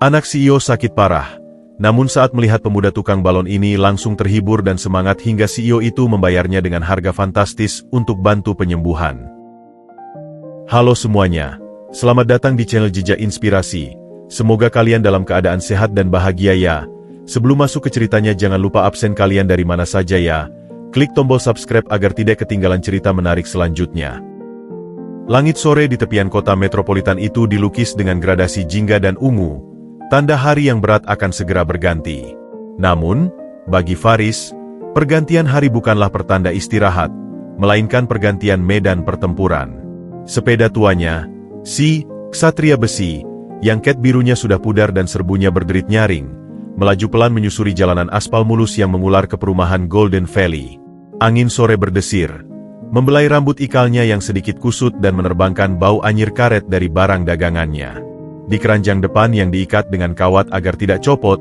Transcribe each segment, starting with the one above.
Anak CEO sakit parah. Namun saat melihat pemuda tukang balon ini langsung terhibur dan semangat hingga CEO itu membayarnya dengan harga fantastis untuk bantu penyembuhan. Halo semuanya, selamat datang di channel Jejak Inspirasi. Semoga kalian dalam keadaan sehat dan bahagia ya. Sebelum masuk ke ceritanya jangan lupa absen kalian dari mana saja ya. Klik tombol subscribe agar tidak ketinggalan cerita menarik selanjutnya. Langit sore di tepian kota metropolitan itu dilukis dengan gradasi jingga dan ungu. Tanda hari yang berat akan segera berganti. Namun, bagi Faris, pergantian hari bukanlah pertanda istirahat, melainkan pergantian medan pertempuran. Sepeda tuanya, si Ksatria Besi, yang cat birunya sudah pudar dan serbunya berderit nyaring, melaju pelan menyusuri jalanan aspal mulus yang mengular ke perumahan Golden Valley. Angin sore berdesir, membelai rambut ikalnya yang sedikit kusut dan menerbangkan bau anyir karet dari barang dagangannya. Di keranjang depan yang diikat dengan kawat agar tidak copot,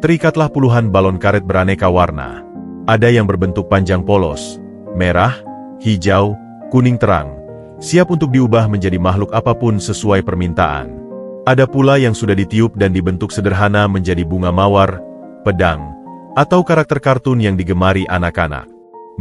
terikatlah puluhan balon karet beraneka warna. Ada yang berbentuk panjang polos, merah, hijau, kuning terang, siap untuk diubah menjadi makhluk apapun sesuai permintaan. Ada pula yang sudah ditiup dan dibentuk sederhana menjadi bunga mawar, pedang, atau karakter kartun yang digemari anak-anak.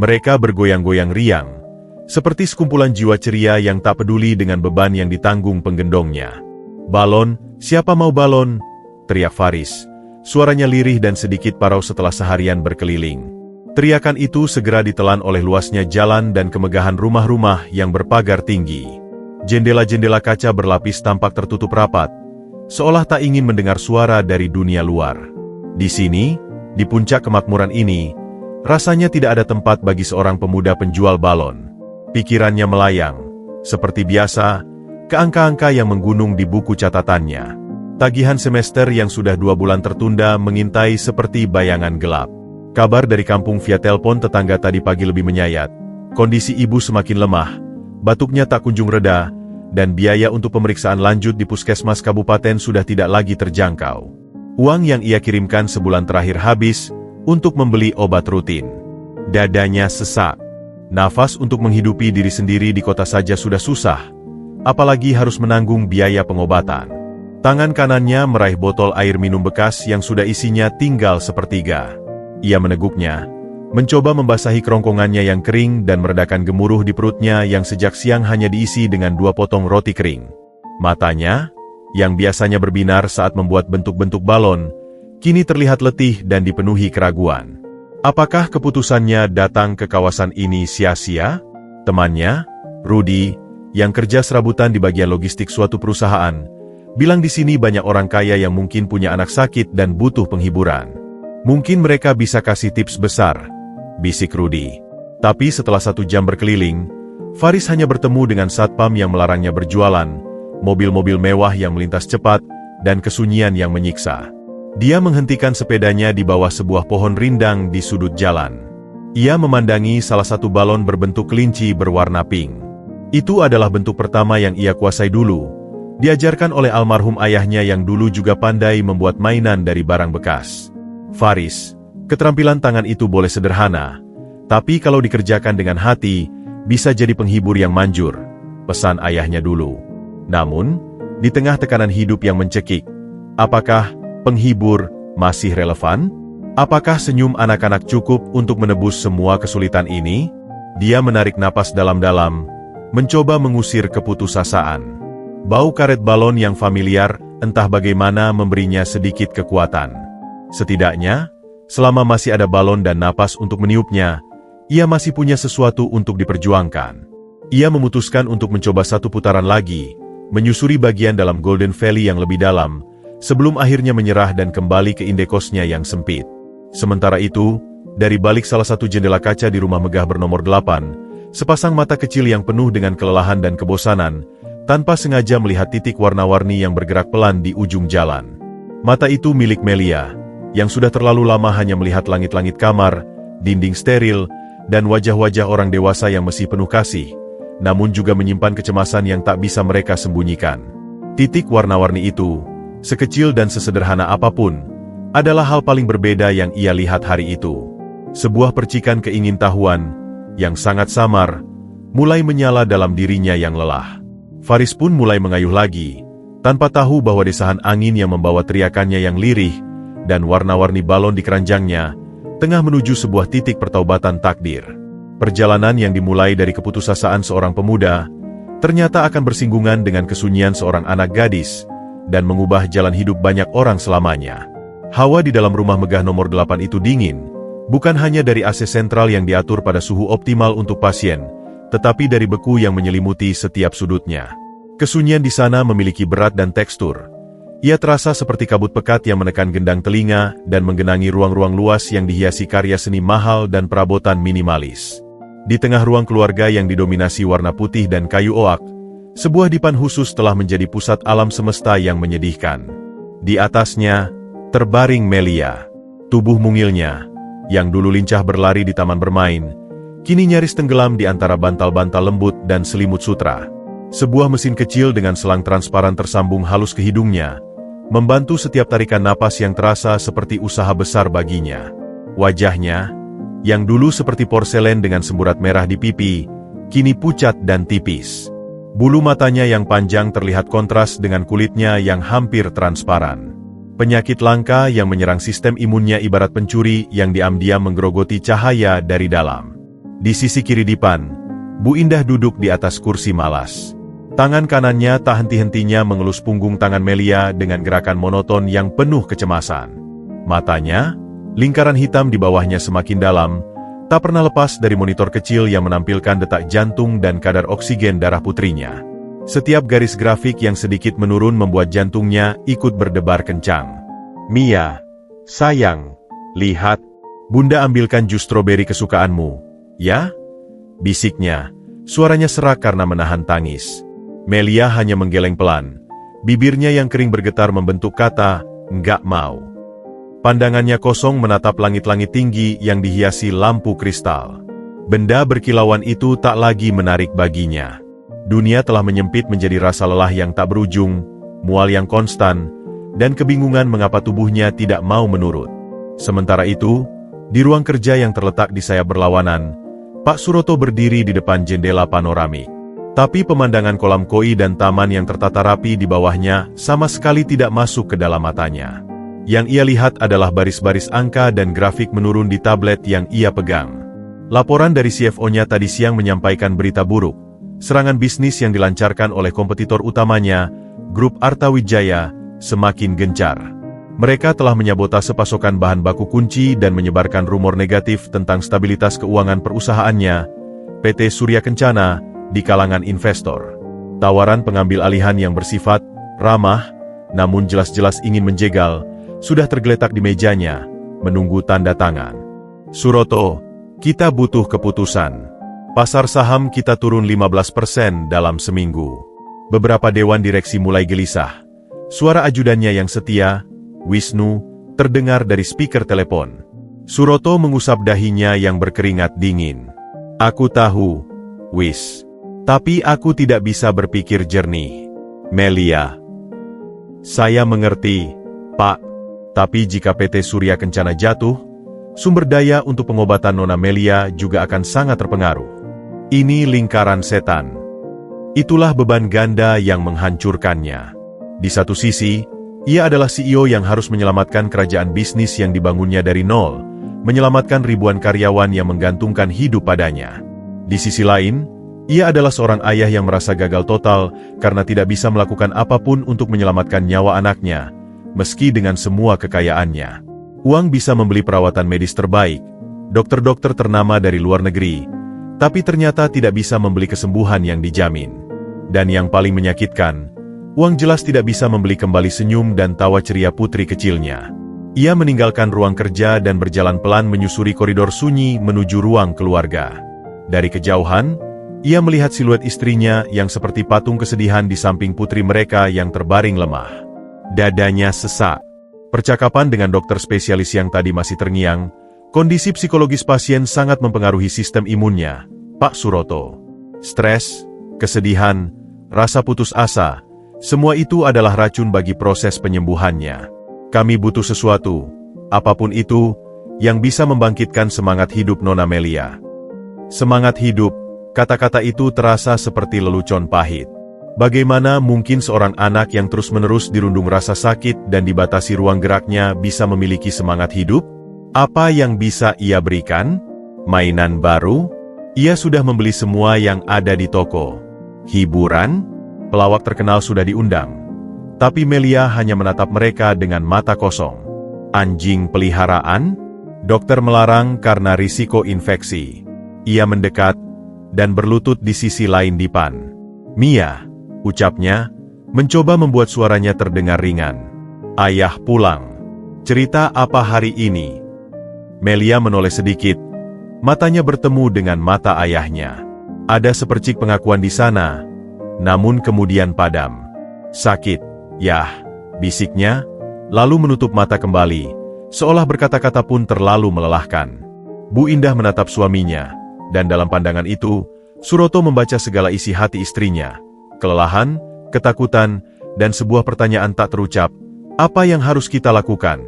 Mereka bergoyang-goyang riang, seperti sekumpulan jiwa ceria yang tak peduli dengan beban yang ditanggung penggendongnya. "Balon, siapa mau balon?" teriak Faris. Suaranya lirih dan sedikit parau setelah seharian berkeliling. Teriakan itu segera ditelan oleh luasnya jalan dan kemegahan rumah-rumah yang berpagar tinggi. Jendela-jendela kaca berlapis tampak tertutup rapat, seolah tak ingin mendengar suara dari dunia luar. Di sini, di puncak kemakmuran ini, rasanya tidak ada tempat bagi seorang pemuda penjual balon. Pikirannya melayang, seperti biasa, ke angka-angka yang menggunung di buku catatannya. Tagihan semester yang sudah 2 bulan tertunda mengintai seperti bayangan gelap. Kabar dari kampung via telepon tetangga tadi pagi lebih menyayat. Kondisi ibu semakin lemah, batuknya tak kunjung reda, dan biaya untuk pemeriksaan lanjut di puskesmas kabupaten sudah tidak lagi terjangkau. Uang yang ia kirimkan sebulan terakhir habis untuk membeli obat rutin. Dadanya sesak. Nafas untuk menghidupi diri sendiri di kota saja sudah susah, apalagi harus menanggung biaya pengobatan. Tangan kanannya meraih botol air minum bekas yang sudah isinya tinggal sepertiga. Ia meneguknya, mencoba membasahi kerongkongannya yang kering dan meredakan gemuruh di perutnya yang sejak siang hanya diisi dengan 2 potong roti kering. Matanya, yang biasanya berbinar saat membuat bentuk-bentuk balon, kini terlihat letih dan dipenuhi keraguan. Apakah keputusannya datang ke kawasan ini sia-sia? Temannya, Rudy, yang kerja serabutan di bagian logistik suatu perusahaan, bilang di sini banyak orang kaya yang mungkin punya anak sakit dan butuh penghiburan. Mungkin mereka bisa kasih tips besar, bisik Rudy. Tapi setelah 1 jam berkeliling, Faris hanya bertemu dengan satpam yang melarangnya berjualan, mobil-mobil mewah yang melintas cepat, dan kesunyian yang menyiksa. Dia menghentikan sepedanya di bawah sebuah pohon rindang di sudut jalan. Ia memandangi salah satu balon berbentuk kelinci berwarna pink. Itu adalah bentuk pertama yang ia kuasai dulu, diajarkan oleh almarhum ayahnya yang dulu juga pandai membuat mainan dari barang bekas. Faris, keterampilan tangan itu boleh sederhana, tapi kalau dikerjakan dengan hati, bisa jadi penghibur yang manjur, pesan ayahnya dulu. Namun, di tengah tekanan hidup yang mencekik, apakah penghibur masih relevan? Apakah senyum anak-anak cukup untuk menebus semua kesulitan ini? Dia menarik napas dalam-dalam, mencoba mengusir keputusasaan. Bau karet balon yang familiar, entah bagaimana memberinya sedikit kekuatan. Setidaknya, selama masih ada balon dan napas untuk meniupnya, ia masih punya sesuatu untuk diperjuangkan. Ia memutuskan untuk mencoba 1 putaran lagi, menyusuri bagian dalam Golden Valley yang lebih dalam, sebelum akhirnya menyerah dan kembali ke indekosnya yang sempit. Sementara itu, dari balik salah satu jendela kaca di rumah megah bernomor 8, sepasang mata kecil yang penuh dengan kelelahan dan kebosanan, tanpa sengaja melihat titik warna-warni yang bergerak pelan di ujung jalan. Mata itu milik Melia, yang sudah terlalu lama hanya melihat langit-langit kamar, dinding steril, dan wajah-wajah orang dewasa yang masih penuh kasih, namun juga menyimpan kecemasan yang tak bisa mereka sembunyikan. Titik warna-warni itu, sekecil dan sesederhana apapun, adalah hal paling berbeda yang ia lihat hari itu. Sebuah percikan keingintahuan, yang sangat samar, mulai menyala dalam dirinya yang lelah. Faris pun mulai mengayuh lagi, Tanpa tahu bahwa desahan angin yang membawa teriakannya yang lirih dan warna-warni balon di keranjangnya tengah menuju sebuah titik pertaubatan takdir. Perjalanan yang dimulai dari keputusasaan seorang pemuda ternyata akan bersinggungan dengan kesunyian seorang anak gadis dan mengubah jalan hidup banyak orang selamanya. Hawa di dalam rumah megah nomor 8 itu dingin, bukan hanya dari AC sentral yang diatur pada suhu optimal untuk pasien, tetapi dari beku yang menyelimuti setiap sudutnya. Kesunyian di sana memiliki berat dan tekstur. Ia terasa seperti kabut pekat yang menekan gendang telinga dan menggenangi ruang-ruang luas yang dihiasi karya seni mahal dan perabotan minimalis. Di tengah ruang keluarga yang didominasi warna putih dan kayu oak, sebuah dipan khusus telah menjadi pusat alam semesta yang menyedihkan. Di atasnya, terbaring Melia. Tubuh mungilnya, yang dulu lincah berlari di taman bermain, kini nyaris tenggelam di antara bantal-bantal lembut dan selimut sutra. Sebuah mesin kecil dengan selang transparan tersambung halus ke hidungnya, membantu setiap tarikan napas yang terasa seperti usaha besar baginya. Wajahnya, yang dulu seperti porselen dengan semburat merah di pipi, kini pucat dan tipis. Bulu matanya yang panjang terlihat kontras dengan kulitnya yang hampir transparan. Penyakit langka yang menyerang sistem imunnya ibarat pencuri yang diam-diam menggerogoti cahaya dari dalam. Di sisi kiri dipan, Bu Indah duduk di atas kursi malas. Tangan kanannya tak henti-hentinya mengelus punggung tangan Melia dengan gerakan monoton yang penuh kecemasan. Matanya, lingkaran hitam di bawahnya semakin dalam, tak pernah lepas dari monitor kecil yang menampilkan detak jantung dan kadar oksigen darah putrinya. Setiap garis grafik yang sedikit menurun membuat jantungnya ikut berdebar kencang. "Mia, sayang, lihat. Bunda ambilkan jus stroberi kesukaanmu, ya?" bisiknya. Suaranya serak karena menahan tangis. Melia hanya menggeleng pelan. Bibirnya yang kering bergetar membentuk kata, "Nggak mau." Pandangannya kosong menatap langit-langit tinggi yang dihiasi lampu kristal. Benda berkilauan itu tak lagi menarik baginya. Dunia telah menyempit menjadi rasa lelah yang tak berujung, mual yang konstan, dan kebingungan mengapa tubuhnya tidak mau menurut. Sementara itu, di ruang kerja yang terletak di sayap berlawanan, Pak Suroto berdiri di depan jendela panoramik. Tapi pemandangan kolam koi dan taman yang tertata rapi di bawahnya sama sekali tidak masuk ke dalam matanya. Yang ia lihat adalah baris-baris angka dan grafik menurun di tablet yang ia pegang. Laporan dari CFO-nya tadi siang menyampaikan berita buruk. Serangan bisnis yang dilancarkan oleh kompetitor utamanya, Grup Arta Wijaya, semakin gencar. Mereka telah menyabotase pasokan bahan baku kunci dan menyebarkan rumor negatif tentang stabilitas keuangan perusahaannya, PT Surya Kencana, di kalangan investor. Tawaran pengambil alihan yang bersifat ramah, namun jelas-jelas ingin menjegal, sudah tergeletak di mejanya, menunggu tanda tangan. "Suroto, kita butuh keputusan. Pasar saham kita turun 15% dalam seminggu." Beberapa dewan direksi mulai gelisah. Suara ajudannya yang setia, Wisnu, terdengar dari speaker telepon. Suroto mengusap dahinya yang berkeringat dingin. "Aku tahu, Wis. Tapi aku tidak bisa berpikir jernih." "Melia." "Saya mengerti, Pak. Tapi jika PT Surya Kencana jatuh, sumber daya untuk pengobatan Nona Melia juga akan sangat terpengaruh. Ini lingkaran setan. Itulah beban ganda yang menghancurkannya. Di satu sisi, ia adalah CEO yang harus menyelamatkan kerajaan bisnis yang dibangunnya dari nol, menyelamatkan ribuan karyawan yang menggantungkan hidup padanya. Di sisi lain, ia adalah seorang ayah yang merasa gagal total karena tidak bisa melakukan apapun untuk menyelamatkan nyawa anaknya, meski dengan semua kekayaannya. Uang bisa membeli perawatan medis terbaik, dokter-dokter ternama dari luar negeri, tapi ternyata tidak bisa membeli kesembuhan yang dijamin. Dan yang paling menyakitkan, uang jelas tidak bisa membeli kembali senyum dan tawa ceria putri kecilnya. Ia meninggalkan ruang kerja dan berjalan pelan menyusuri koridor sunyi menuju ruang keluarga. Dari kejauhan, ia melihat siluet istrinya yang seperti patung kesedihan di samping putri mereka yang terbaring lemah. Dadanya sesak. Percakapan dengan dokter spesialis yang tadi masih terngiang, kondisi psikologis pasien sangat mempengaruhi sistem imunnya, Pak Suroto. Stres, kesedihan, rasa putus asa, semua itu adalah racun bagi proses penyembuhannya. Kami butuh sesuatu, apapun itu, yang bisa membangkitkan semangat hidup Nona Melia. Semangat hidup. Kata-kata itu terasa seperti lelucon pahit. Bagaimana mungkin seorang anak yang terus-menerus dirundung rasa sakit dan dibatasi ruang geraknya bisa memiliki semangat hidup? Apa yang bisa ia berikan? Mainan baru? Ia sudah membeli semua yang ada di toko. Hiburan? Pelawak terkenal sudah diundang. Tapi Melia hanya menatap mereka dengan mata kosong. Anjing peliharaan? Dokter melarang karena risiko infeksi. Ia mendekat dan berlutut di sisi lain dipan. Mia, ucapnya, mencoba membuat suaranya terdengar ringan. Ayah pulang. Cerita apa hari ini? Melia menoleh sedikit. Matanya bertemu dengan mata ayahnya. Ada sepercik pengakuan di sana, namun kemudian padam. Sakit, yah, bisiknya, lalu menutup mata kembali, seolah berkata-kata pun terlalu melelahkan. Bu Indah menatap suaminya, dan dalam pandangan itu, Suroto membaca segala isi hati istrinya. Kelelahan, ketakutan, dan sebuah pertanyaan tak terucap, apa yang harus kita lakukan?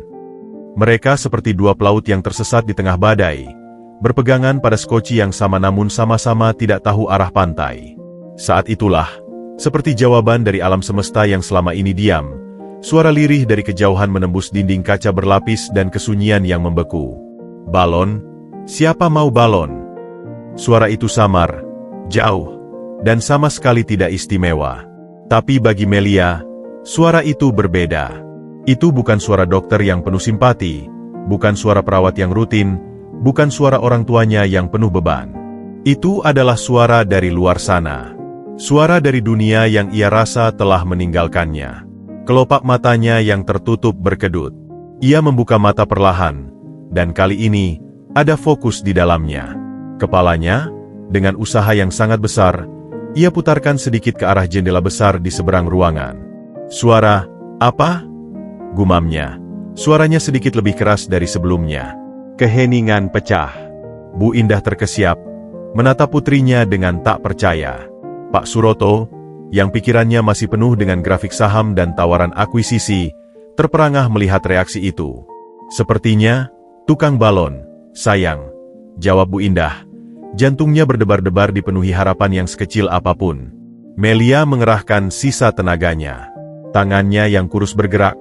Mereka seperti dua pelaut yang tersesat di tengah badai, berpegangan pada skoci yang sama namun sama-sama tidak tahu arah pantai. Saat itulah, seperti jawaban dari alam semesta yang selama ini diam, suara lirih dari kejauhan menembus dinding kaca berlapis dan kesunyian yang membeku. Balon? Siapa mau balon? Suara itu samar, jauh, dan sama sekali tidak istimewa. Tapi bagi Melia, suara itu berbeda. Itu bukan suara dokter yang penuh simpati, bukan suara perawat yang rutin, bukan suara orang tuanya yang penuh beban. Itu adalah suara dari luar sana. Suara dari dunia yang ia rasa telah meninggalkannya. Kelopak matanya yang tertutup berkedut. Ia membuka mata perlahan, dan kali ini, ada fokus di dalamnya. Kepalanya, dengan usaha yang sangat besar, ia putarkan sedikit ke arah jendela besar di seberang ruangan. Suara, apa? Gumamnya. Suaranya sedikit lebih keras dari sebelumnya. Keheningan pecah. Bu Indah terkesiap, menatap putrinya dengan tak percaya. Pak Suroto, yang pikirannya masih penuh dengan grafik saham dan tawaran akuisisi, terperangah melihat reaksi itu. Sepertinya, tukang balon, sayang, jawab Bu Indah. Jantungnya berdebar-debar dipenuhi harapan yang sekecil apapun. Melia mengerahkan sisa tenaganya. Tangannya yang kurus bergerak,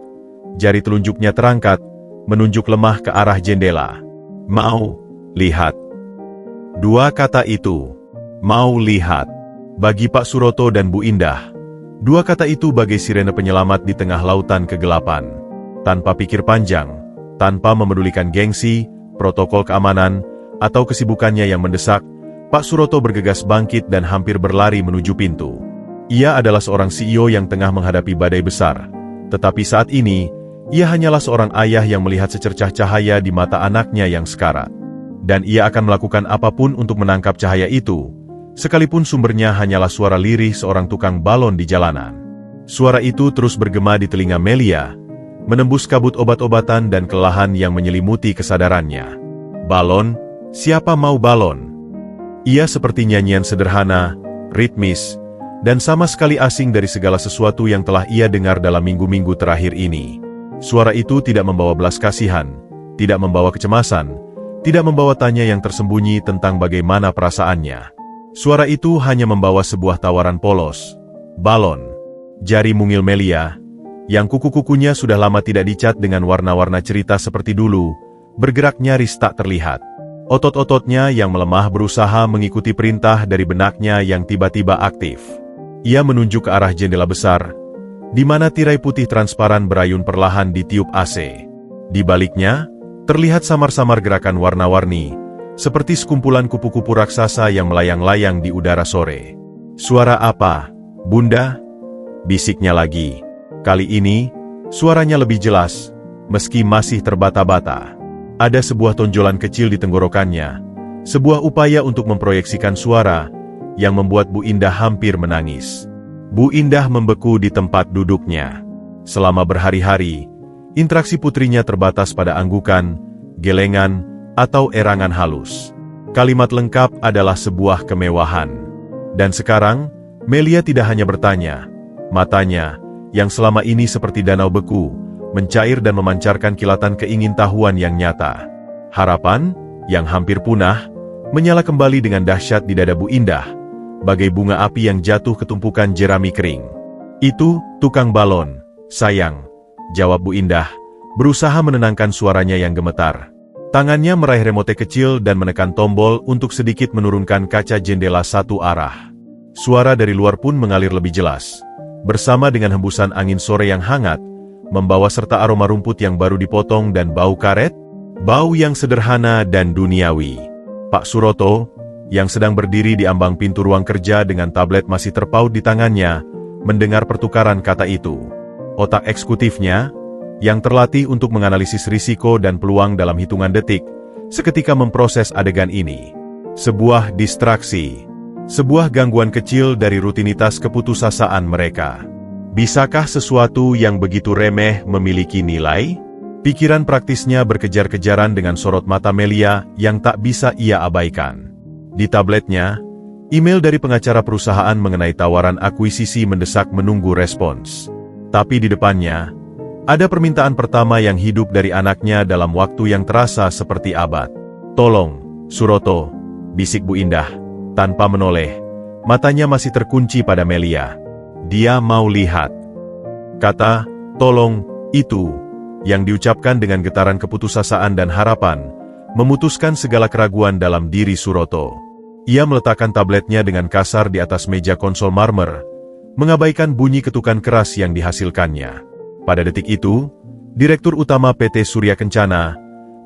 jari telunjuknya terangkat, menunjuk lemah ke arah jendela. Mau lihat. Dua kata itu, mau lihat. Bagi Pak Suroto dan Bu Indah, dua kata itu bagai sirene penyelamat di tengah lautan kegelapan. Tanpa pikir panjang, tanpa memedulikan gengsi, protokol keamanan, atau kesibukannya yang mendesak, Pak Suroto bergegas bangkit dan hampir berlari menuju pintu. Ia adalah seorang CEO yang tengah menghadapi badai besar, tetapi saat ini, ia hanyalah seorang ayah yang melihat secercah cahaya di mata anaknya yang sekarat. Dan ia akan melakukan apapun untuk menangkap cahaya itu, sekalipun sumbernya hanyalah suara lirih seorang tukang balon di jalanan. Suara itu terus bergema di telinga Melia, menembus kabut obat-obatan dan kelelahan yang menyelimuti kesadarannya. Balon? Siapa mau balon? Ia seperti nyanyian sederhana, ritmis, dan sama sekali asing dari segala sesuatu yang telah ia dengar dalam minggu-minggu terakhir ini. Suara itu tidak membawa belas kasihan, tidak membawa kecemasan, tidak membawa tanya yang tersembunyi tentang bagaimana perasaannya. Suara itu hanya membawa sebuah tawaran polos. Balon. Jari mungil Melia, yang kuku-kukunya sudah lama tidak dicat dengan warna-warna cerita seperti dulu, bergerak nyaris tak terlihat. Otot-ototnya yang melemah berusaha mengikuti perintah dari benaknya yang tiba-tiba aktif. Ia menunjuk ke arah jendela besar, di mana tirai putih transparan berayun perlahan ditiup AC. Di baliknya, terlihat samar-samar gerakan warna-warni, seperti sekumpulan kupu-kupu raksasa yang melayang-layang di udara sore. Suara apa, Bunda? Bisiknya lagi. Kali ini, suaranya lebih jelas, meski masih terbata-bata. Ada sebuah tonjolan kecil di tenggorokannya, sebuah upaya untuk memproyeksikan suara, yang membuat Bu Indah hampir menangis. Bu Indah membeku di tempat duduknya. Selama berhari-hari, interaksi putrinya terbatas pada anggukan, gelengan, atau erangan halus. Kalimat lengkap adalah sebuah kemewahan. Dan sekarang, Melia tidak hanya bertanya, matanya, yang selama ini seperti danau beku, mencair dan memancarkan kilatan keingintahuan yang nyata. Harapan, yang hampir punah, menyala kembali dengan dahsyat di dada Bu Indah, bagai bunga api yang jatuh ke tumpukan jerami kering. "Itu, tukang balon, sayang," jawab Bu Indah, berusaha menenangkan suaranya yang gemetar. Tangannya meraih remote kecil dan menekan tombol untuk sedikit menurunkan kaca jendela satu arah. Suara dari luar pun mengalir lebih jelas, bersama dengan hembusan angin sore yang hangat, membawa serta aroma rumput yang baru dipotong dan bau karet, bau yang sederhana dan duniawi. Pak Suroto, yang sedang berdiri di ambang pintu ruang kerja dengan tablet masih terpaut di tangannya, mendengar pertukaran kata itu. Otak eksekutifnya, yang terlatih untuk menganalisis risiko dan peluang dalam hitungan detik, seketika memproses adegan ini. Sebuah distraksi. Sebuah gangguan kecil dari rutinitas keputusasaan mereka. Bisakah sesuatu yang begitu remeh memiliki nilai? Pikiran praktisnya berkejar-kejaran dengan sorot mata Melia yang tak bisa ia abaikan. Di tabletnya, email dari pengacara perusahaan mengenai tawaran akuisisi mendesak menunggu respons. Tapi di depannya, ada permintaan pertama yang hidup dari anaknya dalam waktu yang terasa seperti abad. "Tolong, Suroto," bisik Bu Indah, tanpa menoleh. Matanya masih terkunci pada Melia. Dia mau lihat. Kata, "tolong," itu, yang diucapkan dengan getaran keputusasaan dan harapan, memutuskan segala keraguan dalam diri Suroto. Ia meletakkan tabletnya dengan kasar di atas meja konsol marmer, mengabaikan bunyi ketukan keras yang dihasilkannya. Pada detik itu, Direktur Utama PT Surya Kencana,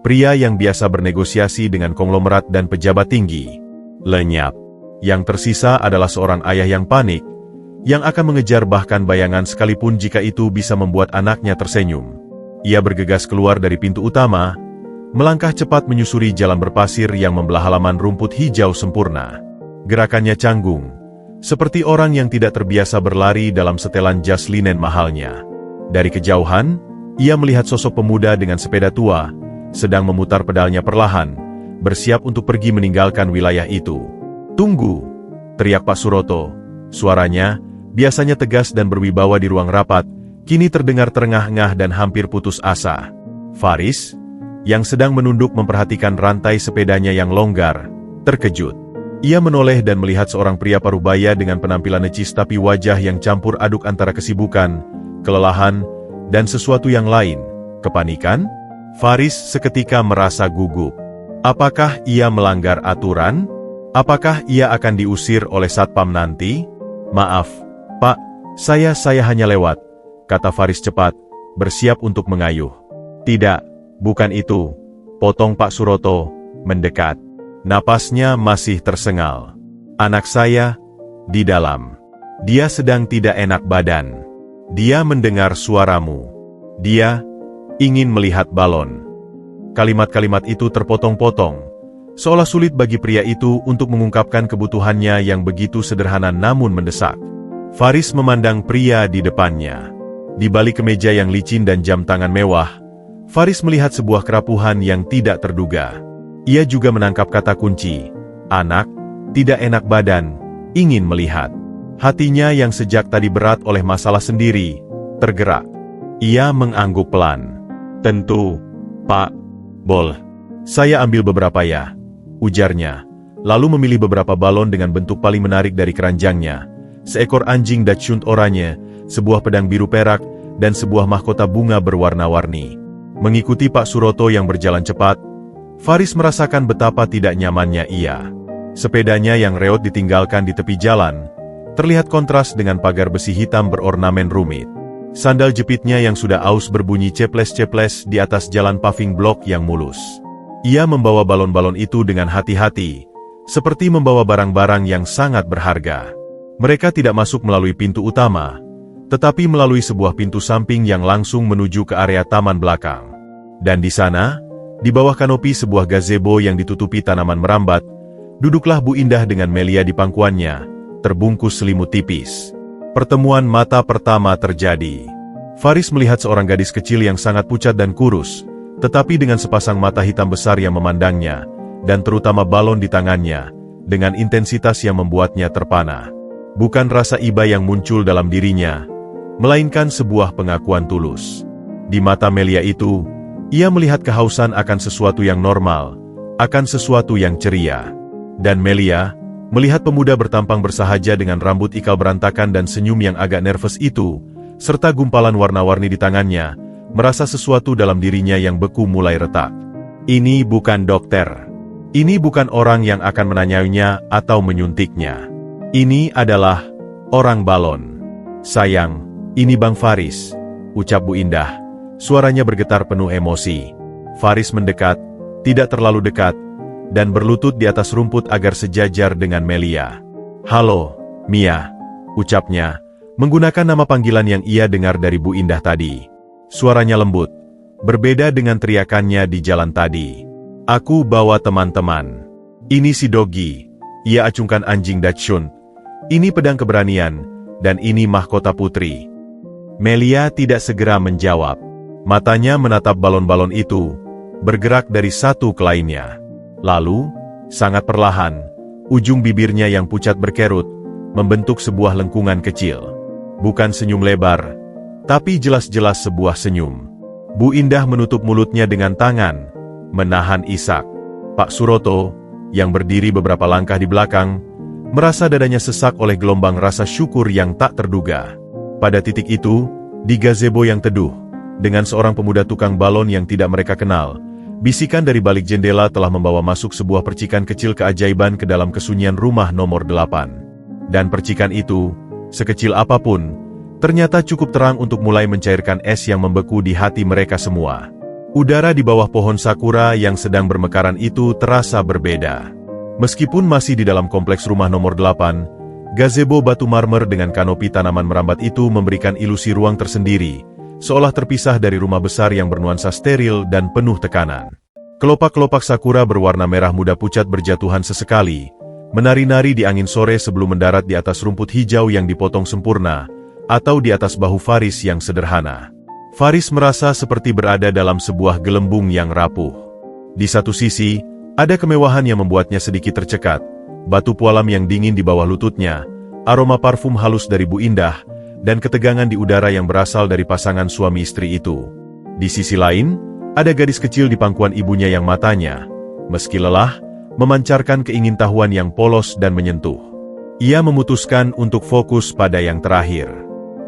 pria yang biasa bernegosiasi dengan konglomerat dan pejabat tinggi, lenyap. Yang tersisa adalah seorang ayah yang panik, yang akan mengejar bahkan bayangan sekalipun jika itu bisa membuat anaknya tersenyum. Ia bergegas keluar dari pintu utama, melangkah cepat menyusuri jalan berpasir yang membelah halaman rumput hijau sempurna. Gerakannya canggung, seperti orang yang tidak terbiasa berlari dalam setelan jas linen mahalnya. Dari kejauhan, ia melihat sosok pemuda dengan sepeda tua, sedang memutar pedalnya perlahan, bersiap untuk pergi meninggalkan wilayah itu. "Tunggu!" teriak Pak Suroto. Suaranya, biasanya tegas dan berwibawa di ruang rapat, kini terdengar terengah-engah dan hampir putus asa. Faris, yang sedang menunduk memperhatikan rantai sepedanya yang longgar, terkejut. Ia menoleh dan melihat seorang pria parubaya dengan penampilan necis tapi wajah yang campur aduk antara kesibukan, kelelahan, dan sesuatu yang lain, kepanikan. Faris seketika merasa gugup. Apakah ia melanggar aturan? Apakah ia akan diusir oleh Satpam nanti? "Maaf, Pak, saya hanya lewat," kata Faris cepat, bersiap untuk mengayuh. "Tidak, bukan itu," potong Pak Suroto, mendekat. Napasnya masih tersengal. "Anak saya, di dalam. Dia sedang tidak enak badan. Dia mendengar suaramu. Dia ingin melihat balon." Kalimat-kalimat itu terpotong-potong, seolah sulit bagi pria itu untuk mengungkapkan kebutuhannya yang begitu sederhana namun mendesak. Faris memandang pria di depannya. Di balik kemeja yang licin dan jam tangan mewah, Faris melihat sebuah kerapuhan yang tidak terduga. Ia juga menangkap kata kunci, anak, tidak enak badan, ingin melihat. Hatinya yang sejak tadi berat oleh masalah sendiri, tergerak. Ia mengangguk pelan. "Tentu, Pak. Boleh. Saya ambil beberapa ya," ujarnya, lalu memilih beberapa balon dengan bentuk paling menarik dari keranjangnya. Seekor anjing Dachshund oranye, sebuah pedang biru perak, dan sebuah mahkota bunga berwarna-warni. Mengikuti Pak Suroto yang berjalan cepat, Faris merasakan betapa tidak nyamannya ia. Sepedanya yang reot ditinggalkan di tepi jalan, terlihat kontras dengan pagar besi hitam berornamen rumit. Sandal jepitnya yang sudah aus berbunyi ceples-ceples di atas jalan paving blok yang mulus. Ia membawa balon-balon itu dengan hati-hati, seperti membawa barang-barang yang sangat berharga. Mereka tidak masuk melalui pintu utama, tetapi melalui sebuah pintu samping yang langsung menuju ke area taman belakang. Dan di sana, di bawah kanopi sebuah gazebo yang ditutupi tanaman merambat, duduklah Bu Indah dengan Melia di pangkuannya, terbungkus selimut tipis. Pertemuan mata pertama terjadi. Faris melihat seorang gadis kecil yang sangat pucat dan kurus, tetapi dengan sepasang mata hitam besar yang memandangnya, dan terutama balon di tangannya, dengan intensitas yang membuatnya terpana. Bukan rasa iba yang muncul dalam dirinya, melainkan sebuah pengakuan tulus. Di mata Melia itu, ia melihat kehausan akan sesuatu yang normal, akan sesuatu yang ceria. Dan Melia, Melihat pemuda bertampang bersahaja dengan rambut ikal berantakan dan senyum yang agak nervous itu, serta gumpalan warna-warni di tangannya, merasa sesuatu dalam dirinya yang beku mulai retak. Ini bukan dokter. Ini bukan orang yang akan menanyainya atau menyuntiknya. Ini adalah orang balon. Sayang, ini Bang Faris, ucap Bu Indah. Suaranya bergetar penuh emosi. Faris mendekat, tidak terlalu dekat, dan berlutut di atas rumput agar sejajar dengan Melia. "Halo, Mia," ucapnya, menggunakan nama panggilan yang ia dengar dari Bu Indah tadi. Suaranya lembut, berbeda dengan teriakannya di jalan tadi. "Aku bawa teman-teman. Ini si Dogi," ia acungkan anjing Dachshund. "Ini pedang keberanian, dan ini mahkota putri." Melia tidak segera menjawab. Matanya menatap balon-balon itu, bergerak dari satu ke lainnya. Lalu, sangat perlahan, ujung bibirnya yang pucat berkerut, membentuk sebuah lengkungan kecil. Bukan senyum lebar, tapi jelas-jelas sebuah senyum. Bu Indah menutup mulutnya dengan tangan, menahan isak. Pak Suroto, yang berdiri beberapa langkah di belakang, merasa dadanya sesak oleh gelombang rasa syukur yang tak terduga. Pada titik itu, di gazebo yang teduh, dengan seorang pemuda tukang balon yang tidak mereka kenal, bisikan dari balik jendela telah membawa masuk sebuah percikan kecil keajaiban ke dalam kesunyian rumah nomor 8. Dan percikan itu, sekecil apapun, ternyata cukup terang untuk mulai mencairkan es yang membeku di hati mereka semua. Udara di bawah pohon sakura yang sedang bermekaran itu terasa berbeda. Meskipun masih di dalam kompleks rumah nomor 8, gazebo batu marmer dengan kanopi tanaman merambat itu memberikan ilusi ruang tersendiri, seolah terpisah dari rumah besar yang bernuansa steril dan penuh tekanan. Kelopak-kelopak sakura berwarna merah muda pucat berjatuhan sesekali, menari-nari di angin sore sebelum mendarat di atas rumput hijau yang dipotong sempurna, atau di atas bahu Faris yang sederhana. Faris merasa seperti berada dalam sebuah gelembung yang rapuh. Di satu sisi, ada kemewahan yang membuatnya sedikit tercekat, batu pualam yang dingin di bawah lututnya, aroma parfum halus dari Bu Indah, dan ketegangan di udara yang berasal dari pasangan suami istri itu. Di sisi lain, ada gadis kecil di pangkuan ibunya yang matanya, meski lelah, memancarkan keingintahuan yang polos dan menyentuh. Ia memutuskan untuk fokus pada yang terakhir.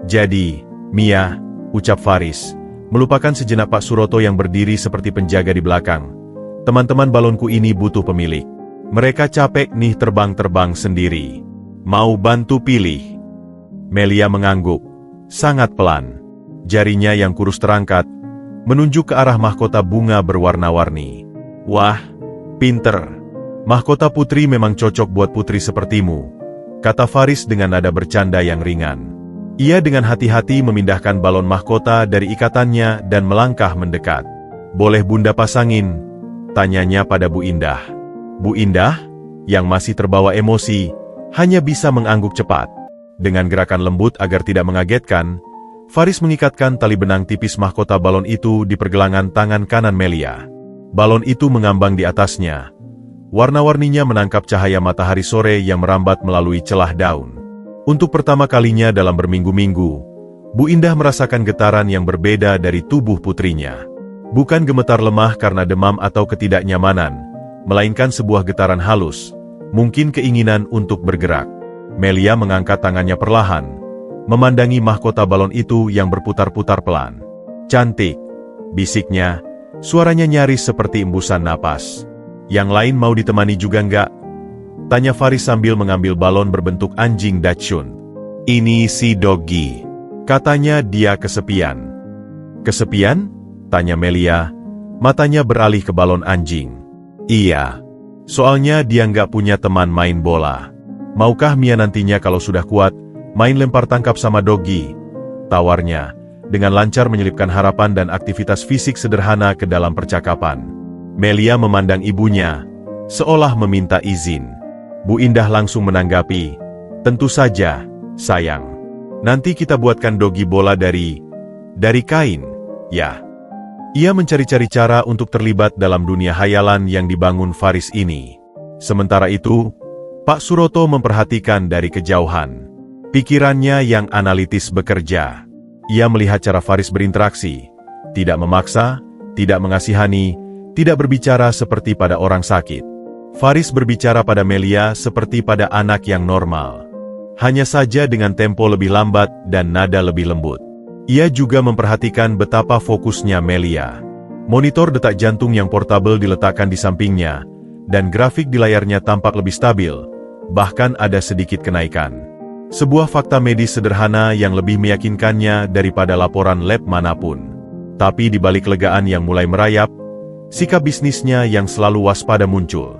"Jadi, Mia," ucap Faris, melupakan sejenak Pak Suroto yang berdiri seperti penjaga di belakang. "Teman-teman balonku ini butuh pemilik. Mereka capek nih terbang-terbang sendiri. Mau bantu pilih?" Melia mengangguk, sangat pelan. Jarinya yang kurus terangkat, menunjuk ke arah mahkota bunga berwarna-warni. "Wah, pinter. Mahkota putri memang cocok buat putri sepertimu," kata Faris dengan nada bercanda yang ringan. Ia dengan hati-hati memindahkan balon mahkota dari ikatannya dan melangkah mendekat. "Boleh Bunda pasangin?" tanyanya pada Bu Indah. Bu Indah, yang masih terbawa emosi, hanya bisa mengangguk cepat. Dengan gerakan lembut agar tidak mengagetkan, Faris mengikatkan tali benang tipis mahkota balon itu di pergelangan tangan kanan Melia. Balon itu mengambang di atasnya. Warna-warninya menangkap cahaya matahari sore yang merambat melalui celah daun. Untuk pertama kalinya dalam berminggu-minggu, Bu Indah merasakan getaran yang berbeda dari tubuh putrinya. Bukan gemetar lemah karena demam atau ketidaknyamanan, melainkan sebuah getaran halus, mungkin keinginan untuk bergerak. Melia mengangkat tangannya perlahan, memandangi mahkota balon itu yang berputar-putar pelan. "Cantik," bisiknya, suaranya nyaris seperti embusan napas. "Yang lain mau ditemani juga enggak?" tanya Faris sambil mengambil balon berbentuk anjing Dachshund. "Ini si Dogi," katanya dia kesepian. "Kesepian?" tanya Melia, matanya beralih ke balon anjing. "Iya, soalnya dia nggak punya teman main bola. Maukah Mia nantinya kalau sudah kuat, main lempar tangkap sama Dogi?" tawarnya, dengan lancar menyelipkan harapan dan aktivitas fisik sederhana ke dalam percakapan. Melia memandang ibunya, seolah meminta izin. Bu Indah langsung menanggapi, "Tentu saja, sayang. Nanti kita buatkan Dogi bola dari kain, ya." Ia mencari-cari cara untuk terlibat dalam dunia hayalan yang dibangun Faris ini. Sementara itu, Pak Suroto memperhatikan dari kejauhan. Pikirannya yang analitis bekerja. Ia melihat cara Faris berinteraksi, tidak memaksa, tidak mengasihani, tidak berbicara seperti pada orang sakit. Faris berbicara pada Melia seperti pada anak yang normal. Hanya saja dengan tempo lebih lambat dan nada lebih lembut. Ia juga memperhatikan betapa fokusnya Melia. Monitor detak jantung yang portabel diletakkan di sampingnya, dan grafik di layarnya tampak lebih stabil, bahkan ada sedikit kenaikan. Sebuah fakta medis sederhana yang lebih meyakinkannya daripada laporan lab manapun. Tapi di balik kelegaan yang mulai merayap, sikap bisnisnya yang selalu waspada muncul.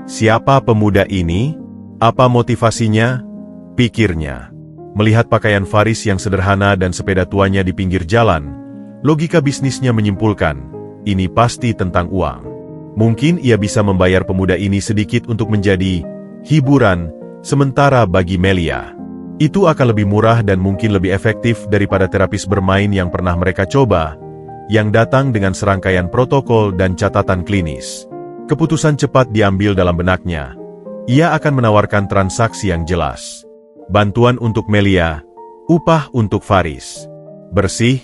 Siapa pemuda ini? Apa motivasinya? Pikirnya. Melihat pakaian Faris yang sederhana dan sepeda tuanya di pinggir jalan, logika bisnisnya menyimpulkan, ini pasti tentang uang. Mungkin ia bisa membayar pemuda ini sedikit untuk menjadi hiburan, sementara bagi Melia, itu akan lebih murah dan mungkin lebih efektif daripada terapis bermain yang pernah mereka coba, yang datang dengan serangkaian protokol dan catatan klinis. Keputusan cepat diambil dalam benaknya. Ia akan menawarkan transaksi yang jelas. Bantuan untuk Melia, upah untuk Faris. Bersih,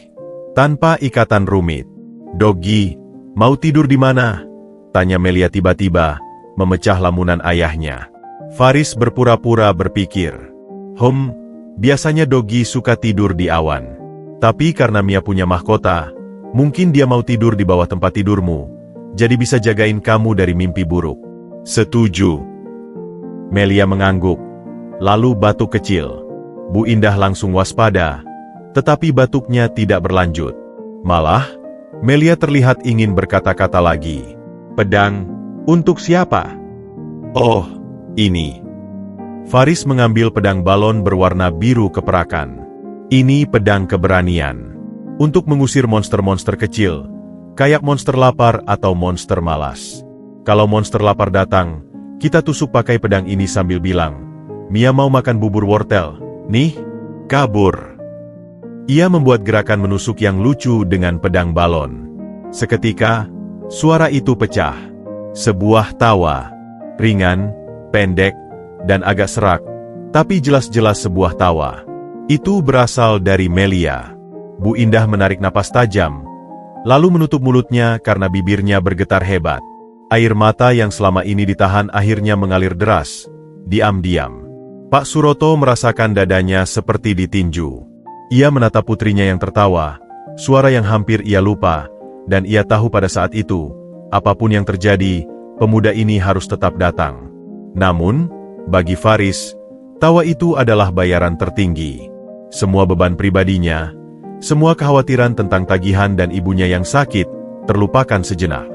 tanpa ikatan rumit. Doggy, mau tidur di mana? Tanya Melia tiba-tiba, memecah lamunan ayahnya. Faris berpura-pura berpikir. Biasanya Doggy suka tidur di awan. Tapi karena Mia punya mahkota, mungkin dia mau tidur di bawah tempat tidurmu. Jadi bisa jagain kamu dari mimpi buruk. Setuju. Melia mengangguk, lalu batuk kecil. Bu Indah langsung waspada, tetapi batuknya tidak berlanjut. Malah, Melia terlihat ingin berkata-kata lagi. Pedang, untuk siapa? Oh, ini. Faris mengambil pedang balon berwarna biru keperakan. Ini pedang keberanian. Untuk mengusir monster-monster kecil, kayak monster lapar atau monster malas. Kalau monster lapar datang, kita tusuk pakai pedang ini sambil bilang, Mia mau makan bubur wortel, nih, kabur. Ia membuat gerakan menusuk yang lucu dengan pedang balon. Seketika, suara itu pecah. Sebuah tawa, ringan, pendek, dan agak serak, tapi jelas-jelas sebuah tawa. Itu berasal dari Melia. Bu Indah menarik napas tajam, lalu menutup mulutnya karena bibirnya bergetar hebat. Air mata yang selama ini ditahan akhirnya mengalir deras, diam-diam. Pak Suroto merasakan dadanya seperti ditinju. Ia menatap putrinya yang tertawa, suara yang hampir ia lupa, dan ia tahu pada saat itu, apapun yang terjadi, pemuda ini harus tetap datang. Namun, bagi Faris, tawa itu adalah bayaran tertinggi. Semua beban pribadinya, semua kekhawatiran tentang tagihan dan ibunya yang sakit, terlupakan sejenak.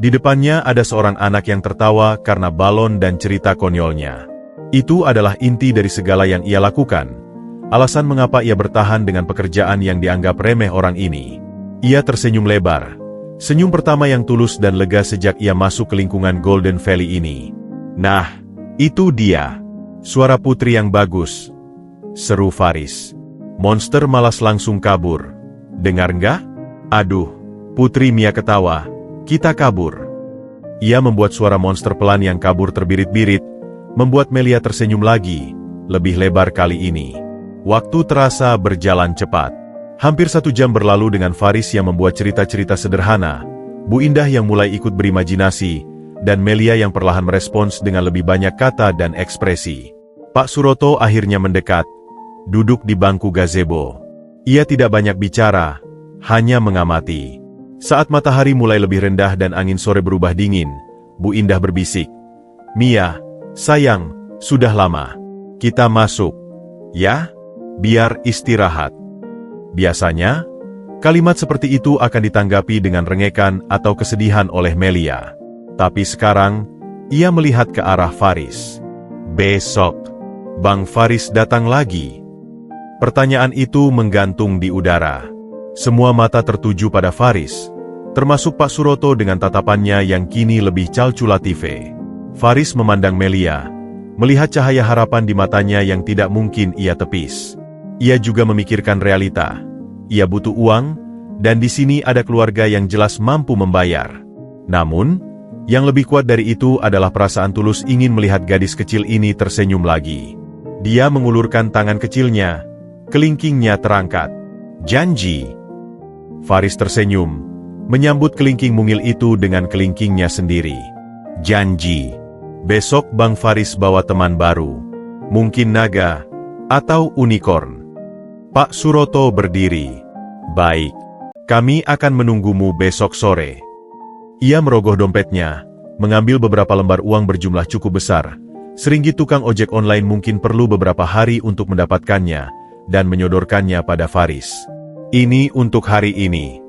Di depannya ada seorang anak yang tertawa karena balon dan cerita konyolnya. Itu adalah inti dari segala yang ia lakukan. Alasan mengapa ia bertahan dengan pekerjaan yang dianggap remeh orang ini. Ia tersenyum lebar. Senyum pertama yang tulus dan lega sejak ia masuk ke lingkungan Golden Valley ini. Nah, itu dia. Suara putri yang bagus. Seru Faris. Monster malas langsung kabur. Dengar nggak? Aduh, Putri Mia ketawa. Kita kabur. Ia membuat suara monster pelan yang kabur terbirit-birit, membuat Melia tersenyum lagi, lebih lebar kali ini. Waktu terasa berjalan cepat. Hampir 1 jam berlalu dengan Faris yang membuat cerita-cerita sederhana, Bu Indah yang mulai ikut berimajinasi, dan Melia yang perlahan merespons dengan lebih banyak kata dan ekspresi. Pak Suroto akhirnya mendekat, duduk di bangku gazebo. Ia tidak banyak bicara, hanya mengamati. Saat matahari mulai lebih rendah dan angin sore berubah dingin, Bu Indah berbisik, "Mia, sayang, sudah lama. Kita masuk. Ya, biar istirahat." Biasanya, kalimat seperti itu akan ditanggapi dengan rengekan atau kesedihan oleh Melia. Tapi sekarang, ia melihat ke arah Faris. Besok, Bang Faris datang lagi. Pertanyaan itu menggantung di udara. Semua mata tertuju pada Faris, termasuk Pak Suroto dengan tatapannya yang kini lebih calculative. Faris memandang Melia, melihat cahaya harapan di matanya yang tidak mungkin ia tepis. Ia juga memikirkan realita. Ia butuh uang, dan di sini ada keluarga yang jelas mampu membayar. Namun, yang lebih kuat dari itu adalah perasaan tulus ingin melihat gadis kecil ini tersenyum lagi. Dia mengulurkan tangan kecilnya, kelingkingnya terangkat. Janji. Faris tersenyum, menyambut kelingking mungil itu dengan kelingkingnya sendiri. Janji. Besok Bang Faris bawa teman baru. Mungkin naga, atau unicorn. Pak Suroto berdiri. Baik. Kami akan menunggumu besok sore. Ia merogoh dompetnya, mengambil beberapa lembar uang berjumlah cukup besar. Seringgit tukang ojek online mungkin perlu beberapa hari untuk mendapatkannya, dan menyodorkannya pada Faris. Ini untuk hari ini.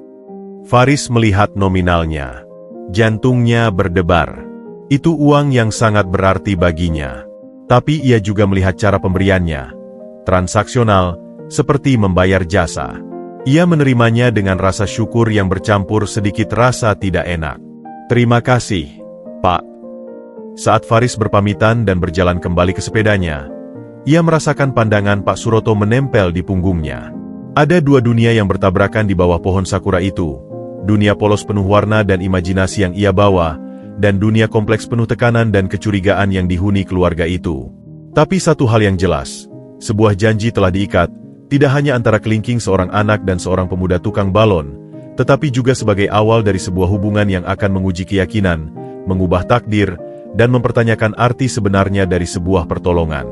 Faris melihat nominalnya. Jantungnya berdebar. Itu uang yang sangat berarti baginya. Tapi ia juga melihat cara pemberiannya. Transaksional, seperti membayar jasa. Ia menerimanya dengan rasa syukur yang bercampur sedikit rasa tidak enak. Terima kasih, Pak. Saat Faris berpamitan dan berjalan kembali ke sepedanya, ia merasakan pandangan Pak Suroto menempel di punggungnya. Ada dua dunia yang bertabrakan di bawah pohon sakura itu. Dunia polos penuh warna dan imajinasi yang ia bawa, dan dunia kompleks penuh tekanan dan kecurigaan yang dihuni keluarga itu. Tapi satu hal yang jelas, sebuah janji telah diikat, tidak hanya antara kelingking seorang anak dan seorang pemuda tukang balon, tetapi juga sebagai awal dari sebuah hubungan yang akan menguji keyakinan, mengubah takdir, dan mempertanyakan arti sebenarnya dari sebuah pertolongan.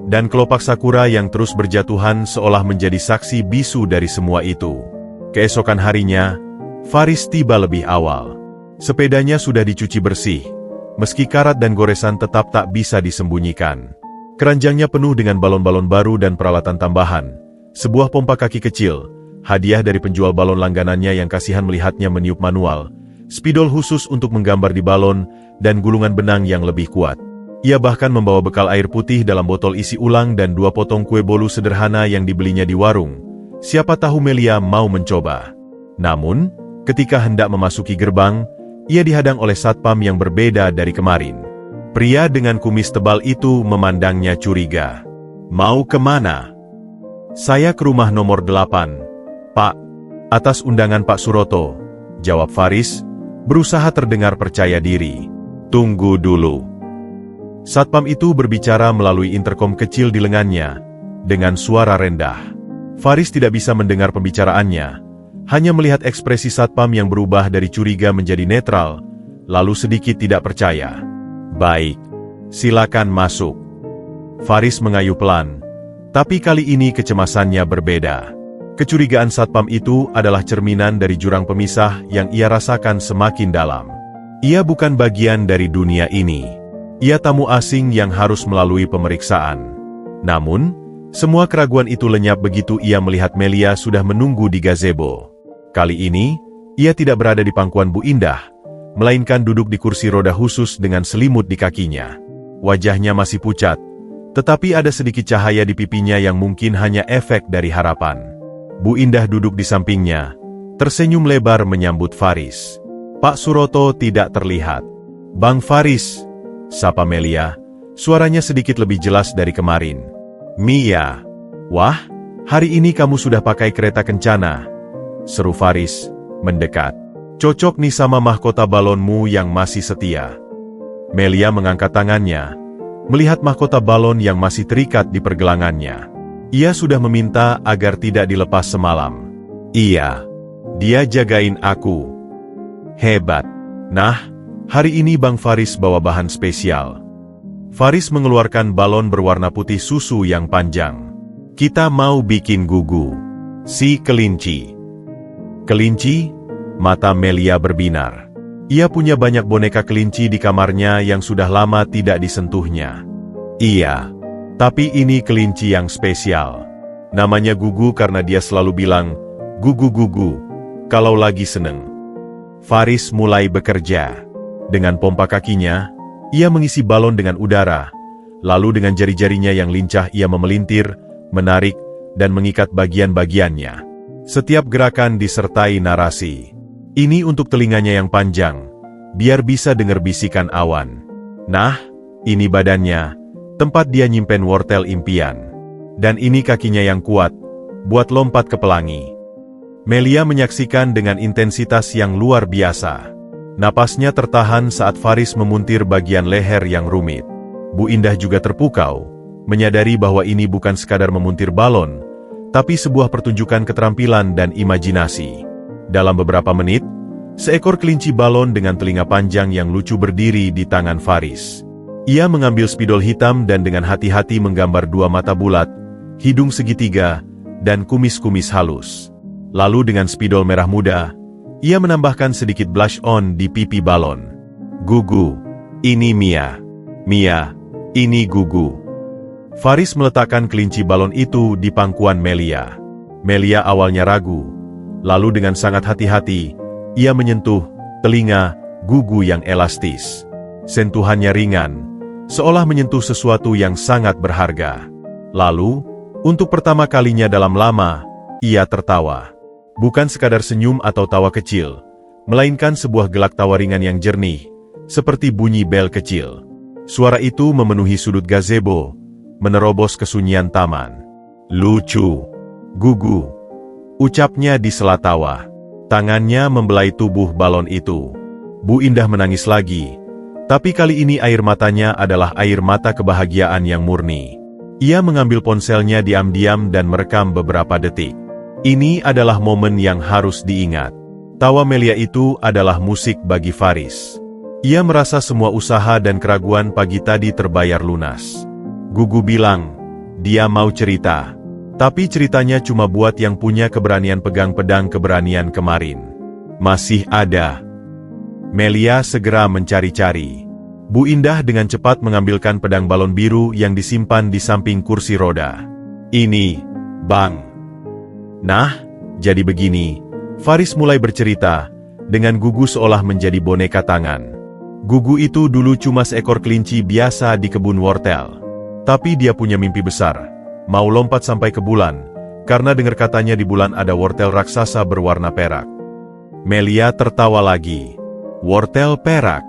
Dan kelopak sakura yang terus berjatuhan seolah menjadi saksi bisu dari semua itu. Keesokan harinya, Faris tiba lebih awal. Sepedanya sudah dicuci bersih, meski karat dan goresan tetap tak bisa disembunyikan. Keranjangnya penuh dengan balon-balon baru dan peralatan tambahan. Sebuah pompa kaki kecil, hadiah dari penjual balon langganannya yang kasihan melihatnya meniup manual, spidol khusus untuk menggambar di balon, dan gulungan benang yang lebih kuat. Ia bahkan membawa bekal air putih dalam botol isi ulang dan 2 potong kue bolu sederhana yang dibelinya di warung. Siapa tahu Melia mau mencoba. Namun, ketika hendak memasuki gerbang, ia dihadang oleh satpam yang berbeda dari kemarin. Pria dengan kumis tebal itu memandangnya curiga. Mau kemana? Saya ke rumah nomor 8, Pak. Atas undangan Pak Suroto, jawab Faris, berusaha terdengar percaya diri. Tunggu dulu. Satpam itu berbicara melalui interkom kecil di lengannya, dengan suara rendah. Faris tidak bisa mendengar pembicaraannya, hanya melihat ekspresi satpam yang berubah dari curiga menjadi netral, lalu sedikit tidak percaya. Baik, silakan masuk. Faris mengayuh pelan, tapi kali ini kecemasannya berbeda. Kecurigaan satpam itu adalah cerminan dari jurang pemisah yang ia rasakan semakin dalam. Ia bukan bagian dari dunia ini. Ia tamu asing yang harus melalui pemeriksaan. Namun, semua keraguan itu lenyap begitu ia melihat Melia sudah menunggu di gazebo. Kali ini, ia tidak berada di pangkuan Bu Indah, melainkan duduk di kursi roda khusus dengan selimut di kakinya. Wajahnya masih pucat, tetapi ada sedikit cahaya di pipinya yang mungkin hanya efek dari harapan. Bu Indah duduk di sampingnya, tersenyum lebar menyambut Faris. Pak Suroto tidak terlihat. Bang Faris, sapa Melia, suaranya sedikit lebih jelas dari kemarin. Mia, wah, hari ini kamu sudah pakai kereta kencana, seru Faris, mendekat. Cocok nih sama mahkota balonmu yang masih setia. Melia mengangkat tangannya, melihat mahkota balon yang masih terikat di pergelangannya. Ia sudah meminta agar tidak dilepas semalam. Iya, dia jagain aku. Hebat. Nah, hari ini Bang Faris bawa bahan spesial. Faris mengeluarkan balon berwarna putih susu yang panjang. Kita mau bikin gugu. Si kelinci. Kelinci? Mata Melia berbinar. Ia punya banyak boneka kelinci di kamarnya yang sudah lama tidak disentuhnya. Iya, tapi ini kelinci yang spesial. Namanya Gugu karena dia selalu bilang, gugu-gugu, kalau lagi seneng. Faris mulai bekerja. Dengan pompa kakinya, ia mengisi balon dengan udara, lalu dengan jari-jarinya yang lincah ia memelintir, menarik, dan mengikat bagian-bagiannya. Setiap gerakan disertai narasi. Ini untuk telinganya yang panjang, biar bisa dengar bisikan awan. Nah, ini badannya, tempat dia nyimpen wortel impian. Dan ini kakinya yang kuat, buat lompat ke pelangi. Melia menyaksikan dengan intensitas yang luar biasa. Napasnya tertahan saat Faris memuntir bagian leher yang rumit. Bu Indah juga terpukau, menyadari bahwa ini bukan sekadar memuntir balon, tapi sebuah pertunjukan keterampilan dan imajinasi. Dalam beberapa menit, seekor kelinci balon dengan telinga panjang yang lucu berdiri di tangan Faris. Ia mengambil spidol hitam dan dengan hati-hati menggambar dua mata bulat, hidung segitiga, dan kumis-kumis halus. Lalu dengan spidol merah muda, ia menambahkan sedikit blush on di pipi balon. Gugu, ini Mia. Mia, ini Gugu. Faris meletakkan kelinci balon itu di pangkuan Melia. Melia awalnya ragu, lalu dengan sangat hati-hati, ia menyentuh telinga Gugu yang elastis. Sentuhannya ringan, seolah menyentuh sesuatu yang sangat berharga. Lalu, untuk pertama kalinya dalam lama, ia tertawa. Bukan sekadar senyum atau tawa kecil, melainkan sebuah gelak tawa ringan yang jernih, seperti bunyi bel kecil. Suara itu memenuhi sudut gazebo, menerobos kesunyian taman. Lucu, Gugu, ucapnya di sela tawa. Tangannya membelai tubuh balon itu. Bu Indah menangis lagi, tapi kali ini air matanya adalah air mata kebahagiaan yang murni. Ia mengambil ponselnya diam-diam dan merekam beberapa detik. Ini adalah momen yang harus diingat. Tawa Melia itu adalah musik bagi Faris. Ia merasa semua usaha dan keraguan pagi tadi terbayar lunas. Gugu bilang, dia mau cerita. Tapi ceritanya cuma buat yang punya keberanian pegang pedang keberanian kemarin. Masih ada. Melia segera mencari-cari. Bu Indah dengan cepat mengambilkan pedang balon biru yang disimpan di samping kursi roda. Ini, Bang. Nah, jadi begini. Faris mulai bercerita, dengan Gugu seolah menjadi boneka tangan. Gugu itu dulu cuma seekor kelinci biasa di kebun wortel. Tapi dia punya mimpi besar, mau lompat sampai ke bulan, karena dengar katanya di bulan ada wortel raksasa berwarna perak. Melia tertawa lagi. Wortel perak?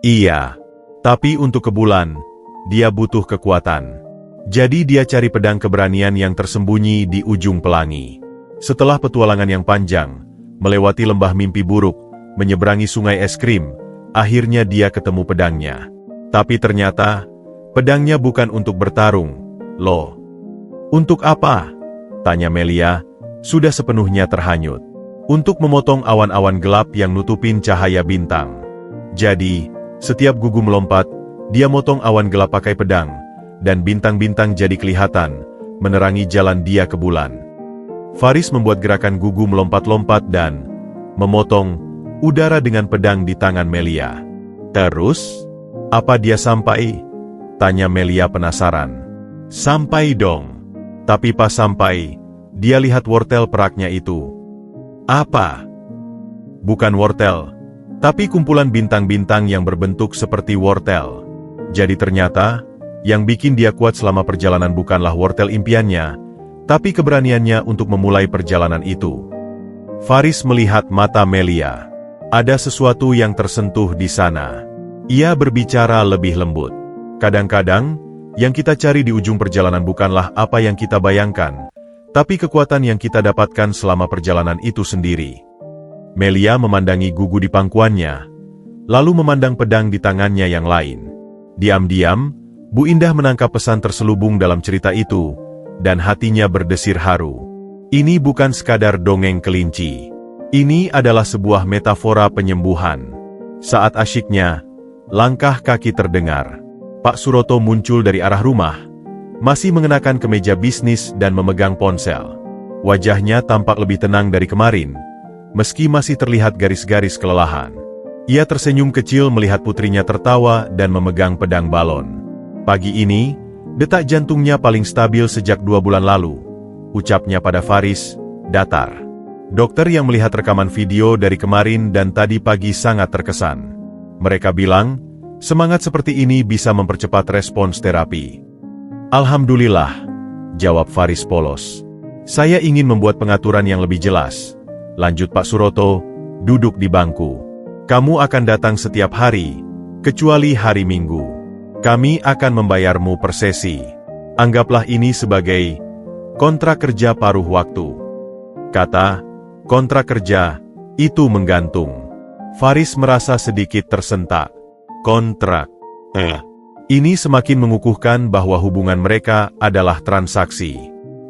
Iya. Tapi untuk ke bulan, dia butuh kekuatan. Jadi dia cari pedang keberanian yang tersembunyi di ujung pelangi. Setelah petualangan yang panjang, melewati lembah mimpi buruk, menyeberangi sungai es krim, akhirnya dia ketemu pedangnya. Tapi ternyata, pedangnya bukan untuk bertarung, loh. Untuk apa? Tanya Melia, sudah sepenuhnya terhanyut. Untuk memotong awan-awan gelap yang nutupin cahaya bintang. Jadi, setiap Gugu melompat, dia motong awan gelap pakai pedang, dan bintang-bintang jadi kelihatan, menerangi jalan dia ke bulan. Faris membuat gerakan Gugu melompat-lompat dan memotong udara dengan pedang di tangan Melia. Terus, apa dia sampai? Tanya Melia penasaran. Sampai dong. Tapi pas sampai, dia lihat wortel peraknya itu. Apa? Bukan wortel, tapi kumpulan bintang-bintang yang berbentuk seperti wortel. Jadi ternyata, yang bikin dia kuat selama perjalanan bukanlah wortel impiannya, tapi keberaniannya untuk memulai perjalanan itu. Faris melihat mata Melia. Ada sesuatu yang tersentuh di sana. Ia berbicara lebih lembut. Kadang-kadang, yang kita cari di ujung perjalanan bukanlah apa yang kita bayangkan, tapi kekuatan yang kita dapatkan selama perjalanan itu sendiri. Melia memandangi Gugu di pangkuannya, lalu memandang pedang di tangannya yang lain. Diam-diam, Bu Indah menangkap pesan terselubung dalam cerita itu, dan hatinya berdesir haru. Ini bukan sekadar dongeng kelinci. Ini adalah sebuah metafora penyembuhan. Saat asyiknya, langkah kaki terdengar. Pak Suroto muncul dari arah rumah, masih mengenakan kemeja bisnis dan memegang ponsel. Wajahnya tampak lebih tenang dari kemarin, meski masih terlihat garis-garis kelelahan. Ia tersenyum kecil melihat putrinya tertawa dan memegang pedang balon. Pagi ini, detak jantungnya paling stabil sejak 2 bulan lalu. Ucapnya pada Faris, datar. Dokter yang melihat rekaman video dari kemarin dan tadi pagi sangat terkesan. Mereka bilang, semangat seperti ini bisa mempercepat respons terapi. Alhamdulillah, jawab Faris polos. Saya ingin membuat pengaturan yang lebih jelas. Lanjut Pak Suroto, duduk di bangku. Kamu akan datang setiap hari, kecuali hari Minggu. Kami akan membayarmu per sesi. Anggaplah ini sebagai kontrak kerja paruh waktu. Kata, kontrak kerja, itu menggantung. Faris merasa sedikit tersentak. Kontrak. Ini semakin mengukuhkan bahwa hubungan mereka adalah transaksi.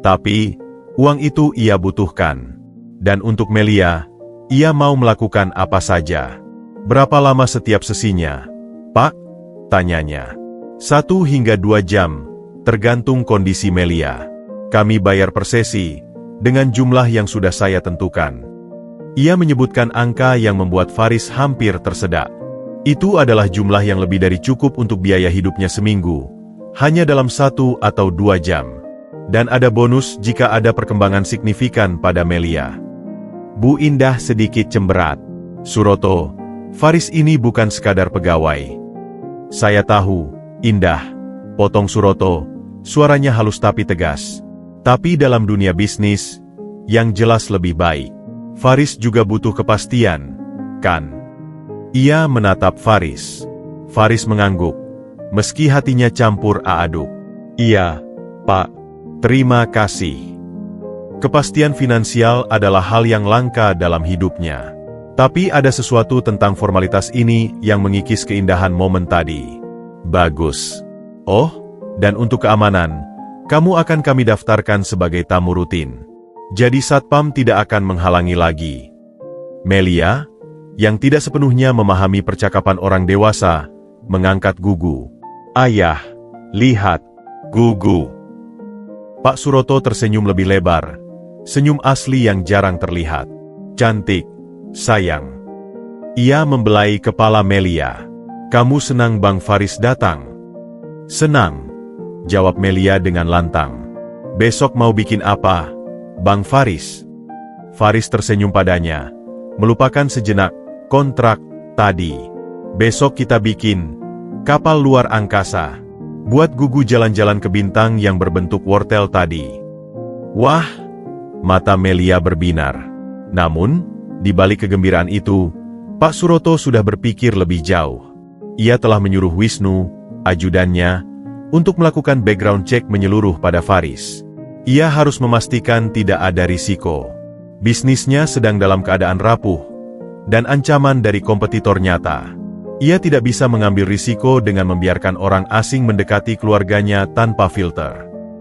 Tapi, uang itu ia butuhkan. Dan untuk Melia, ia mau melakukan apa saja. Berapa lama setiap sesinya? Pak, tanyanya. 1 hingga 2 jam, tergantung kondisi Melia. Kami bayar per sesi, dengan jumlah yang sudah saya tentukan. Ia menyebutkan angka yang membuat Faris hampir tersedak. Itu adalah jumlah yang lebih dari cukup untuk biaya hidupnya seminggu, hanya dalam 1 atau 2 jam. Dan ada bonus jika ada perkembangan signifikan pada Melia. Bu Indah sedikit cemberat. Suroto, Faris ini bukan sekadar pegawai. Saya tahu, Indah, potong Suroto, suaranya halus tapi tegas. Tapi dalam dunia bisnis, yang jelas lebih baik. Faris juga butuh kepastian, kan? Ia menatap Faris. Faris mengangguk, meski hatinya campur aduk. Iya, Pak. Terima kasih. Kepastian finansial adalah hal yang langka dalam hidupnya. Tapi ada sesuatu tentang formalitas ini yang mengikis keindahan momen tadi. Bagus. Oh, dan untuk keamanan, kamu akan kami daftarkan sebagai tamu rutin. Jadi Satpam tidak akan menghalangi lagi. Melia, yang tidak sepenuhnya memahami percakapan orang dewasa, mengangkat gugu. Ayah, lihat, gugu. Pak Suroto tersenyum lebih lebar, senyum asli yang jarang terlihat. Cantik, sayang. Ia membelai kepala Melia. Kamu senang Bang Faris datang? Senang, jawab Melia dengan lantang. Besok mau bikin apa, Bang Faris? Faris tersenyum padanya, melupakan sejenak kontrak tadi. Besok kita bikin kapal luar angkasa. Buat gugu jalan-jalan ke bintang yang berbentuk wortel tadi. Wah, mata Melia berbinar. Namun, di balik kegembiraan itu, Pak Suroto sudah berpikir lebih jauh. Ia telah menyuruh Wisnu, ajudannya, untuk melakukan background check menyeluruh pada Faris. Ia harus memastikan tidak ada risiko. Bisnisnya sedang dalam keadaan rapuh, dan ancaman dari kompetitor nyata. Ia tidak bisa mengambil risiko dengan membiarkan orang asing mendekati keluarganya tanpa filter.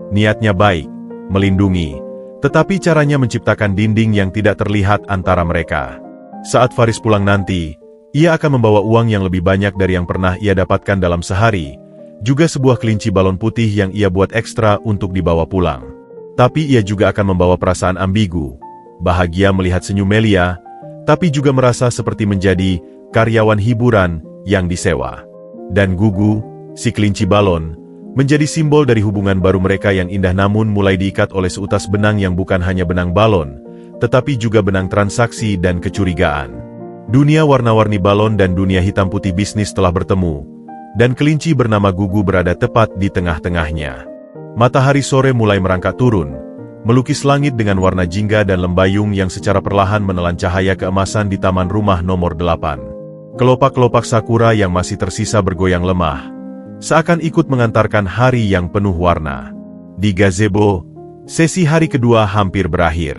Niatnya baik, melindungi, tetapi caranya menciptakan dinding yang tidak terlihat antara mereka. Saat Faris pulang nanti, ia akan membawa uang yang lebih banyak dari yang pernah ia dapatkan dalam sehari, juga sebuah kelinci balon putih yang ia buat ekstra untuk dibawa pulang. Tapi ia juga akan membawa perasaan ambigu, bahagia melihat senyum Melia, tapi juga merasa seperti menjadi karyawan hiburan yang disewa. Dan gugu, si kelinci balon, menjadi simbol dari hubungan baru mereka yang indah namun mulai diikat oleh seutas benang yang bukan hanya benang balon, tetapi juga benang transaksi dan kecurigaan. Dunia warna-warni balon dan dunia hitam putih bisnis telah bertemu, dan kelinci bernama Gugu berada tepat di tengah-tengahnya. Matahari sore mulai merangkak turun, melukis langit dengan warna jingga dan lembayung yang secara perlahan menelan cahaya keemasan di taman rumah nomor 8. Kelopak-kelopak sakura yang masih tersisa bergoyang lemah, seakan ikut mengantarkan hari yang penuh warna. Di gazebo, sesi hari kedua hampir berakhir.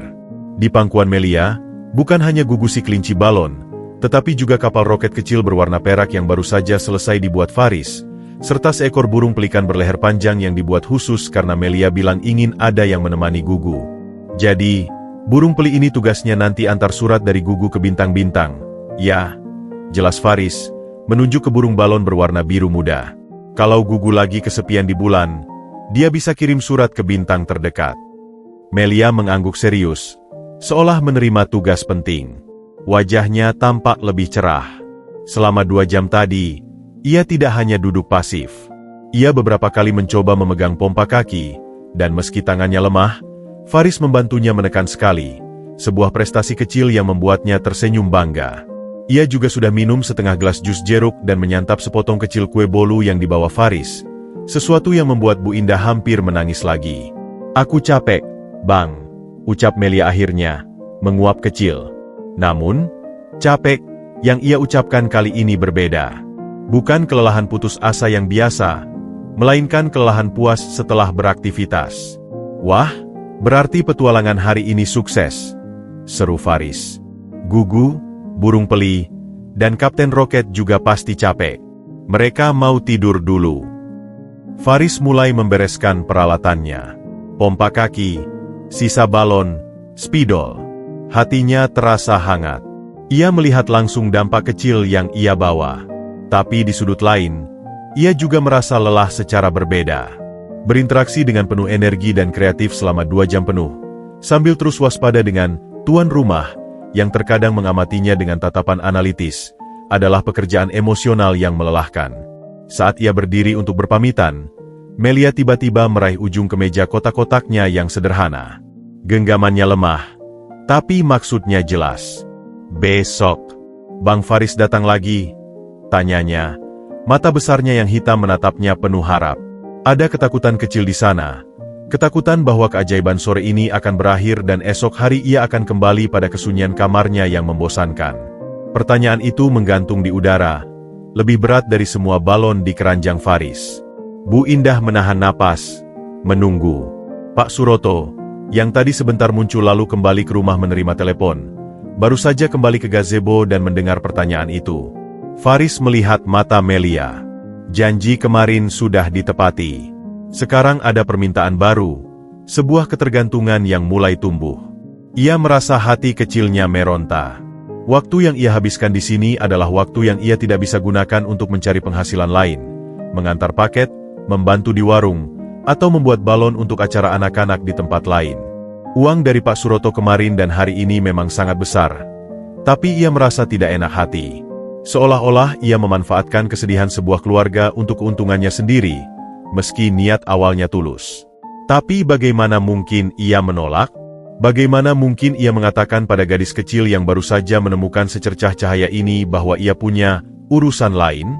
Di pangkuan Melia, bukan hanya gugu si kelinci balon, tetapi juga kapal roket kecil berwarna perak yang baru saja selesai dibuat Faris, serta seekor burung pelikan berleher panjang yang dibuat khusus karena Melia bilang ingin ada yang menemani gugu. Jadi, burung peli ini tugasnya nanti antar surat dari gugu ke bintang-bintang. Ya, jelas Faris, menunjuk ke burung balon berwarna biru muda. Kalau gugu lagi kesepian di bulan, dia bisa kirim surat ke bintang terdekat. Melia mengangguk serius, seolah menerima tugas penting. Wajahnya tampak lebih cerah. Selama 2 jam tadi, ia tidak hanya duduk pasif. Ia beberapa kali mencoba memegang pompa kaki, dan meski tangannya lemah, Faris membantunya menekan sekali, sebuah prestasi kecil yang membuatnya tersenyum bangga. Ia juga sudah minum setengah gelas jus jeruk dan menyantap sepotong kecil kue bolu yang dibawa Faris, sesuatu yang membuat Bu Indah hampir menangis lagi. Aku capek, Bang, ucap Melia akhirnya, menguap kecil. Namun, capek yang ia ucapkan kali ini berbeda. Bukan kelelahan putus asa yang biasa, melainkan kelelahan puas setelah beraktivitas. Wah, berarti petualangan hari ini sukses, seru Faris. Gugu, burung peli, dan Kapten Roket juga pasti capek. Mereka mau tidur dulu. Faris mulai membereskan peralatannya. Pompa kaki, sisa balon, spidol. Hatinya terasa hangat. Ia melihat langsung dampak kecil yang ia bawa. Tapi di sudut lain, Ia juga merasa lelah secara berbeda. Berinteraksi dengan penuh energi dan kreatif selama 2 jam penuh, sambil terus waspada dengan tuan rumah yang terkadang mengamatinya dengan tatapan analitis, adalah pekerjaan emosional yang melelahkan. Saat ia berdiri untuk berpamitan, Melia tiba-tiba meraih ujung kemeja kotak-kotaknya yang sederhana. Genggamannya lemah, tapi maksudnya jelas. "Besok, Bang Faris datang lagi?" tanyanya. Mata besarnya yang hitam menatapnya penuh harap. Ada ketakutan kecil di sana. Ketakutan bahwa keajaiban sore ini akan berakhir dan esok hari ia akan kembali pada kesunyian kamarnya yang membosankan. Pertanyaan itu menggantung di udara, lebih berat dari semua balon di keranjang Faris. Bu Indah menahan napas, menunggu. Pak Suroto, yang tadi sebentar muncul lalu kembali ke rumah menerima telepon, baru saja kembali ke gazebo dan mendengar pertanyaan itu. Faris melihat mata Melia. Janji kemarin sudah ditepati. Sekarang ada permintaan baru, sebuah ketergantungan yang mulai tumbuh. Ia merasa hati kecilnya meronta. Waktu yang ia habiskan di sini adalah waktu yang ia tidak bisa gunakan untuk mencari penghasilan lain, mengantar paket, membantu di warung, atau membuat balon untuk acara anak-anak di tempat lain. Uang dari Pak Suroto kemarin dan hari ini memang sangat besar, tapi ia merasa tidak enak hati. Seolah-olah ia memanfaatkan kesedihan sebuah keluarga untuk keuntungannya sendiri, meski niat awalnya tulus. Tapi bagaimana mungkin ia menolak? Bagaimana mungkin ia mengatakan pada gadis kecil yang baru saja menemukan secercah cahaya ini bahwa ia punya urusan lain?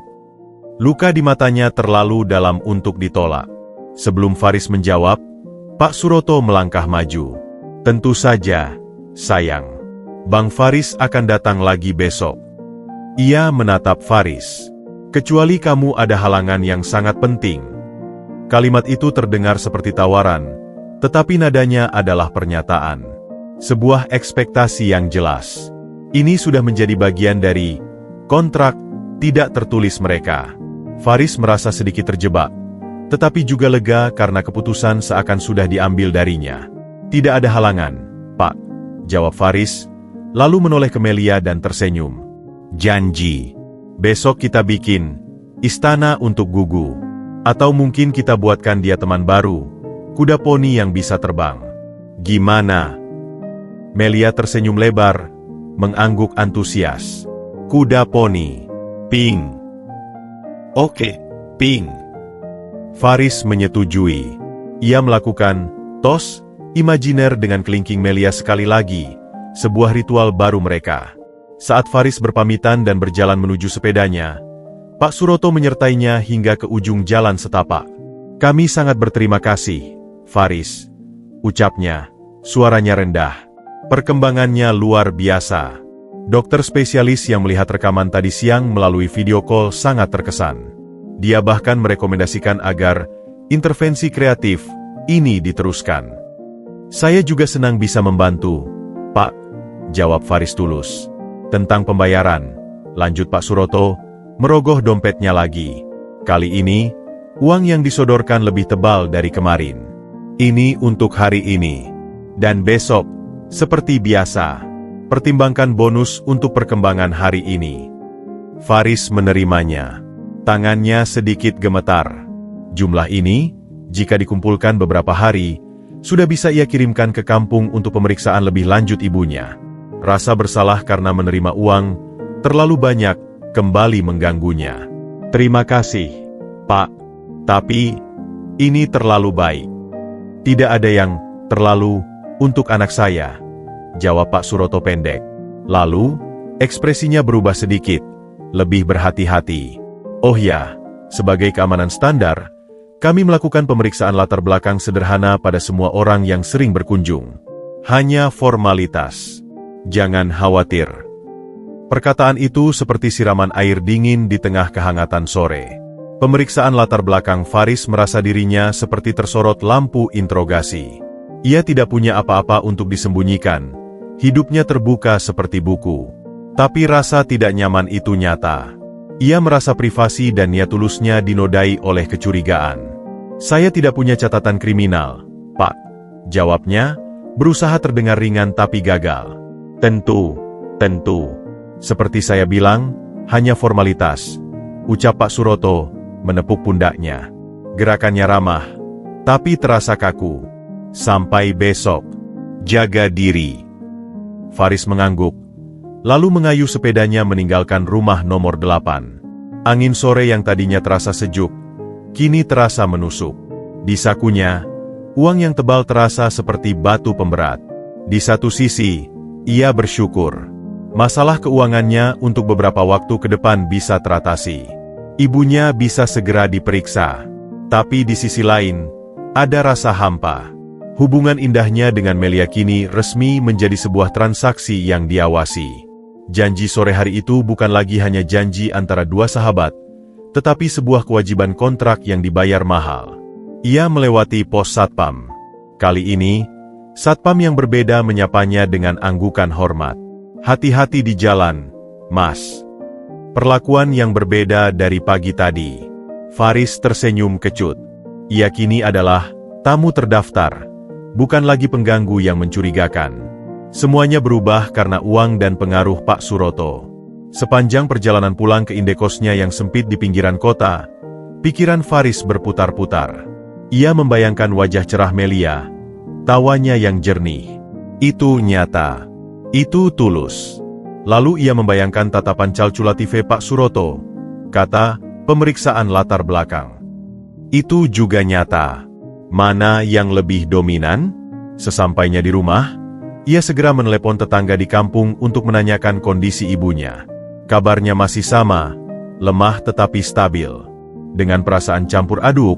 Luka di matanya terlalu dalam untuk ditolak. Sebelum Faris menjawab, Pak Suroto melangkah maju. "Tentu saja, sayang. Bang Faris akan datang lagi besok." Ia menatap Faris. "Kecuali kamu ada halangan yang sangat penting." Kalimat itu terdengar seperti tawaran, tetapi nadanya adalah pernyataan. Sebuah ekspektasi yang jelas. Ini sudah menjadi bagian dari kontrak tidak tertulis mereka. Faris merasa sedikit terjebak, tetapi juga lega karena keputusan seakan sudah diambil darinya. "Tidak ada halangan, Pak," jawab Faris, lalu menoleh ke Melia dan tersenyum. "Janji. Besok kita bikin istana untuk Gugu. Atau mungkin kita buatkan dia teman baru, kuda poni yang bisa terbang. Gimana?" Melia tersenyum lebar, mengangguk antusias. "Kuda poni. Ping." "Oke, Ping." Faris menyetujui. Ia melakukan tos imajiner dengan kelingking Melia sekali lagi, sebuah ritual baru mereka. Saat Faris berpamitan dan berjalan menuju sepedanya, Pak Suroto menyertainya hingga ke ujung jalan setapak. "Kami sangat berterima kasih, Faris," ucapnya, suaranya rendah. "Perkembangannya luar biasa." Dokter spesialis yang melihat rekaman tadi siang melalui video call sangat terkesan. Dia bahkan merekomendasikan agar intervensi kreatif ini diteruskan. "Saya juga senang bisa membantu, Pak," jawab Faris tulus. "Tentang pembayaran," lanjut Pak Suroto, merogoh dompetnya lagi. "Kali ini, uang yang disodorkan lebih tebal dari kemarin. Ini untuk hari ini. Dan besok, seperti biasa, pertimbangkan bonus untuk perkembangan hari ini." Faris menerimanya. Tangannya sedikit gemetar. Jumlah ini, jika dikumpulkan beberapa hari, sudah bisa ia kirimkan ke kampung untuk pemeriksaan lebih lanjut ibunya. Rasa bersalah karena menerima uang terlalu banyak kembali mengganggunya. "Terima kasih, Pak. Tapi, ini terlalu baik." "Tidak ada yang terlalu untuk anak saya," jawab Pak Suroto pendek. Lalu, ekspresinya berubah sedikit, lebih berhati-hati. "Oh ya, sebagai keamanan standar, kami melakukan pemeriksaan latar belakang sederhana pada semua orang yang sering berkunjung. Hanya formalitas. Jangan khawatir." Perkataan itu seperti siraman air dingin di tengah kehangatan sore. Pemeriksaan latar belakang Faris merasa dirinya seperti tersorot lampu interogasi. Ia tidak punya apa-apa untuk disembunyikan. Hidupnya terbuka seperti buku. Tapi rasa tidak nyaman itu nyata. Ia merasa privasi dan niat tulusnya dinodai oleh kecurigaan. "Saya tidak punya catatan kriminal, Pak," jawabnya, berusaha terdengar ringan tapi gagal. Tentu. Seperti saya bilang, hanya formalitas," ucap Pak Suroto, menepuk pundaknya. Gerakannya ramah, tapi terasa kaku. Sampai besok. Jaga diri. Faris mengangguk, lalu mengayuh sepedanya meninggalkan rumah nomor 8. Angin sore yang tadinya terasa sejuk, kini terasa menusuk. Di sakunya, uang yang tebal terasa seperti batu pemberat. Di satu sisi, ia bersyukur. Masalah keuangannya untuk beberapa waktu ke depan bisa teratasi. Ibunya bisa segera diperiksa. Tapi di sisi lain, ada rasa hampa. Hubungan indahnya dengan Melia kini resmi menjadi sebuah transaksi yang diawasi. Janji sore hari itu bukan lagi hanya janji antara dua sahabat, tetapi sebuah kewajiban kontrak yang dibayar mahal. Ia melewati pos satpam. Kali ini, satpam yang berbeda menyapanya dengan anggukan hormat. Hati-hati di jalan, Mas. Perlakuan yang berbeda dari pagi tadi. Faris tersenyum kecut. Ia kini adalah tamu terdaftar, bukan lagi pengganggu yang mencurigakan. Semuanya berubah karena uang dan pengaruh Pak Suroto. Sepanjang perjalanan pulang ke indekosnya yang sempit di pinggiran kota, pikiran Faris berputar-putar. Ia membayangkan wajah cerah Melia, tawanya yang jernih. Itu nyata. Itu tulus. Lalu ia membayangkan tatapan calculative Pak Suroto, kata pemeriksaan latar belakang. Itu juga nyata. Mana yang lebih dominan? Sesampainya di rumah, ia segera menelepon tetangga di kampung untuk menanyakan kondisi ibunya. Kabarnya masih sama, lemah tetapi stabil. Dengan perasaan campur aduk,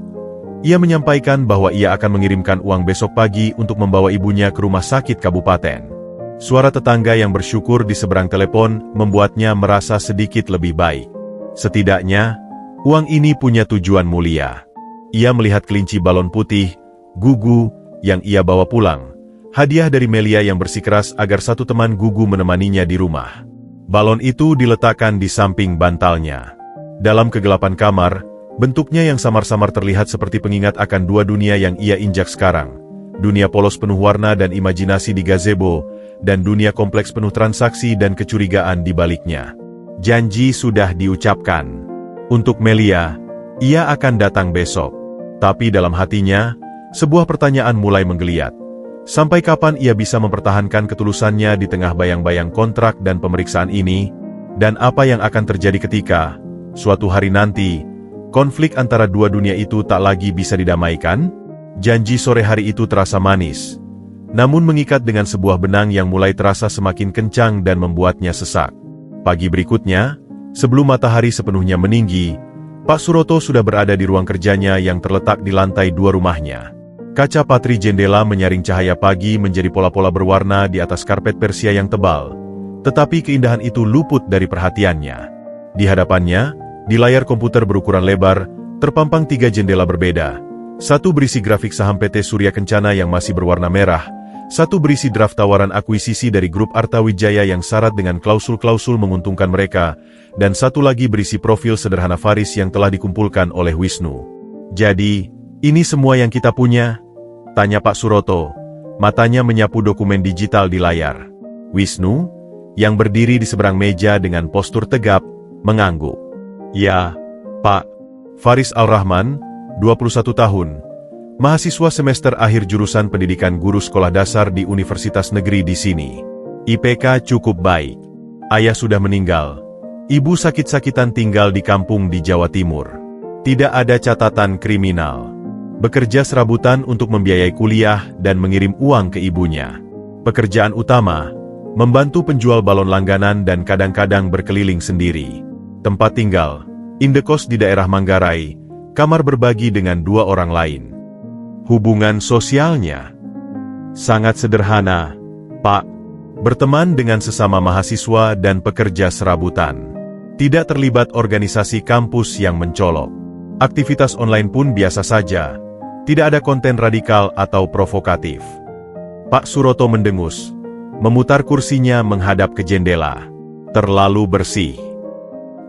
ia menyampaikan bahwa ia akan mengirimkan uang besok pagi untuk membawa ibunya ke rumah sakit kabupaten. Suara tetangga yang bersyukur di seberang telepon membuatnya merasa sedikit lebih baik. Setidaknya, uang ini punya tujuan mulia. Ia melihat kelinci balon putih, Gugu, yang ia bawa pulang. Hadiah dari Melia yang bersikeras agar satu teman Gugu menemaninya di rumah. Balon itu diletakkan di samping bantalnya. Dalam kegelapan kamar, bentuknya yang samar-samar terlihat seperti pengingat akan dua dunia yang ia injak sekarang. Dunia polos penuh warna dan imajinasi di gazebo, dan dunia kompleks penuh transaksi dan kecurigaan di baliknya. Janji sudah diucapkan. Untuk Melia, ia akan datang besok. Tapi dalam hatinya, sebuah pertanyaan mulai menggeliat. Sampai kapan ia bisa mempertahankan ketulusannya di tengah bayang-bayang kontrak dan pemeriksaan ini? Dan apa yang akan terjadi ketika, suatu hari nanti, konflik antara dua dunia itu tak lagi bisa didamaikan? Janji sore hari itu terasa manis, namun mengikat dengan sebuah benang yang mulai terasa semakin kencang dan membuatnya sesak. Pagi berikutnya, sebelum matahari sepenuhnya meninggi, Pak Suroto sudah berada di ruang kerjanya yang terletak di lantai 2 rumahnya. Kaca patri jendela menyaring cahaya pagi menjadi pola-pola berwarna di atas karpet Persia yang tebal, tetapi keindahan itu luput dari perhatiannya. Di hadapannya, di layar komputer berukuran lebar, terpampang 3 jendela berbeda. Satu berisi grafik saham PT Surya Kencana yang masih berwarna merah, satu berisi draft tawaran akuisisi dari grup Arta Wijaya yang syarat dengan klausul-klausul menguntungkan mereka, dan satu lagi berisi profil sederhana Faris yang telah dikumpulkan oleh Wisnu. Jadi, ini semua yang kita punya? Tanya Pak Suroto, matanya menyapu dokumen digital di layar. Wisnu, yang berdiri di seberang meja dengan postur tegap, mengangguk. Ya, Pak. Faris Al-Rahman, 21 tahun. Mahasiswa semester akhir jurusan pendidikan guru sekolah dasar di Universitas Negeri di sini. IPK cukup baik. Ayah sudah meninggal. Ibu sakit-sakitan tinggal di kampung di Jawa Timur. Tidak ada catatan kriminal. Bekerja serabutan untuk membiayai kuliah dan mengirim uang ke ibunya. Pekerjaan utama, membantu penjual balon langganan dan kadang-kadang berkeliling sendiri. Tempat tinggal, indekos di daerah Manggarai, kamar berbagi dengan 2 orang lain. Hubungan sosialnya sangat sederhana, Pak. Berteman dengan sesama mahasiswa dan pekerja serabutan. Tidak terlibat organisasi kampus yang mencolok. Aktivitas online pun biasa saja. Tidak ada konten radikal atau provokatif. Pak Suroto mendengus, memutar kursinya menghadap ke jendela. Terlalu bersih.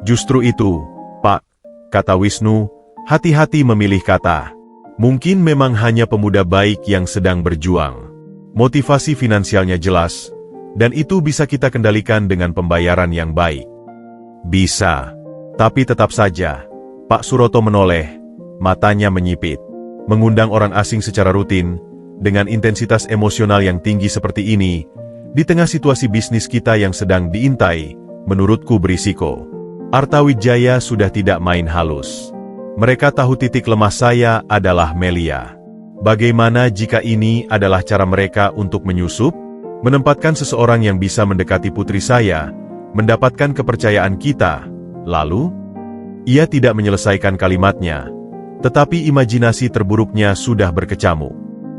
Justru itu, Pak, kata Wisnu, hati-hati memilih kata. Mungkin memang hanya pemuda baik yang sedang berjuang. Motivasi finansialnya jelas, dan itu bisa kita kendalikan dengan pembayaran yang baik. Bisa. Tapi tetap saja, Pak Suroto menoleh, matanya menyipit. Mengundang orang asing secara rutin, dengan intensitas emosional yang tinggi seperti ini, di tengah situasi bisnis kita yang sedang diintai, menurutku berisiko. Artawijaya sudah tidak main halus. Mereka tahu titik lemah saya adalah Melia. Bagaimana jika ini adalah cara mereka untuk menyusup? Menempatkan seseorang yang bisa mendekati putri saya, mendapatkan kepercayaan kita, lalu? Ia tidak menyelesaikan kalimatnya. Tetapi imajinasi terburuknya sudah berkecamuk.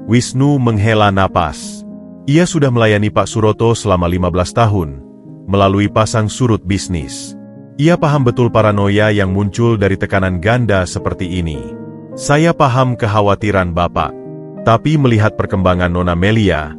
Wisnu menghela napas. Ia sudah melayani Pak Suroto selama 15 tahun, melalui pasang surut bisnis. Ia paham betul paranoia yang muncul dari tekanan ganda seperti ini. Saya paham kekhawatiran Bapak. Tapi melihat perkembangan Nona Melia,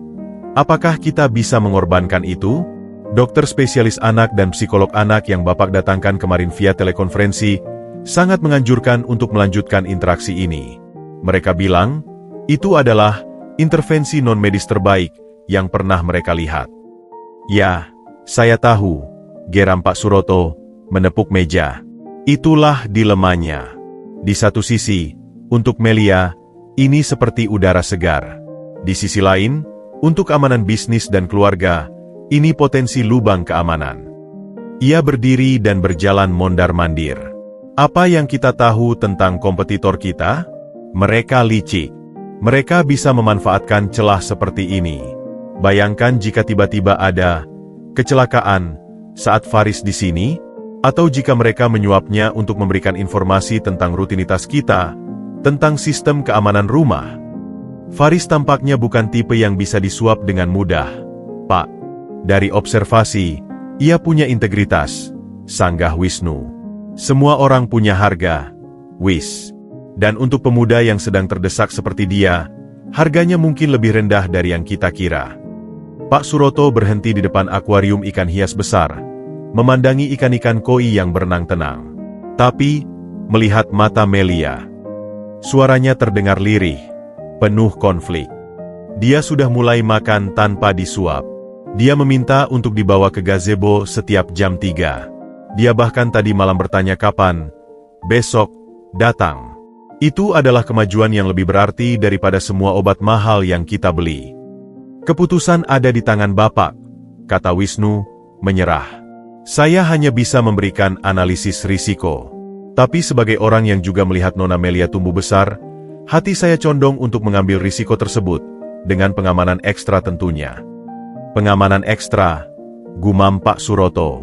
apakah kita bisa mengorbankan itu? Dokter spesialis anak dan psikolog anak yang Bapak datangkan kemarin via telekonferensi, sangat menganjurkan untuk melanjutkan interaksi ini. Mereka bilang, itu adalah intervensi non-medis terbaik yang pernah mereka lihat. Ya, saya tahu, geram Pak Suroto, menepuk meja. Itulah dilemanya. Di satu sisi, untuk Melia, ini seperti udara segar. Di sisi lain, untuk keamanan bisnis dan keluarga, ini potensi lubang keamanan. Ia berdiri dan berjalan mondar-mandir. Apa yang kita tahu tentang kompetitor kita? Mereka licik. Mereka bisa memanfaatkan celah seperti ini. Bayangkan jika tiba-tiba ada kecelakaan saat Faris di sini, atau jika mereka menyuapnya untuk memberikan informasi tentang rutinitas kita, tentang sistem keamanan rumah. Faris tampaknya bukan tipe yang bisa disuap dengan mudah. Pak, dari observasi, ia punya integritas, sanggah Wisnu. Semua orang punya harga, Wis. Dan untuk pemuda yang sedang terdesak seperti dia, harganya mungkin lebih rendah dari yang kita kira. Pak Suroto berhenti di depan akuarium ikan hias besar, memandangi ikan-ikan koi yang berenang tenang. Tapi, melihat mata Melia. Suaranya terdengar lirih, penuh konflik. Dia sudah mulai makan tanpa disuap. Dia meminta untuk dibawa ke gazebo setiap jam 3. Dia bahkan tadi malam bertanya kapan, besok, datang. Itu adalah kemajuan yang lebih berarti daripada semua obat mahal yang kita beli. Keputusan ada di tangan Bapak, kata Wisnu, menyerah. Saya hanya bisa memberikan analisis risiko. Tapi sebagai orang yang juga melihat Nona Melia tumbuh besar, hati saya condong untuk mengambil risiko tersebut, dengan pengamanan ekstra tentunya. Pengamanan ekstra, gumam Pak Suroto.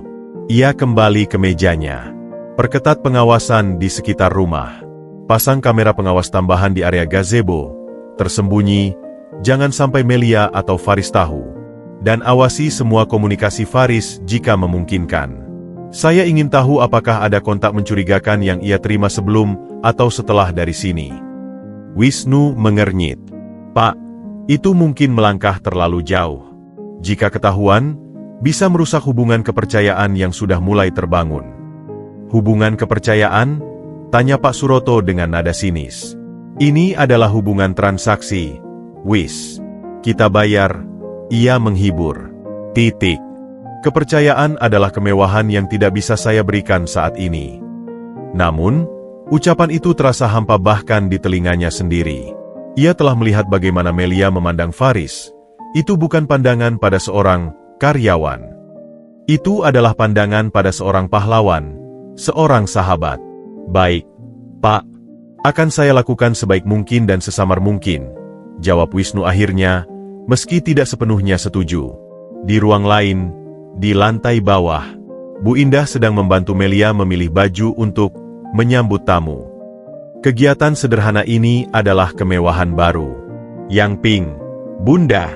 Ia kembali ke mejanya. Perketat pengawasan di sekitar rumah. Pasang kamera pengawas tambahan di area gazebo. Tersembunyi, jangan sampai Melia atau Faris tahu. Dan awasi semua komunikasi Faris jika memungkinkan. Saya ingin tahu apakah ada kontak mencurigakan yang ia terima sebelum atau setelah dari sini. Wisnu mengernyit. Pak, itu mungkin melangkah terlalu jauh. Jika ketahuan, bisa merusak hubungan kepercayaan yang sudah mulai terbangun. Hubungan kepercayaan? Tanya Pak Suroto dengan nada sinis. Ini adalah hubungan transaksi, Wis. Kita bayar, ia menghibur. Titik. Kepercayaan adalah kemewahan yang tidak bisa saya berikan saat ini. Namun, ucapan itu terasa hampa bahkan di telinganya sendiri. Ia telah melihat bagaimana Melia memandang Faris. Itu bukan pandangan pada seorang karyawan. Itu adalah pandangan pada seorang pahlawan, seorang sahabat. Baik, Pak. Akan saya lakukan sebaik mungkin dan sesamar mungkin, jawab Wisnu akhirnya, meski tidak sepenuhnya setuju. Di ruang lain, di lantai bawah, Bu Indah sedang membantu Melia memilih baju untuk menyambut tamu. Kegiatan sederhana ini adalah kemewahan baru. Yang pink, Bunda,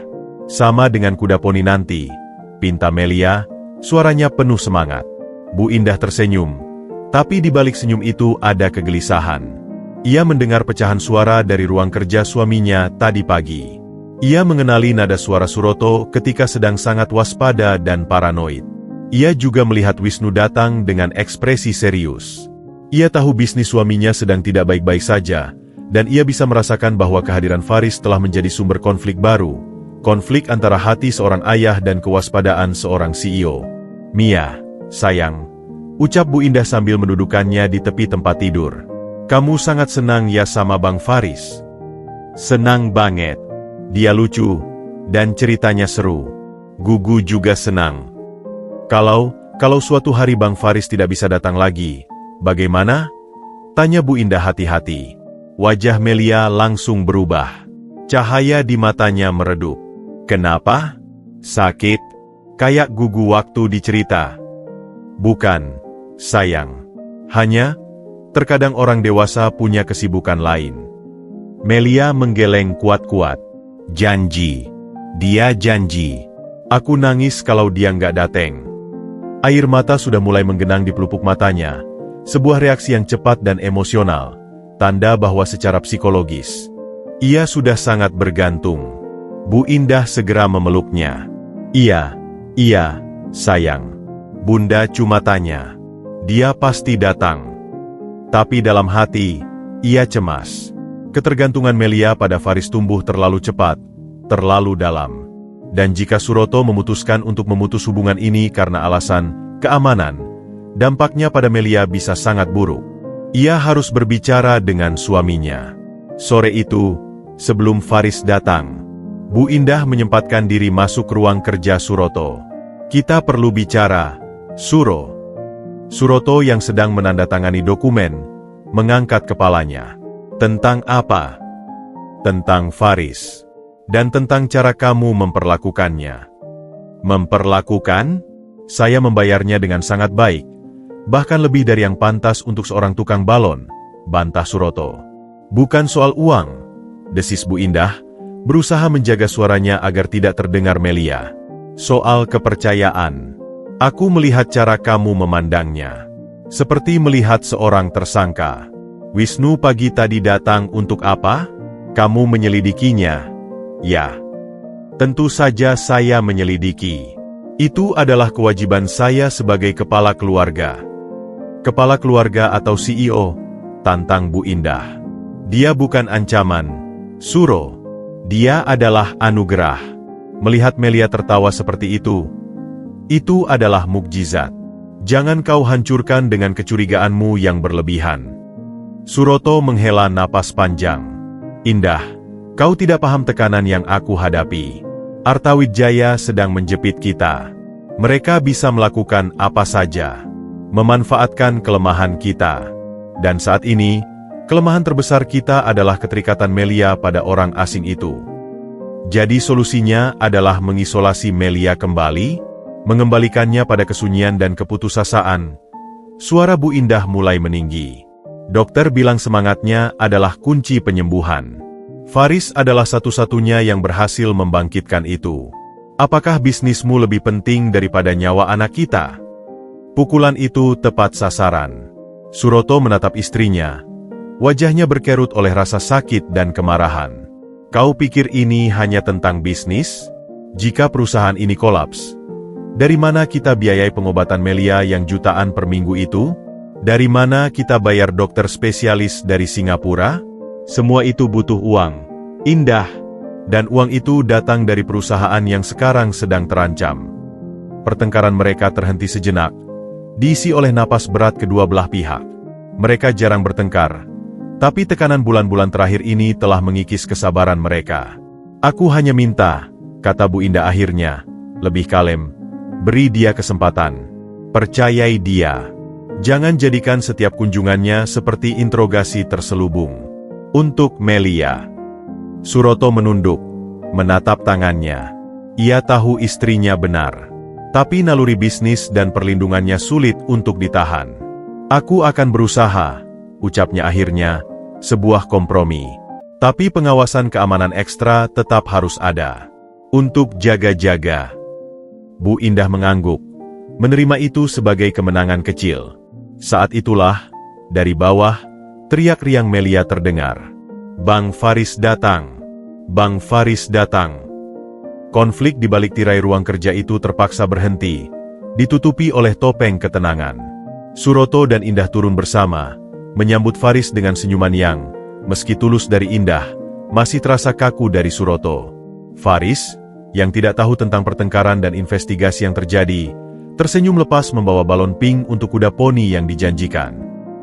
sama dengan kuda poni nanti, pinta Melia, suaranya penuh semangat. Bu Indah tersenyum, tapi di balik senyum itu ada kegelisahan. Ia mendengar pecahan suara dari ruang kerja suaminya tadi pagi. Ia mengenali nada suara Suroto ketika sedang sangat waspada dan paranoid. Ia juga melihat Wisnu datang dengan ekspresi serius. Ia tahu bisnis suaminya sedang tidak baik-baik saja, dan ia bisa merasakan bahwa kehadiran Faris telah menjadi sumber konflik baru. Konflik antara hati seorang ayah dan kewaspadaan seorang CEO. Mia, sayang, Ucap Bu Indah sambil mendudukannya di tepi tempat tidur. Kamu sangat senang ya sama Bang Faris? Senang banget. Dia lucu, dan ceritanya seru. Gugu juga senang. Kalau suatu hari Bang Faris tidak bisa datang lagi, bagaimana? Tanya Bu Indah hati-hati. Wajah Melia langsung berubah. Cahaya di matanya meredup. Kenapa? Sakit? Kayak Gugu waktu dicerita. Bukan, sayang. Hanya, terkadang orang dewasa punya kesibukan lain. Melia menggeleng kuat-kuat. Janji. Dia janji. Aku nangis kalau dia nggak dateng. Air mata sudah mulai menggenang di pelupuk matanya. Sebuah reaksi yang cepat dan emosional. Tanda bahwa secara psikologis, ia sudah sangat bergantung. Bu Indah segera memeluknya. Iya, sayang. Bunda cuma tanya. Dia pasti datang. Tapi dalam hati, ia cemas. Ketergantungan Melia pada Faris tumbuh terlalu cepat, terlalu dalam. Dan jika Suroto memutuskan untuk memutus hubungan ini karena alasan keamanan, dampaknya pada Melia bisa sangat buruk. Ia harus berbicara dengan suaminya. Sore itu, sebelum Faris datang, Bu Indah menyempatkan diri masuk ruang kerja Suroto. Kita perlu bicara, Suro. Suroto yang sedang menandatangani dokumen, mengangkat kepalanya. Tentang apa? Tentang Faris. Dan tentang cara kamu memperlakukannya. Memperlakukan? Saya membayarnya dengan sangat baik. Bahkan lebih dari yang pantas untuk seorang tukang balon, bantah Suroto. Bukan soal uang, desis Bu Indah, berusaha menjaga suaranya agar tidak terdengar Melia. Soal kepercayaan. Aku melihat cara kamu memandangnya. Seperti melihat seorang tersangka. Wisnu pagi tadi datang untuk apa? Kamu menyelidikinya? Ya. Tentu saja saya menyelidiki. Itu adalah kewajiban saya sebagai kepala keluarga. Kepala keluarga atau CEO, tantang Bu Indah. Dia bukan ancaman, Suro. Dia adalah anugerah. Melihat Melia tertawa seperti itu adalah mukjizat. Jangan kau hancurkan dengan kecurigaanmu yang berlebihan. Suroto menghela napas panjang. Indah, kau tidak paham tekanan yang aku hadapi. Artawijaya sedang menjepit kita. Mereka bisa melakukan apa saja. Memanfaatkan kelemahan kita. Dan saat ini, kelemahan terbesar kita adalah keterikatan Melia pada orang asing itu. Jadi solusinya adalah mengisolasi Melia kembali, mengembalikannya pada kesunyian dan keputusasaan. Suara Bu Indah mulai meninggi. Dokter bilang semangatnya adalah kunci penyembuhan. Faris adalah satu-satunya yang berhasil membangkitkan itu. Apakah bisnismu lebih penting daripada nyawa anak kita? Pukulan itu tepat sasaran. Suroto menatap istrinya. Wajahnya berkerut oleh rasa sakit dan kemarahan. Kau pikir ini hanya tentang bisnis? Jika perusahaan ini kolaps, dari mana kita biayai pengobatan Melia yang jutaan per minggu itu? Dari mana kita bayar dokter spesialis dari Singapura? Semua itu butuh uang, Indah. Dan uang itu datang dari perusahaan yang sekarang sedang terancam. Pertengkaran mereka terhenti sejenak, diisi oleh napas berat kedua belah pihak. Mereka jarang bertengkar, tapi tekanan bulan-bulan terakhir ini telah mengikis kesabaran mereka. Aku hanya minta, kata Bu Indah akhirnya, lebih kalem, beri dia kesempatan. Percayai dia. Jangan jadikan setiap kunjungannya seperti interogasi terselubung. Untuk Melia. Suroto menunduk, menatap tangannya. Ia tahu istrinya benar. Tapi naluri bisnis dan perlindungannya sulit untuk ditahan. Aku akan berusaha, ucapnya akhirnya, sebuah kompromi. Tapi pengawasan keamanan ekstra tetap harus ada. Untuk jaga-jaga. Bu Indah mengangguk, menerima itu sebagai kemenangan kecil. Saat itulah, dari bawah, teriak riang Melia terdengar. Bang Faris datang. Bang Faris datang. Konflik di balik tirai ruang kerja itu terpaksa berhenti, ditutupi oleh topeng ketenangan. Suroto dan Indah turun bersama, menyambut Faris dengan senyuman yang, meski tulus dari Indah, masih terasa kaku dari Suroto. Faris, yang tidak tahu tentang pertengkaran dan investigasi yang terjadi, tersenyum lepas membawa balon pink untuk kuda poni yang dijanjikan.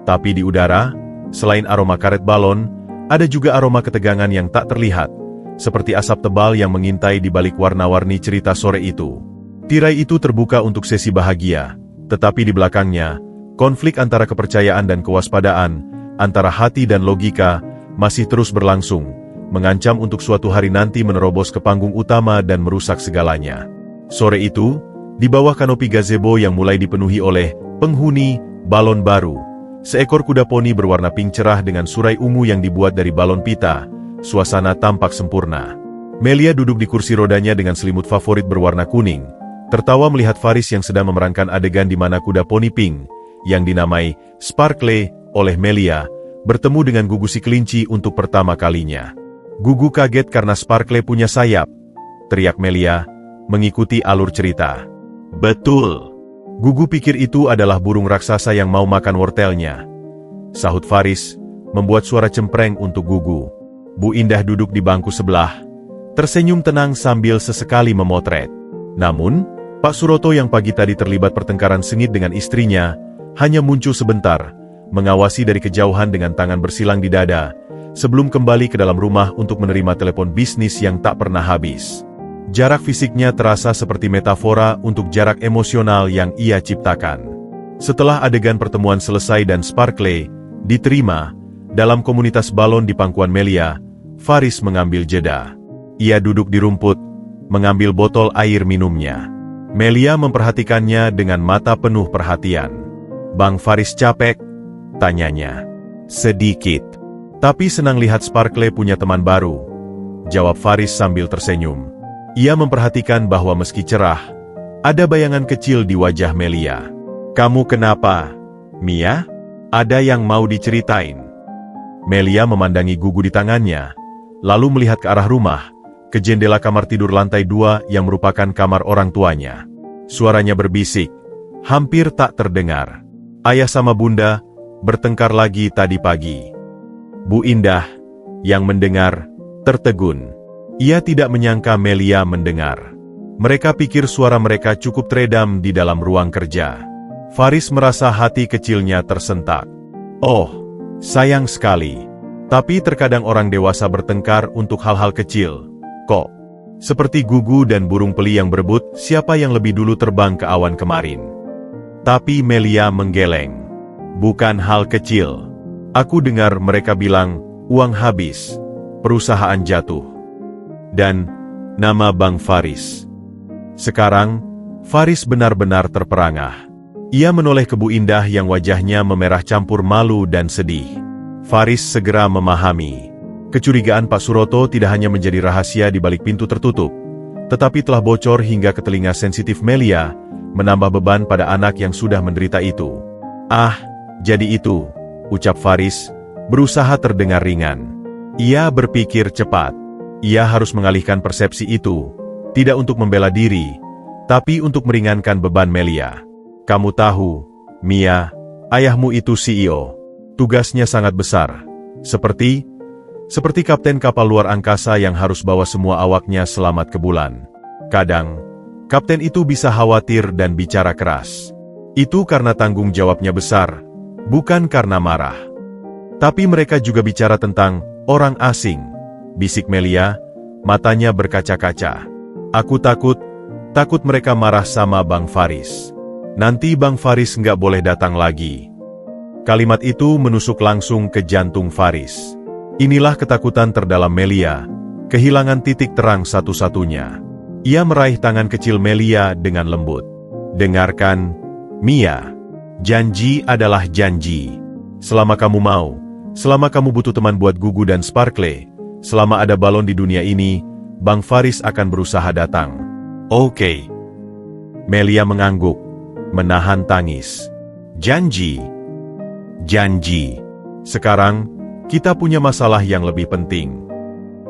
Tapi di udara, selain aroma karet balon, ada juga aroma ketegangan yang tak terlihat, seperti asap tebal yang mengintai di balik warna-warni cerita sore itu. Tirai itu terbuka untuk sesi bahagia, tetapi di belakangnya, konflik antara kepercayaan dan kewaspadaan, antara hati dan logika, masih terus berlangsung, mengancam untuk suatu hari nanti menerobos ke panggung utama dan merusak segalanya. Sore itu, di bawah kanopi gazebo yang mulai dipenuhi oleh penghuni balon baru, seekor kuda poni berwarna pink cerah dengan surai ungu yang dibuat dari balon pita, suasana tampak sempurna. Melia duduk di kursi rodanya dengan selimut favorit berwarna kuning, tertawa melihat Faris yang sedang memerankan adegan di mana kuda poni pink, yang dinamai Sparkle oleh Melia, bertemu dengan Gugu si kelinci untuk pertama kalinya. Gugu kaget karena Sparkle punya sayap, teriak Melia, mengikuti alur cerita. Betul. Gugu pikir itu adalah burung raksasa yang mau makan wortelnya, sahut Faris, membuat suara cempreng untuk Gugu. Bu Indah duduk di bangku sebelah, tersenyum tenang sambil sesekali memotret. Namun, Pak Suroto yang pagi tadi terlibat pertengkaran sengit dengan istrinya, hanya muncul sebentar, mengawasi dari kejauhan dengan tangan bersilang di dada, sebelum kembali ke dalam rumah untuk menerima telepon bisnis yang tak pernah habis. Jarak fisiknya terasa seperti metafora untuk jarak emosional yang ia ciptakan. Setelah adegan pertemuan selesai dan Sparkle diterima dalam komunitas balon di pangkuan Melia, Faris mengambil jeda. Ia duduk di rumput, mengambil botol air minumnya. Melia memperhatikannya dengan mata penuh perhatian. Bang Faris capek? Tanyanya. Sedikit. Tapi senang lihat Sparkle punya teman baru, jawab Faris sambil tersenyum. Ia memperhatikan bahwa meski cerah, ada bayangan kecil di wajah Melia. Kamu kenapa, Mia? Ada yang mau diceritain? Melia memandangi Gugu di tangannya, lalu melihat ke arah rumah, ke jendela kamar tidur lantai 2 yang merupakan kamar orang tuanya. Suaranya berbisik, hampir tak terdengar. Ayah sama bunda bertengkar lagi tadi pagi. Bu Indah, yang mendengar, tertegun. Ia tidak menyangka Melia mendengar. Mereka pikir suara mereka cukup teredam di dalam ruang kerja. Faris merasa hati kecilnya tersentak. Oh, sayang sekali. Tapi terkadang orang dewasa bertengkar untuk hal-hal kecil, kok. Seperti Gugu dan burung peli yang berebut siapa yang lebih dulu terbang ke awan kemarin. Tapi Melia menggeleng. Bukan hal kecil. Aku dengar mereka bilang, uang habis, perusahaan jatuh. Dan, nama Bang Faris. Sekarang, Faris benar-benar terperangah. Ia menoleh ke Bu Indah yang wajahnya memerah campur malu dan sedih. Faris segera memahami. Kecurigaan Pak Suroto tidak hanya menjadi rahasia di balik pintu tertutup, tetapi telah bocor hingga ke telinga sensitif Melia, menambah beban pada anak yang sudah menderita itu. Ah, jadi itu, ucap Faris, berusaha terdengar ringan. Ia berpikir cepat. Ia harus mengalihkan persepsi itu, tidak untuk membela diri, tapi untuk meringankan beban Melia. Kamu tahu, Mia, ayahmu itu CEO. Tugasnya sangat besar. Seperti kapten kapal luar angkasa yang harus bawa semua awaknya selamat ke bulan. Kadang, kapten itu bisa khawatir dan bicara keras. Itu karena tanggung jawabnya besar, bukan karena marah. Tapi mereka juga bicara tentang orang asing, bisik Melia, matanya berkaca-kaca. Aku takut mereka marah sama Bang Faris. Nanti Bang Faris nggak boleh datang lagi. Kalimat itu menusuk langsung ke jantung Faris. Inilah ketakutan terdalam Melia, kehilangan titik terang satu-satunya. Ia meraih tangan kecil Melia dengan lembut. Dengarkan, Mia. Janji adalah janji. Selama kamu mau, selama kamu butuh teman buat Gugu dan Sparkle, selama ada balon di dunia ini, Bang Faris akan berusaha datang. Oke. Melia mengangguk, menahan tangis. Janji. Janji. Sekarang, kita punya masalah yang lebih penting.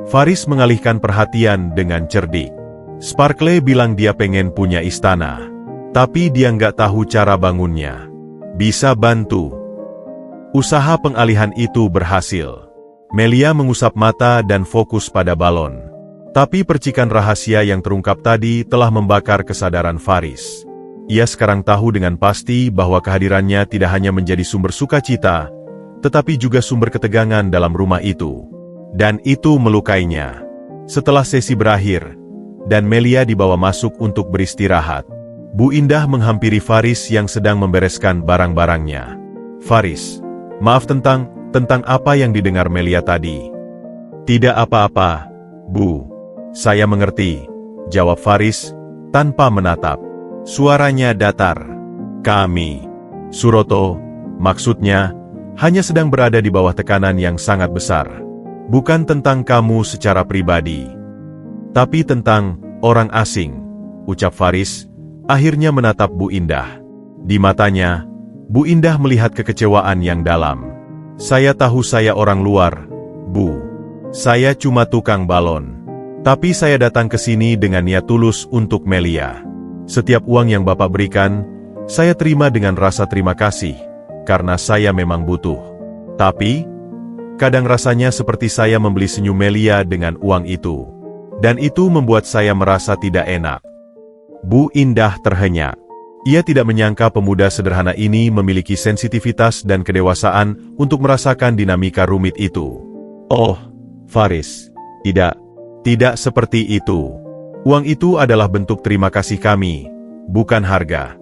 Faris mengalihkan perhatian dengan cerdik. Sparkle bilang dia pengen punya istana. Tapi dia nggak tahu cara bangunnya. Bisa bantu. Usaha pengalihan itu berhasil. Melia mengusap mata dan fokus pada balon. Tapi percikan rahasia yang terungkap tadi telah membakar kesadaran Faris. Ia sekarang tahu dengan pasti bahwa kehadirannya tidak hanya menjadi sumber sukacita, tetapi juga sumber ketegangan dalam rumah itu. Dan itu melukainya. Setelah sesi berakhir, dan Melia dibawa masuk untuk beristirahat, Bu Indah menghampiri Faris yang sedang membereskan barang-barangnya. Faris, maaf tentang apa yang didengar Melia tadi. Tidak apa-apa, Bu. Saya mengerti, jawab Faris, tanpa menatap. Suaranya datar. Kami, Suroto, maksudnya, hanya sedang berada di bawah tekanan yang sangat besar. Bukan tentang kamu secara pribadi, tapi tentang orang asing, ucap Faris, akhirnya menatap Bu Indah. Di matanya, Bu Indah melihat kekecewaan yang dalam. Saya tahu saya orang luar, Bu. Saya cuma tukang balon. Tapi saya datang ke sini dengan niat tulus untuk Melia. Setiap uang yang Bapak berikan, saya terima dengan rasa terima kasih, karena saya memang butuh. Tapi, kadang rasanya seperti saya membeli senyum Melia dengan uang itu. Dan itu membuat saya merasa tidak enak. Bu Indah terhenyak. Ia tidak menyangka pemuda sederhana ini memiliki sensitivitas dan kedewasaan untuk merasakan dinamika rumit itu. Oh, Faris, tidak seperti itu. Uang itu adalah bentuk terima kasih kami, bukan harga.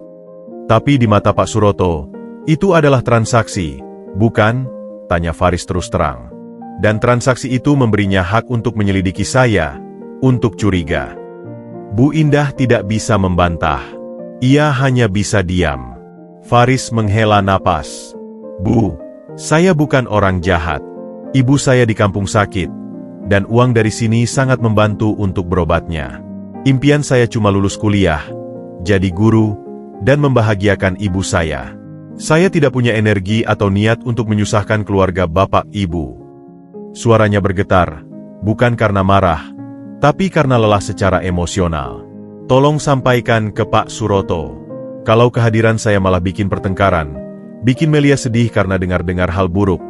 Tapi di mata Pak Suroto, itu adalah transaksi, bukan? Tanya Faris terus terang. Dan transaksi itu memberinya hak untuk menyelidiki saya, untuk curiga. Bu Indah tidak bisa membantah. Ia hanya bisa diam. Faris menghela napas. Bu, saya bukan orang jahat. Ibu saya di kampung sakit, dan uang dari sini sangat membantu untuk berobatnya. Impian saya cuma lulus kuliah, jadi guru, dan membahagiakan ibu saya. Saya tidak punya energi atau niat untuk menyusahkan keluarga bapak ibu. Suaranya bergetar, bukan karena marah, tapi karena lelah secara emosional. Tolong sampaikan ke Pak Suroto. Kalau kehadiran saya malah bikin pertengkaran, bikin Melia sedih karena dengar-dengar hal buruk,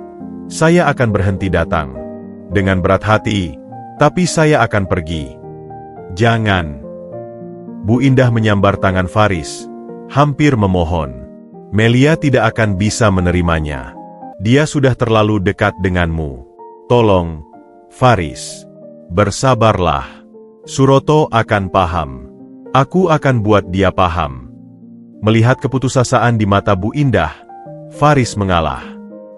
saya akan berhenti datang. Dengan berat hati, tapi saya akan pergi. Jangan. Bu Indah menyambar tangan Faris, hampir memohon. Melia tidak akan bisa menerimanya. Dia sudah terlalu dekat denganmu. Tolong, Faris. Bersabarlah. Suroto akan paham. Aku akan buat dia paham. Melihat keputusasaan di mata Bu Indah, Faris mengalah.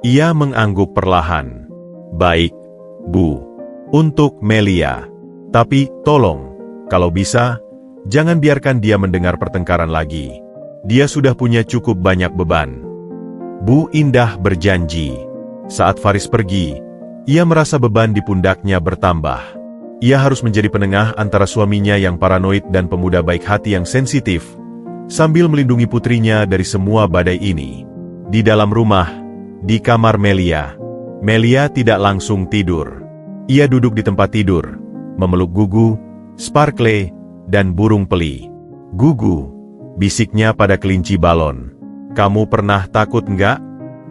Ia mengangguk perlahan. Baik, Bu. Untuk Melia. Tapi, tolong, kalau bisa, jangan biarkan dia mendengar pertengkaran lagi. Dia sudah punya cukup banyak beban. Bu Indah berjanji. Saat Faris pergi, ia merasa beban di pundaknya bertambah. Ia harus menjadi penengah antara suaminya yang paranoid dan pemuda baik hati yang sensitif, sambil melindungi putrinya dari semua badai ini. Di dalam rumah, di kamar Melia, Melia tidak langsung tidur. Ia duduk di tempat tidur, memeluk Gugu, Sparkle, dan burung peli. Gugu, bisiknya pada kelinci balon. Kamu pernah takut enggak?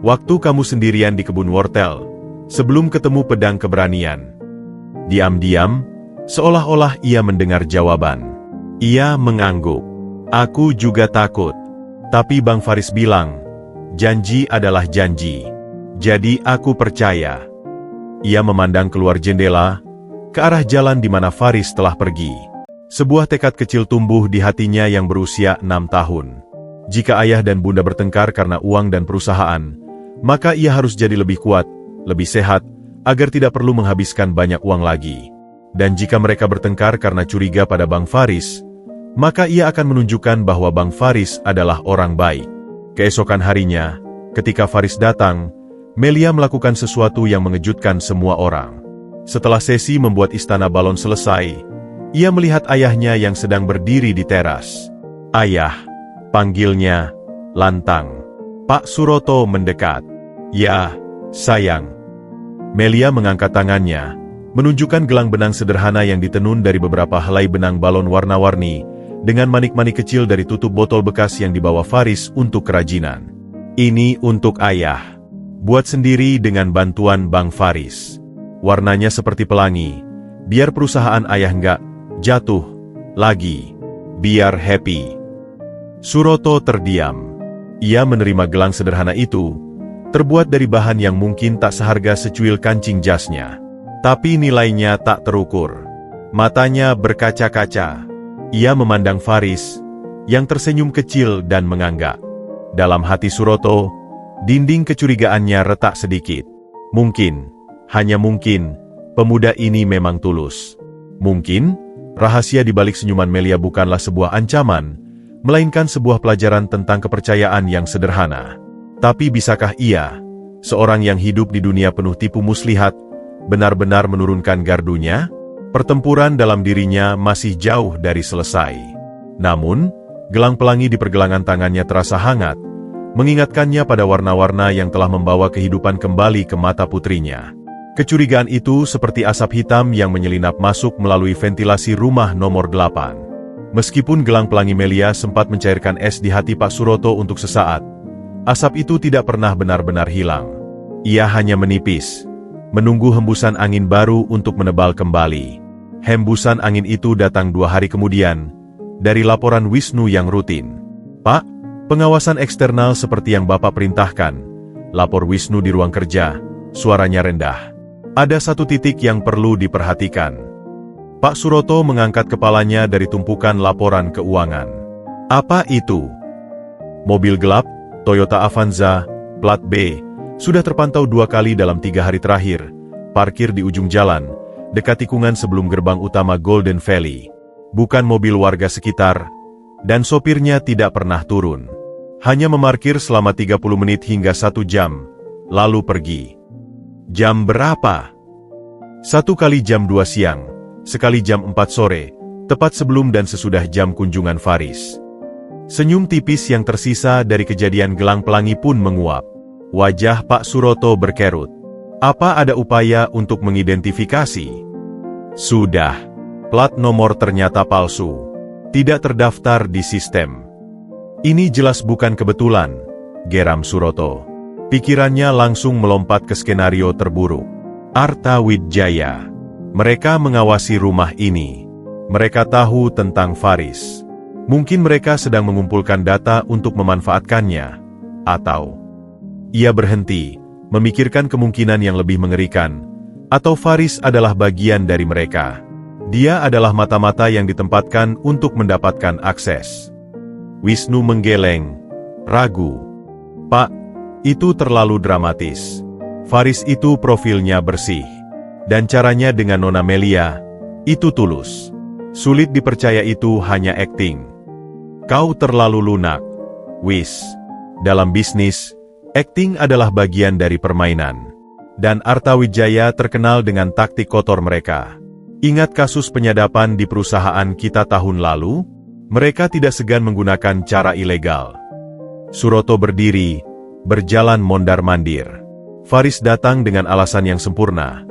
Waktu kamu sendirian di kebun wortel, sebelum ketemu pedang keberanian. Diam-diam, seolah-olah ia mendengar jawaban. Ia mengangguk. Aku juga takut. Tapi Bang Faris bilang, janji adalah janji. Jadi aku percaya. Ia memandang keluar jendela, ke arah jalan di mana Faris telah pergi. Sebuah tekad kecil tumbuh di hatinya yang berusia 6 tahun. Jika ayah dan bunda bertengkar karena uang dan perusahaan, maka ia harus jadi lebih kuat, lebih sehat, agar tidak perlu menghabiskan banyak uang lagi. Dan jika mereka bertengkar karena curiga pada Bang Faris, maka ia akan menunjukkan bahwa Bang Faris adalah orang baik. Keesokan harinya, ketika Faris datang, Melia melakukan sesuatu yang mengejutkan semua orang. Setelah sesi membuat istana balon selesai, ia melihat ayahnya yang sedang berdiri di teras. Ayah, panggilnya, lantang. Pak Suroto mendekat. Ya, sayang. Melia mengangkat tangannya, menunjukkan gelang benang sederhana yang ditenun dari beberapa helai benang balon warna-warni, dengan manik-manik kecil dari tutup botol bekas yang dibawa Faris untuk kerajinan. Ini untuk ayah. Buat sendiri dengan bantuan Bang Faris. Warnanya seperti pelangi, biar perusahaan ayah nggak jatuh lagi. Biar happy. Suroto terdiam. Ia menerima gelang sederhana itu, terbuat dari bahan yang mungkin tak seharga secuil kancing jasnya. Tapi nilainya tak terukur. Matanya berkaca-kaca. Ia memandang Faris, yang tersenyum kecil dan menganggak. Dalam hati Suroto, dinding kecurigaannya retak sedikit. Mungkin, hanya mungkin, pemuda ini memang tulus. Mungkin, rahasia di balik senyuman Melia bukanlah sebuah ancaman, melainkan sebuah pelajaran tentang kepercayaan yang sederhana. Tapi bisakah ia, seorang yang hidup di dunia penuh tipu muslihat, benar-benar menurunkan gardunya? Pertempuran dalam dirinya masih jauh dari selesai. Namun, gelang pelangi di pergelangan tangannya terasa hangat, mengingatkannya pada warna-warna yang telah membawa kehidupan kembali ke mata putrinya. Kecurigaan itu seperti asap hitam yang menyelinap masuk melalui ventilasi rumah nomor 8. Meskipun gelang pelangi Melia sempat mencairkan es di hati Pak Suroto untuk sesaat, asap itu tidak pernah benar-benar hilang. Ia hanya menipis, menunggu hembusan angin baru untuk menebal kembali. Hembusan angin itu datang 2 hari kemudian, dari laporan Wisnu yang rutin. "Pak, pengawasan eksternal seperti yang Bapak perintahkan," lapor Wisnu di ruang kerja, suaranya rendah. "Ada satu titik yang perlu diperhatikan." Pak Suroto mengangkat kepalanya dari tumpukan laporan keuangan. "Apa itu?" Mobil gelap, Toyota Avanza, plat B, sudah terpantau 2 kali dalam 3 hari terakhir, parkir di ujung jalan, dekat tikungan sebelum gerbang utama Golden Valley. Bukan mobil warga sekitar, dan sopirnya tidak pernah turun. Hanya memarkir selama 30 menit hingga 1 jam, lalu pergi. Jam berapa? 1 kali jam 2 siang, sekali jam 4 sore, tepat sebelum dan sesudah jam kunjungan Faris. Senyum tipis yang tersisa dari kejadian gelang pelangi pun menguap. Wajah Pak Suroto berkerut. Apa ada upaya untuk mengidentifikasi? Sudah. Plat nomor ternyata palsu. Tidak terdaftar di sistem. Ini jelas bukan kebetulan, geram Suroto. Pikirannya langsung melompat ke skenario terburuk. Arta Wijaya. Mereka mengawasi rumah ini. Mereka tahu tentang Faris. Mungkin mereka sedang mengumpulkan data untuk memanfaatkannya. Atau ia berhenti, memikirkan kemungkinan yang lebih mengerikan. Atau Faris adalah bagian dari mereka. Dia adalah mata-mata yang ditempatkan untuk mendapatkan akses. Wisnu menggeleng, ragu. "Pak, itu terlalu dramatis. Faris itu profilnya bersih. Dan caranya dengan Nona Melia, itu tulus. Sulit dipercaya itu hanya akting. Kau terlalu lunak, Wis. Dalam bisnis, akting adalah bagian dari permainan. Dan Arta Wijaya terkenal dengan taktik kotor mereka. Ingat kasus penyadapan di perusahaan kita tahun lalu? Mereka tidak segan menggunakan cara ilegal." Suroto berdiri, berjalan mondar-mandir. Faris datang dengan alasan yang sempurna.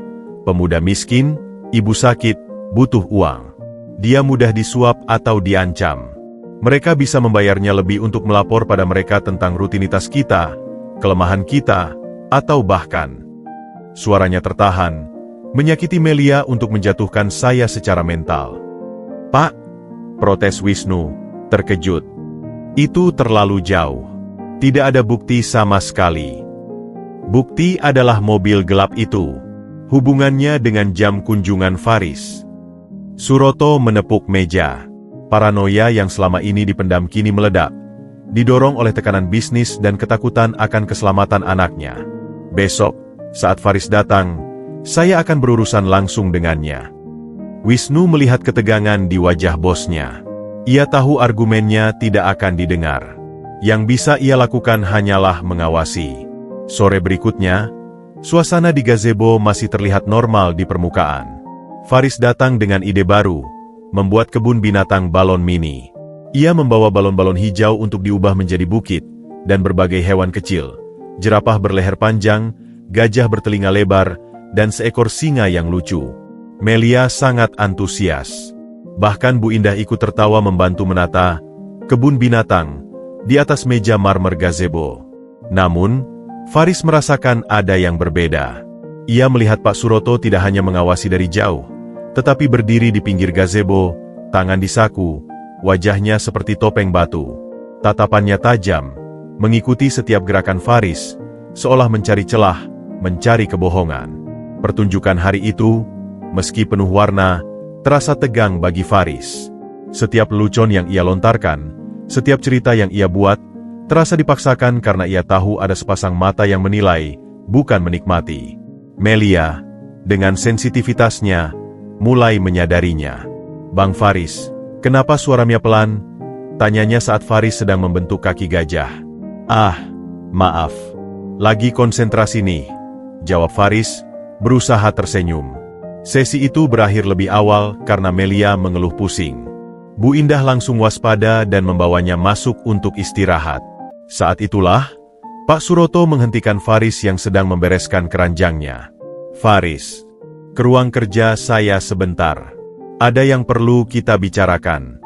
Pemuda miskin, ibu sakit, butuh uang. Dia mudah disuap atau diancam. Mereka bisa membayarnya lebih untuk melapor pada mereka tentang rutinitas kita, kelemahan kita, atau bahkan. Suaranya tertahan, menyakiti Melia untuk menjatuhkan saya secara mental. "Pak," protes Wisnu, terkejut. "Itu terlalu jauh. Tidak ada bukti sama sekali." "Bukti adalah mobil gelap itu. Hubungannya dengan jam kunjungan Faris." Suroto menepuk meja. Paranoia yang selama ini dipendam kini meledak, didorong oleh tekanan bisnis dan ketakutan akan keselamatan anaknya. "Besok, saat Faris datang, saya akan berurusan langsung dengannya." Wisnu melihat ketegangan di wajah bosnya. Ia tahu argumennya tidak akan didengar. Yang bisa ia lakukan hanyalah mengawasi. Sore berikutnya, suasana di gazebo masih terlihat normal di permukaan. Faris datang dengan ide baru, membuat kebun binatang balon mini. Ia membawa balon-balon hijau untuk diubah menjadi bukit, dan berbagai hewan kecil, jerapah berleher panjang, gajah bertelinga lebar, dan seekor singa yang lucu. Melia sangat antusias. Bahkan Bu Indah ikut tertawa membantu menata kebun binatang di atas meja marmer gazebo. Namun, Faris merasakan ada yang berbeda. Ia melihat Pak Suroto tidak hanya mengawasi dari jauh, tetapi berdiri di pinggir gazebo, tangan di saku, wajahnya seperti topeng batu. Tatapannya tajam, mengikuti setiap gerakan Faris, seolah mencari celah, mencari kebohongan. Pertunjukan hari itu, meski penuh warna, terasa tegang bagi Faris. Setiap lelucon yang ia lontarkan, setiap cerita yang ia buat, terasa dipaksakan karena ia tahu ada sepasang mata yang menilai, bukan menikmati. Melia, dengan sensitivitasnya, mulai menyadarinya. "Bang Faris, kenapa suara Mia pelan?" tanyanya saat Faris sedang membentuk kaki gajah. "Ah, maaf. Lagi konsentrasi nih," jawab Faris, berusaha tersenyum. Sesi itu berakhir lebih awal karena Melia mengeluh pusing. Bu Indah langsung waspada dan membawanya masuk untuk istirahat. Saat itulah, Pak Suroto menghentikan Faris yang sedang membereskan keranjangnya. "Faris, ke ruang kerja saya sebentar. Ada yang perlu kita bicarakan."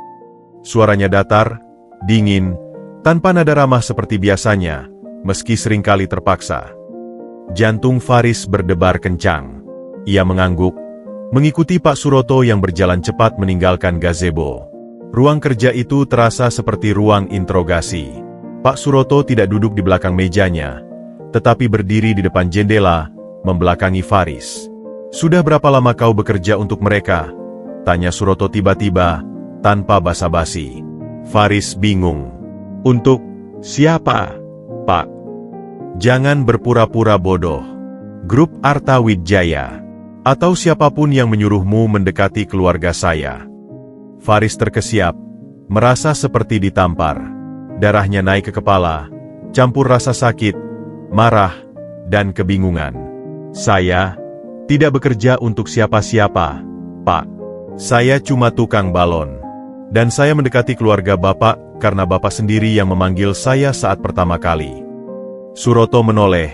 Suaranya datar, dingin, tanpa nada ramah seperti biasanya, meski seringkali terpaksa. Jantung Faris berdebar kencang. Ia mengangguk, mengikuti Pak Suroto yang berjalan cepat meninggalkan gazebo. Ruang kerja itu terasa seperti ruang interogasi. Pak Suroto tidak duduk di belakang mejanya, tetapi berdiri di depan jendela, membelakangi Faris. "Sudah berapa lama kau bekerja untuk mereka?" tanya Suroto tiba-tiba, tanpa basa-basi. Faris bingung. "Untuk siapa, Pak?" "Jangan berpura-pura bodoh. Grup Arta Wijaya. Atau siapapun yang menyuruhmu mendekati keluarga saya." Faris terkesiap, merasa seperti ditampar. Darahnya naik ke kepala, campur rasa sakit, marah, dan kebingungan. "Saya tidak bekerja untuk siapa-siapa, Pak. Saya cuma tukang balon. Dan saya mendekati keluarga Bapak karena Bapak sendiri yang memanggil saya saat pertama kali." Suroto menoleh,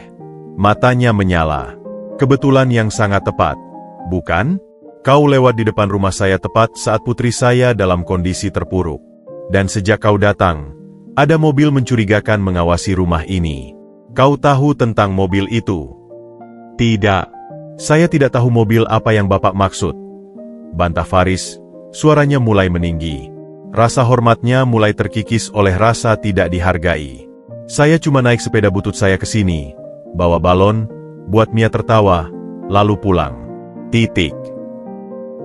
matanya menyala. "Kebetulan yang sangat tepat, bukan? Kau lewat di depan rumah saya tepat saat putri saya dalam kondisi terpuruk. Dan sejak kau datang, ada mobil mencurigakan mengawasi rumah ini. Kau tahu tentang mobil itu?" "Tidak. Saya tidak tahu mobil apa yang Bapak maksud," bantah Faris. Suaranya mulai meninggi. Rasa hormatnya mulai terkikis oleh rasa tidak dihargai. "Saya cuma naik sepeda butut saya ke sini, bawa balon, buat Mia tertawa, lalu pulang. Titik.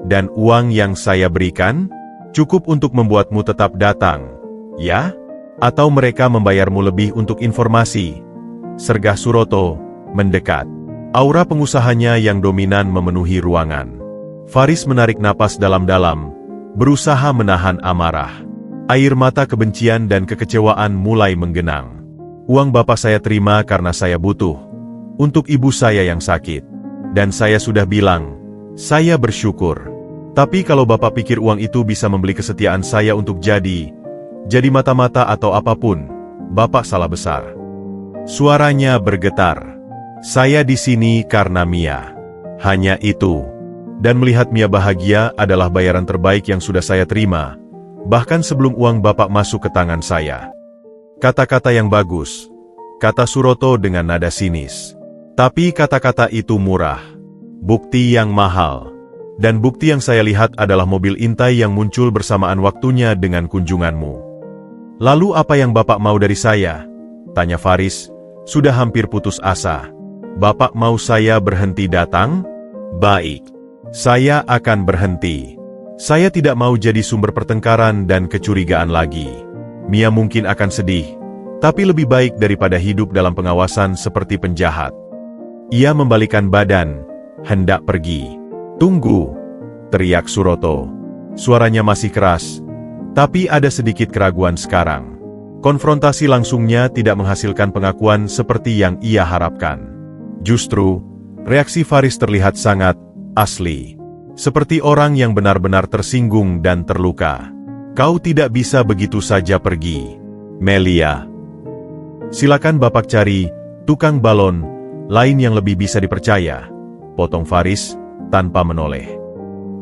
Dan uang yang saya berikan, cukup untuk membuatmu tetap datang, ya? Atau mereka membayarmu lebih untuk informasi?" sergah Suroto, mendekat. Aura pengusahanya yang dominan memenuhi ruangan. Faris menarik napas dalam-dalam, berusaha menahan amarah. Air mata kebencian dan kekecewaan mulai menggenang. "Uang Bapak saya terima karena saya butuh. Untuk ibu saya yang sakit. Dan saya sudah bilang, saya bersyukur. Tapi kalau Bapak pikir uang itu bisa membeli kesetiaan saya untuk jadi mata-mata atau apapun, Bapak salah besar." Suaranya bergetar. "Saya di sini karena Mia. Hanya itu. Dan melihat Mia bahagia adalah bayaran terbaik yang sudah saya terima, bahkan sebelum uang Bapak masuk ke tangan saya." Kata-kata yang bagus, kata Suroto dengan nada sinis. Tapi kata-kata itu murah. Bukti yang mahal. Dan bukti yang saya lihat adalah mobil intai yang muncul bersamaan waktunya dengan kunjunganmu. "Lalu apa yang Bapak mau dari saya?" tanya Faris, sudah hampir putus asa. "Bapak mau saya berhenti datang? Baik. Saya akan berhenti. Saya tidak mau jadi sumber pertengkaran dan kecurigaan lagi. Mia mungkin akan sedih, tapi lebih baik daripada hidup dalam pengawasan seperti penjahat." Ia membalikkan badan, hendak pergi. "Tunggu!" teriak Suroto. Suaranya masih keras, tapi ada sedikit keraguan sekarang. Konfrontasi langsungnya tidak menghasilkan pengakuan seperti yang ia harapkan. Justru, reaksi Faris terlihat sangat asli. Seperti orang yang benar-benar tersinggung dan terluka. "Kau tidak bisa begitu saja pergi, Melia. Silakan Bapak cari tukang balon lain yang lebih bisa dipercaya," potong Faris tanpa menoleh.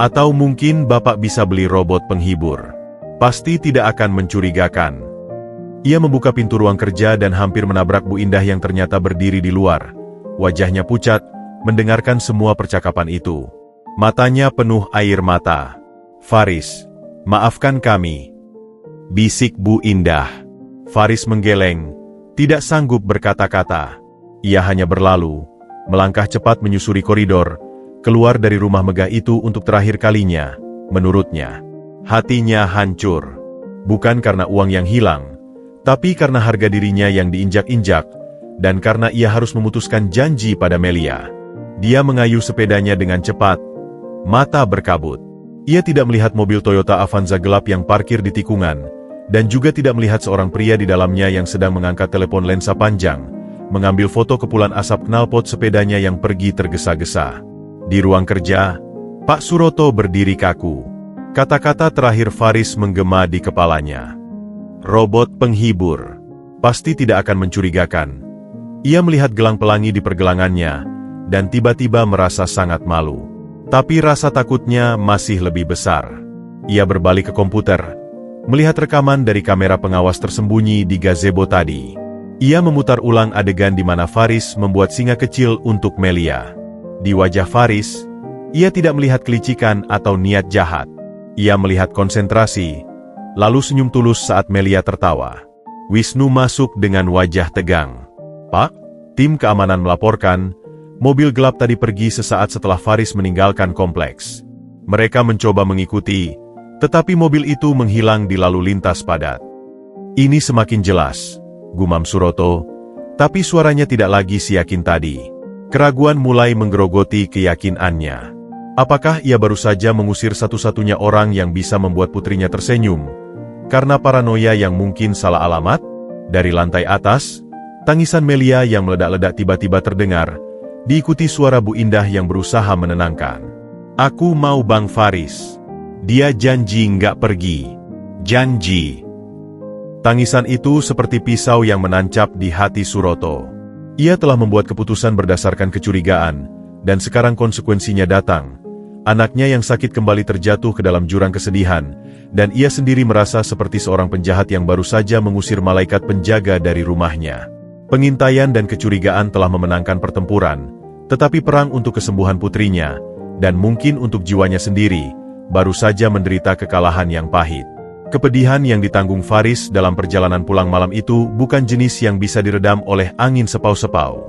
"Atau mungkin Bapak bisa beli robot penghibur. Pasti tidak akan mencurigakan." Ia membuka pintu ruang kerja dan hampir menabrak Bu Indah yang ternyata berdiri di luar. Wajahnya pucat, mendengarkan semua percakapan itu. Matanya penuh air mata. "Faris, maafkan kami," bisik Bu Indah. Faris menggeleng, tidak sanggup berkata-kata. Ia hanya berlalu, melangkah cepat menyusuri koridor, keluar dari rumah megah itu untuk terakhir kalinya, menurutnya. Hatinya hancur. Bukan karena uang yang hilang, tapi karena harga dirinya yang diinjak-injak, dan karena ia harus memutuskan janji pada Melia. Dia mengayuh sepedanya dengan cepat, mata berkabut. Ia tidak melihat mobil Toyota Avanza gelap yang parkir di tikungan, dan juga tidak melihat seorang pria di dalamnya yang sedang mengangkat telepon lensa panjang, mengambil foto kepulan asap knalpot sepedanya yang pergi tergesa-gesa. Di ruang kerja, Pak Suroto berdiri kaku. Kata-kata terakhir Faris menggema di kepalanya. Robot penghibur. Pasti tidak akan mencurigakan. Ia melihat gelang pelangi di pergelangannya, dan tiba-tiba merasa sangat malu. Tapi rasa takutnya masih lebih besar. Ia berbalik ke komputer, melihat rekaman dari kamera pengawas tersembunyi di gazebo tadi. Ia memutar ulang adegan di mana Faris membuat singa kecil untuk Melia. Di wajah Faris, ia tidak melihat kelicikan atau niat jahat. Ia melihat konsentrasi, lalu senyum tulus saat Melia tertawa. Wisnu masuk dengan wajah tegang. "Pak, tim keamanan melaporkan, mobil gelap tadi pergi sesaat setelah Faris meninggalkan kompleks. Mereka mencoba mengikuti, tetapi mobil itu menghilang di lalu lintas padat." "Ini semakin jelas," gumam Suroto, tapi suaranya tidak lagi seyakin tadi. Keraguan mulai menggerogoti keyakinannya. Apakah ia baru saja mengusir satu-satunya orang yang bisa membuat putrinya tersenyum? Karena paranoia yang mungkin salah alamat? Dari lantai atas, tangisan Melia yang meledak-ledak tiba-tiba terdengar, diikuti suara Bu Indah yang berusaha menenangkan. "Aku mau Bang Faris. Dia janji nggak pergi. Janji." Tangisan itu seperti pisau yang menancap di hati Suroto. Ia telah membuat keputusan berdasarkan kecurigaan, dan sekarang konsekuensinya datang. Anaknya yang sakit kembali terjatuh ke dalam jurang kesedihan, dan ia sendiri merasa seperti seorang penjahat yang baru saja mengusir malaikat penjaga dari rumahnya. Pengintaian dan kecurigaan telah memenangkan pertempuran, tetapi perang untuk kesembuhan putrinya, dan mungkin untuk jiwanya sendiri, baru saja menderita kekalahan yang pahit. Kepedihan yang ditanggung Faris dalam perjalanan pulang malam itu bukan jenis yang bisa diredam oleh angin sepau-sepau.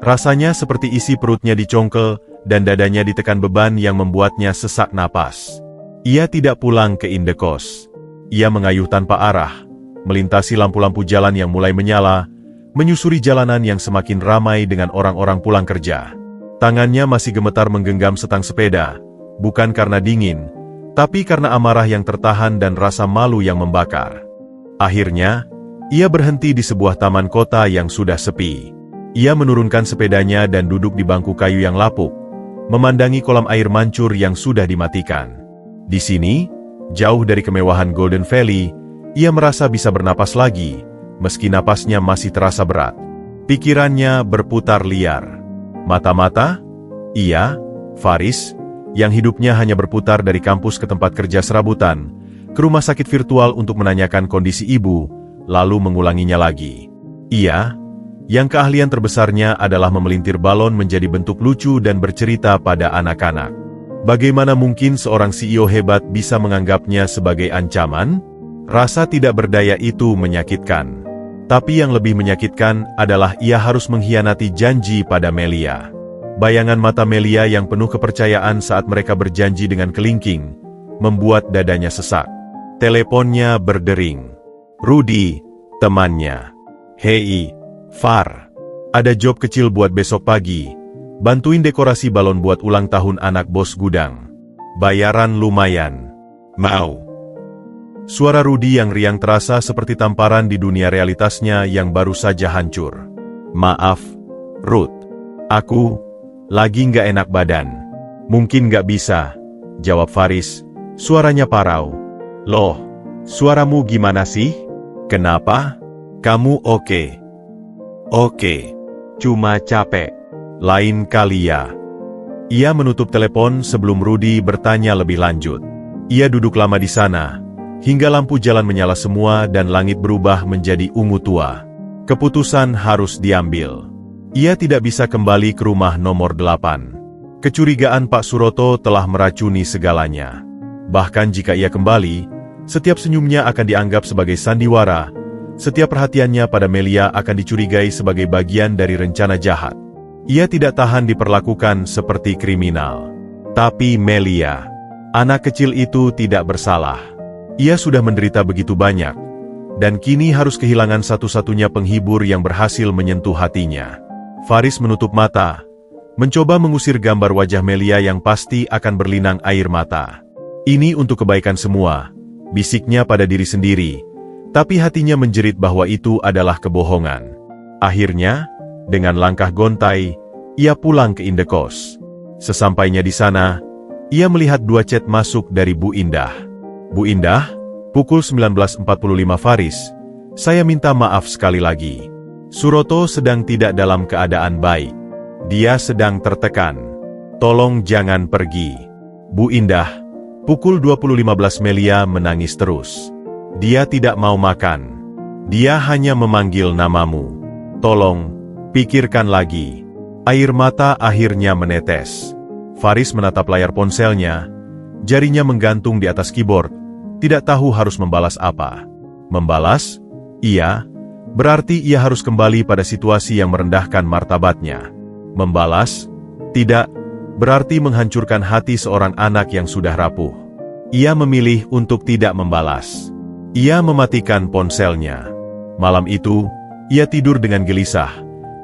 Rasanya seperti isi perutnya dicongkel, dan dadanya ditekan beban yang membuatnya sesak napas. Ia tidak pulang ke indekos. Ia mengayuh tanpa arah, melintasi lampu-lampu jalan yang mulai menyala, menyusuri jalanan yang semakin ramai dengan orang-orang pulang kerja. Tangannya masih gemetar menggenggam setang sepeda, bukan karena dingin, tapi karena amarah yang tertahan dan rasa malu yang membakar. Akhirnya, ia berhenti di sebuah taman kota yang sudah sepi. Ia menurunkan sepedanya dan duduk di bangku kayu yang lapuk, memandangi kolam air mancur yang sudah dimatikan. Di sini, jauh dari kemewahan Golden Valley, ia merasa bisa bernapas lagi, meski napasnya masih terasa berat. Pikirannya berputar liar. Mata-mata? Ia, Faris, yang hidupnya hanya berputar dari kampus ke tempat kerja serabutan, ke rumah sakit virtual untuk menanyakan kondisi ibu, lalu mengulanginya lagi. Ia, yang keahlian terbesarnya adalah memelintir balon menjadi bentuk lucu dan bercerita pada anak-anak. Bagaimana mungkin seorang CEO hebat bisa menganggapnya sebagai ancaman? Rasa tidak berdaya itu menyakitkan. Tapi yang lebih menyakitkan adalah ia harus mengkhianati janji pada Melia. Bayangan mata Melia yang penuh kepercayaan saat mereka berjanji dengan kelingking, membuat dadanya sesak. Teleponnya berdering. Rudy, temannya. "Hei, Far, ada job kecil buat besok pagi. Bantuin dekorasi balon buat ulang tahun anak bos gudang. Bayaran lumayan. Mau?" Suara Rudy yang riang terasa seperti tamparan di dunia realitasnya yang baru saja hancur. "Maaf, Ruth. Aku lagi nggak enak badan. Mungkin nggak bisa," jawab Faris. Suaranya parau. "Loh, suaramu gimana sih? Kenapa? Kamu oke?" "Oke, cuma capek. Lain kali ya." Ia menutup telepon sebelum Rudy bertanya lebih lanjut. Ia duduk lama di sana, hingga lampu jalan menyala semua dan langit berubah menjadi ungu tua. Keputusan harus diambil. Ia tidak bisa kembali ke rumah nomor 8. Kecurigaan Pak Suroto telah meracuni segalanya. Bahkan jika ia kembali, setiap senyumnya akan dianggap sebagai sandiwara, Setiap perhatiannya pada Melia akan dicurigai sebagai bagian dari rencana jahat. Ia tidak tahan diperlakukan seperti kriminal. Tapi Melia, anak kecil itu tidak bersalah. Ia sudah menderita begitu banyak, dan kini harus kehilangan satu-satunya penghibur yang berhasil menyentuh hatinya. Faris menutup mata, mencoba mengusir gambar wajah Melia yang pasti akan berlinang air mata. Ini untuk kebaikan semua, bisiknya pada diri sendiri, tapi hatinya menjerit bahwa itu adalah kebohongan. Akhirnya, dengan langkah gontai, ia pulang ke Indekos. Sesampainya di sana, ia melihat 2 chat masuk dari Bu Indah. Bu Indah, pukul 19.45 Faris, saya minta maaf sekali lagi. Suroto sedang tidak dalam keadaan baik. Dia sedang tertekan. Tolong jangan pergi. Bu Indah, pukul 20.15 Melia menangis terus. Dia tidak mau makan. Dia hanya memanggil namamu. Tolong, pikirkan lagi. Air mata akhirnya menetes. Faris menatap layar ponselnya, jarinya menggantung di atas keyboard, tidak tahu harus membalas apa. Membalas? Iya, berarti ia harus kembali pada situasi yang merendahkan martabatnya. Membalas? Tidak, berarti menghancurkan hati seorang anak yang sudah rapuh. Ia memilih untuk tidak membalas. Ia mematikan ponselnya. Malam itu, ia tidur dengan gelisah.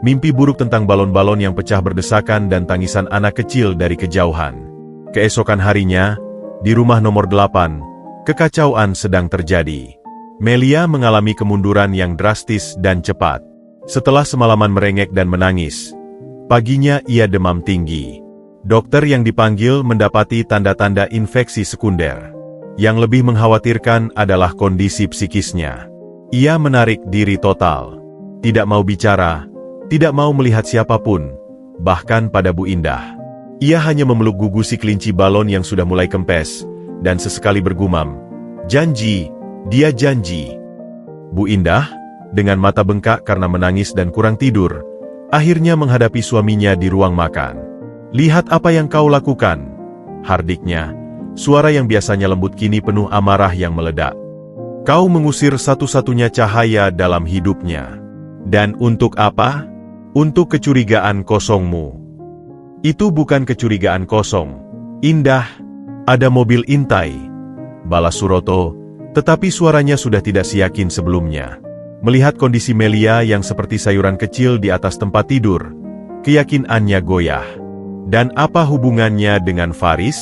Mimpi buruk tentang balon-balon yang pecah berdesakan dan tangisan anak kecil dari kejauhan. Keesokan harinya, di rumah nomor 8, kekacauan sedang terjadi. Melia mengalami kemunduran yang drastis dan cepat. Setelah semalaman merengek dan menangis, paginya ia demam tinggi. Dokter yang dipanggil mendapati tanda-tanda infeksi sekunder. Yang lebih mengkhawatirkan adalah kondisi psikisnya. Ia menarik diri total. Tidak mau bicara, tidak mau melihat siapapun, bahkan pada Bu Indah. Ia hanya memeluk gugusi kelinci balon yang sudah mulai kempes, dan sesekali bergumam, "Janji, dia janji." Bu Indah, dengan mata bengkak karena menangis dan kurang tidur, akhirnya menghadapi suaminya di ruang makan. "Lihat apa yang kau lakukan," hardiknya, suara yang biasanya lembut kini penuh amarah yang meledak. "Kau mengusir satu-satunya cahaya dalam hidupnya. Dan untuk apa? Untuk kecurigaan kosongmu." "Itu bukan kecurigaan kosong, Indah. Ada mobil intai," balas Suroto, tetapi suaranya sudah tidak seyakin sebelumnya. Melihat kondisi Melia yang seperti sayuran kecil di atas tempat tidur, keyakinannya goyah. "Dan apa hubungannya dengan Faris?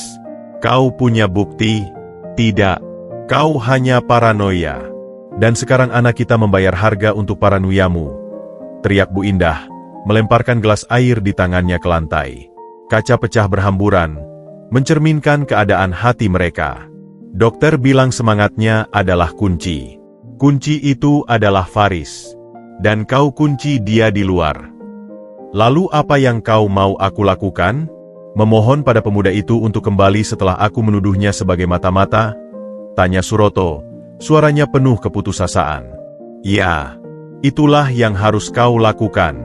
Kau punya bukti?" "Tidak. Kau hanya paranoia. Dan sekarang anak kita membayar harga untuk paranoiamu," teriak Bu Indah, melemparkan gelas air di tangannya ke lantai. Kaca pecah berhamburan, mencerminkan keadaan hati mereka. Dokter bilang semangatnya adalah kunci. Kunci itu adalah Faris. Dan kau kunci dia di luar. "Lalu apa yang kau mau aku lakukan? Memohon pada pemuda itu untuk kembali setelah aku menuduhnya sebagai mata-mata?" tanya Suroto, suaranya penuh keputusasaan. "Ya, itulah yang harus kau lakukan.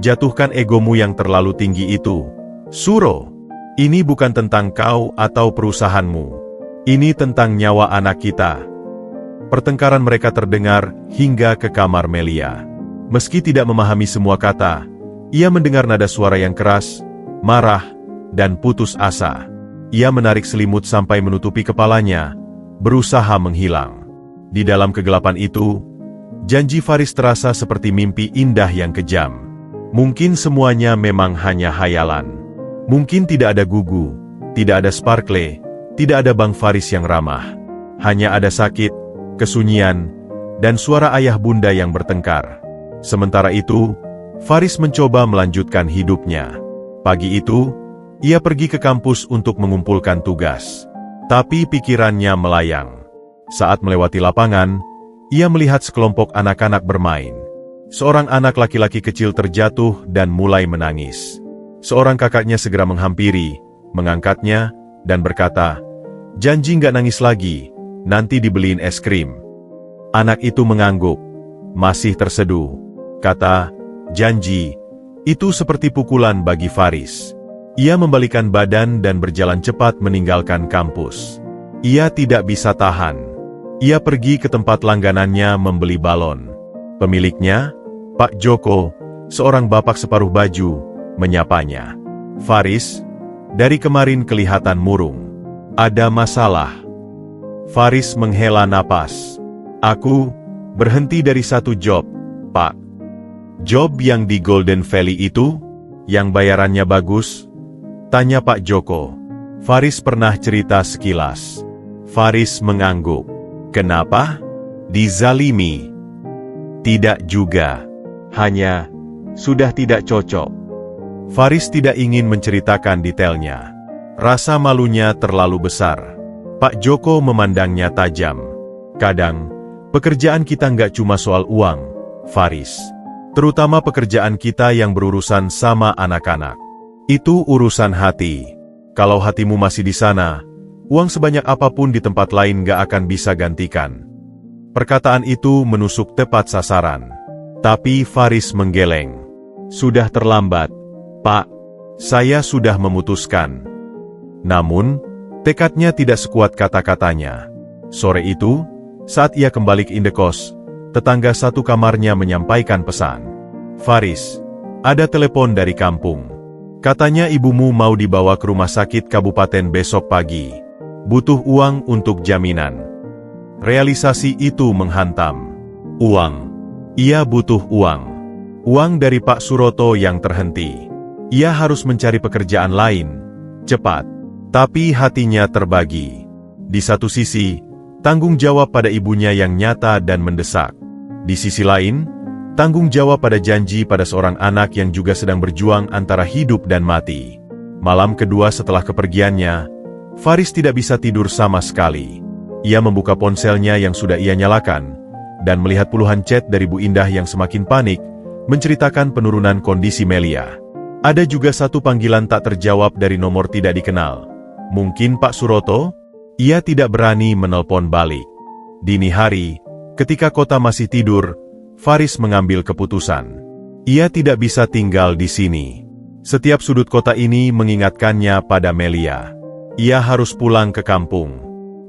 Jatuhkan egomu yang terlalu tinggi itu. Suro, ini bukan tentang kau atau perusahaanmu. Ini tentang nyawa anak kita." Pertengkaran mereka terdengar hingga ke kamar Melia. Meski tidak memahami semua kata, ia mendengar nada suara yang keras, marah, dan putus asa. Ia menarik selimut sampai menutupi kepalanya, berusaha menghilang. Di dalam kegelapan itu, janji Faris terasa seperti mimpi indah yang kejam. Mungkin semuanya memang hanya hayalan. Mungkin tidak ada Gugu, tidak ada Sparkle, tidak ada Bang Faris yang ramah. Hanya ada sakit, kesunyian, dan suara ayah bunda yang bertengkar. Sementara itu, Faris mencoba melanjutkan hidupnya. Pagi itu, ia pergi ke kampus untuk mengumpulkan tugas. Tapi pikirannya melayang. Saat melewati lapangan, ia melihat sekelompok anak-anak bermain. Seorang anak laki-laki kecil terjatuh dan mulai menangis. Seorang kakaknya segera menghampiri, mengangkatnya, dan berkata, "Janji nggak nangis lagi, nanti dibeliin es krim." Anak itu mengangguk, masih terseduh. Kata, "Janji," itu seperti pukulan bagi Faris. Ia membalikan badan dan berjalan cepat meninggalkan kampus. Ia tidak bisa tahan. Ia pergi ke tempat langganannya membeli balon. Pemiliknya, Pak Joko, seorang bapak separuh baju, menyapanya. Faris, dari kemarin kelihatan murung. Ada masalah? Faris menghela napas. Aku berhenti dari satu job, Pak. Job yang di Golden Valley itu? Yang bayarannya bagus? Tanya Pak Joko. Faris pernah cerita sekilas. Faris mengangguk. Kenapa? Dizalimi? Tidak juga. Hanya, sudah tidak cocok. Faris tidak ingin menceritakan detailnya. Rasa malunya terlalu besar. Pak Joko memandangnya tajam. Kadang, pekerjaan kita nggak cuma soal uang, Faris. Terutama pekerjaan kita yang berurusan sama anak-anak. Itu urusan hati. Kalau hatimu masih di sana, uang sebanyak apapun di tempat lain nggak akan bisa gantikan. Perkataan itu menusuk tepat sasaran. Tapi Faris menggeleng. Sudah terlambat, Pak. Saya sudah memutuskan. Namun, tekadnya tidak sekuat kata-katanya. Sore itu, saat ia kembali ke indekos, tetangga satu kamarnya menyampaikan pesan. Faris, ada telepon dari kampung. Katanya ibumu mau dibawa ke rumah sakit kabupaten besok pagi. Butuh uang untuk jaminan. Realisasi itu menghantam. Uang. Ia butuh uang. Uang dari Pak Suroto yang terhenti. Ia harus mencari pekerjaan lain. Cepat. Tapi hatinya terbagi. Di satu sisi, tanggung jawab pada ibunya yang nyata dan mendesak. Di sisi lain, tanggung jawab pada janji pada seorang anak yang juga sedang berjuang antara hidup dan mati. Malam kedua setelah kepergiannya, Faris tidak bisa tidur sama sekali. Ia membuka ponselnya yang sudah ia nyalakan, dan melihat puluhan chat dari Bu Indah yang semakin panik, menceritakan penurunan kondisi Melia. Ada juga satu panggilan tak terjawab dari nomor tidak dikenal. Mungkin Pak Suroto? Ia tidak berani menelpon balik. Dini hari, ketika kota masih tidur, Faris mengambil keputusan. Ia tidak bisa tinggal di sini. Setiap sudut kota ini mengingatkannya pada Melia. Ia harus pulang ke kampung.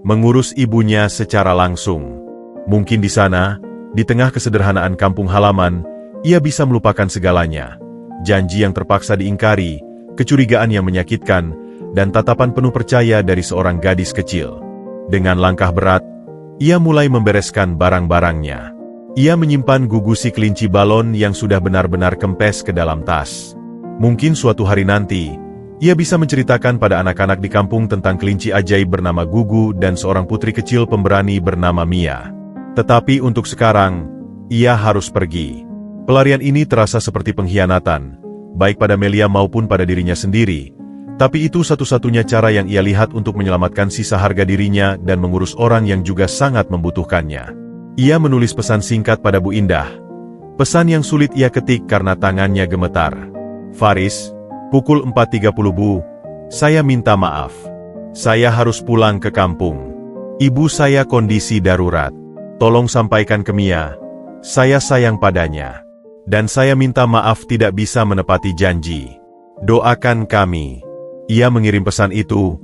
Mengurus ibunya secara langsung. Mungkin di sana, di tengah kesederhanaan kampung halaman, ia bisa melupakan segalanya. Janji yang terpaksa diingkari, kecurigaan yang menyakitkan, dan tatapan penuh percaya dari seorang gadis kecil. Dengan langkah berat, ia mulai membereskan barang-barangnya. Ia menyimpan gugusi kelinci balon yang sudah benar-benar kempes ke dalam tas. Mungkin suatu hari nanti, ia bisa menceritakan pada anak-anak di kampung tentang kelinci ajaib bernama Gugu dan seorang putri kecil pemberani bernama Mia. Tetapi untuk sekarang, ia harus pergi. Pelarian ini terasa seperti pengkhianatan, baik pada Melia maupun pada dirinya sendiri. Tapi itu satu-satunya cara yang ia lihat untuk menyelamatkan sisa harga dirinya dan mengurus orang yang juga sangat membutuhkannya. Ia menulis pesan singkat pada Bu Indah. Pesan yang sulit ia ketik karena tangannya gemetar. Faris, pukul 4.30 Bu, saya minta maaf. Saya harus pulang ke kampung. Ibu saya kondisi darurat. Tolong sampaikan ke Mia, saya sayang padanya. Dan saya minta maaf tidak bisa menepati janji. Doakan kami. Ia mengirim pesan itu,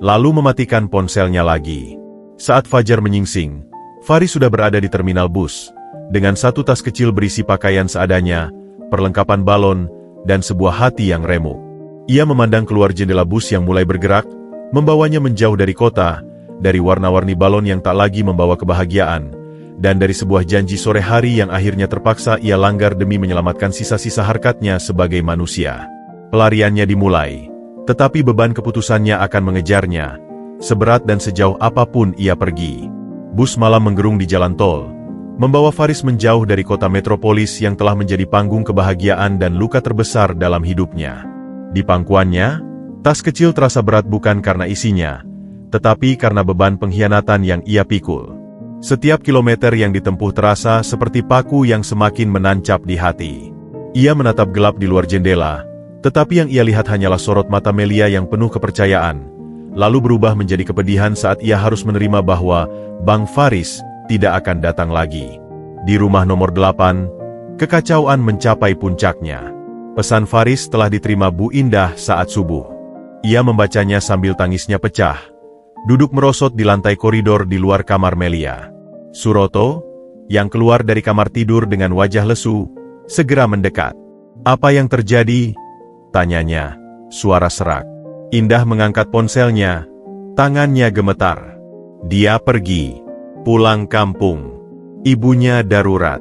lalu mematikan ponselnya lagi. Saat fajar menyingsing, Faris sudah berada di terminal bus, dengan satu tas kecil berisi pakaian seadanya, perlengkapan balon, dan sebuah hati yang remuk. Ia memandang keluar jendela bus yang mulai bergerak, membawanya menjauh dari kota, dari warna-warni balon yang tak lagi membawa kebahagiaan, dan dari sebuah janji sore hari yang akhirnya terpaksa ia langgar demi menyelamatkan sisa-sisa harkatnya sebagai manusia. Pelariannya dimulai, tetapi beban keputusannya akan mengejarnya, seberat dan sejauh apapun ia pergi. Bus malam menggerung di jalan tol, membawa Faris menjauh dari kota metropolis yang telah menjadi panggung kebahagiaan dan luka terbesar dalam hidupnya. Di pangkuannya, tas kecil terasa berat bukan karena isinya, tetapi karena beban pengkhianatan yang ia pikul. Setiap kilometer yang ditempuh terasa seperti paku yang semakin menancap di hati. Ia menatap gelap di luar jendela, tetapi yang ia lihat hanyalah sorot mata Melia yang penuh kepercayaan, lalu berubah menjadi kepedihan saat ia harus menerima bahwa Bang Faris tidak akan datang lagi. Di rumah nomor 8, kekacauan mencapai puncaknya. Pesan Faris telah diterima Bu Indah saat subuh. Ia membacanya sambil tangisnya pecah, duduk merosot di lantai koridor di luar kamar Melia. Suroto, yang keluar dari kamar tidur dengan wajah lesu, segera mendekat. "Apa yang terjadi?" tanyanya, suara serak. Indah mengangkat ponselnya, tangannya gemetar. Dia pergi, pulang kampung. Ibunya darurat.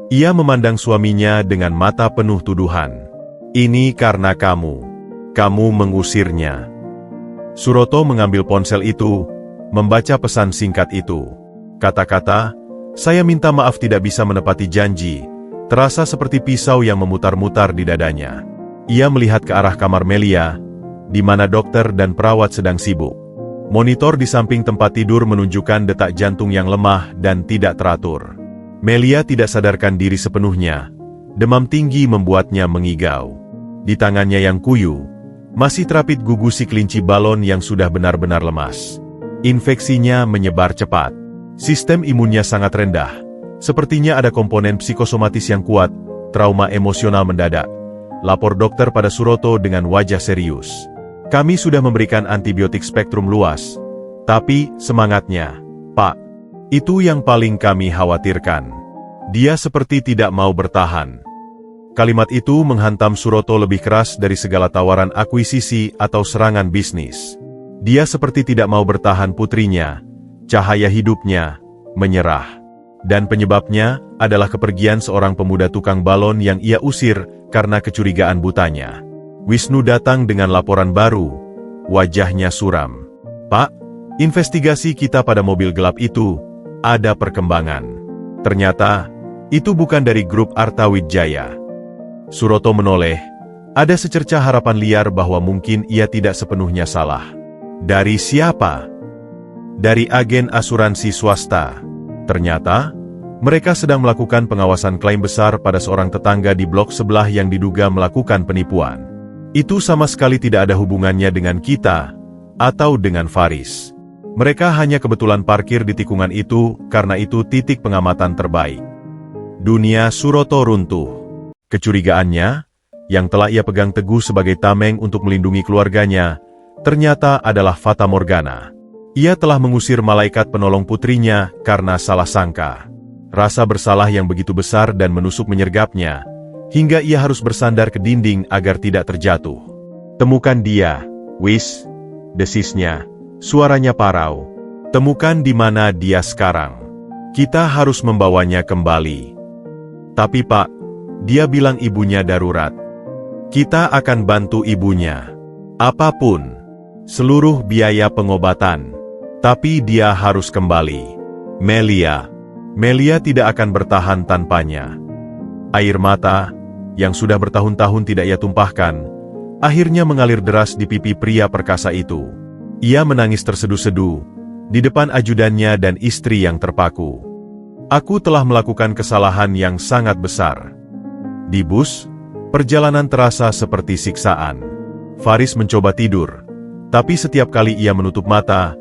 Ia memandang suaminya dengan mata penuh tuduhan. "Ini karena kamu. Kamu mengusirnya." Suroto mengambil ponsel itu, membaca pesan singkat itu. Kata-kata, "Saya minta maaf tidak bisa menepati janji," terasa seperti pisau yang memutar-mutar di dadanya. Ia melihat ke arah kamar Melia, di mana dokter dan perawat sedang sibuk. Monitor di samping tempat tidur menunjukkan detak jantung yang lemah dan tidak teratur. Melia tidak sadarkan diri sepenuhnya. Demam tinggi membuatnya mengigau. Di tangannya yang kuyu, masih terapit gugusi kelinci balon yang sudah benar-benar lemas. Infeksinya menyebar cepat. Sistem imunnya sangat rendah. Sepertinya ada komponen psikosomatis yang kuat, trauma emosional mendadak. Lapor dokter pada Suroto dengan wajah serius. "Kami sudah memberikan antibiotik spektrum luas. Tapi, semangatnya, Pak. Itu yang paling kami khawatirkan." Dia seperti tidak mau bertahan. Kalimat itu menghantam Suroto lebih keras dari segala tawaran akuisisi atau serangan bisnis. Dia seperti tidak mau bertahan putrinya, cahaya hidupnya, menyerah. Dan penyebabnya adalah kepergian seorang pemuda tukang balon yang ia usir karena kecurigaan butanya. Wisnu datang dengan laporan baru, wajahnya suram. "Pak, investigasi kita pada mobil gelap itu, ada perkembangan. Ternyata, itu bukan dari grup Arta Wijaya." Suroto menoleh, ada secercah harapan liar bahwa mungkin ia tidak sepenuhnya salah. "Dari siapa?" "Dari agen asuransi swasta. Ternyata, mereka sedang melakukan pengawasan klaim besar pada seorang tetangga di blok sebelah yang diduga melakukan penipuan. Itu sama sekali tidak ada hubungannya dengan kita, atau dengan Faris. Mereka hanya kebetulan parkir di tikungan itu karena itu titik pengamatan terbaik." Dunia Suroto runtuh. Kecurigaannya, yang telah ia pegang teguh sebagai tameng untuk melindungi keluarganya, ternyata adalah fata morgana. Ia telah mengusir malaikat penolong putrinya karena salah sangka. Rasa bersalah yang begitu besar dan menusuk menyergapnya, hingga ia harus bersandar ke dinding agar tidak terjatuh. "Temukan dia, Wis," desisnya, suaranya parau. "Temukan di mana dia sekarang. Kita harus membawanya kembali." "Tapi Pak, dia bilang ibunya darurat." "Kita akan bantu ibunya. Apapun. Seluruh biaya pengobatan. Tapi dia harus kembali. Melia tidak akan bertahan tanpanya." Air mata, yang sudah bertahun-tahun tidak ia tumpahkan, akhirnya mengalir deras di pipi pria perkasa itu. Ia menangis terseduh-seduh, di depan ajudannya dan istri yang terpaku. "Aku telah melakukan kesalahan yang sangat besar." Di bus, perjalanan terasa seperti siksaan. Faris mencoba tidur, tapi setiap kali ia menutup mata,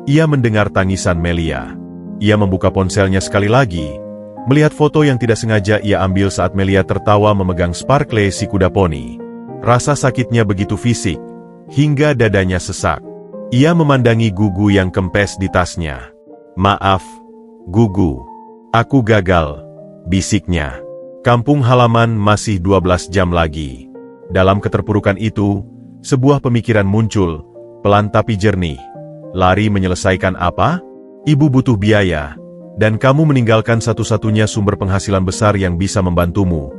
ia mendengar tangisan Melia. Ia membuka ponselnya sekali lagi, melihat foto yang tidak sengaja ia ambil saat Melia tertawa memegang Sparkle si kuda poni. Rasa sakitnya begitu fisik, hingga dadanya sesak. Ia memandangi Gugu yang kempes di tasnya. "Maaf, Gugu. Aku gagal," bisiknya. Kampung halaman masih 12 jam lagi. Dalam keterpurukan itu, sebuah pemikiran muncul, pelan tapi jernih. Lari menyelesaikan apa? Ibu butuh biaya, dan kamu meninggalkan satu-satunya sumber penghasilan besar yang bisa membantumu.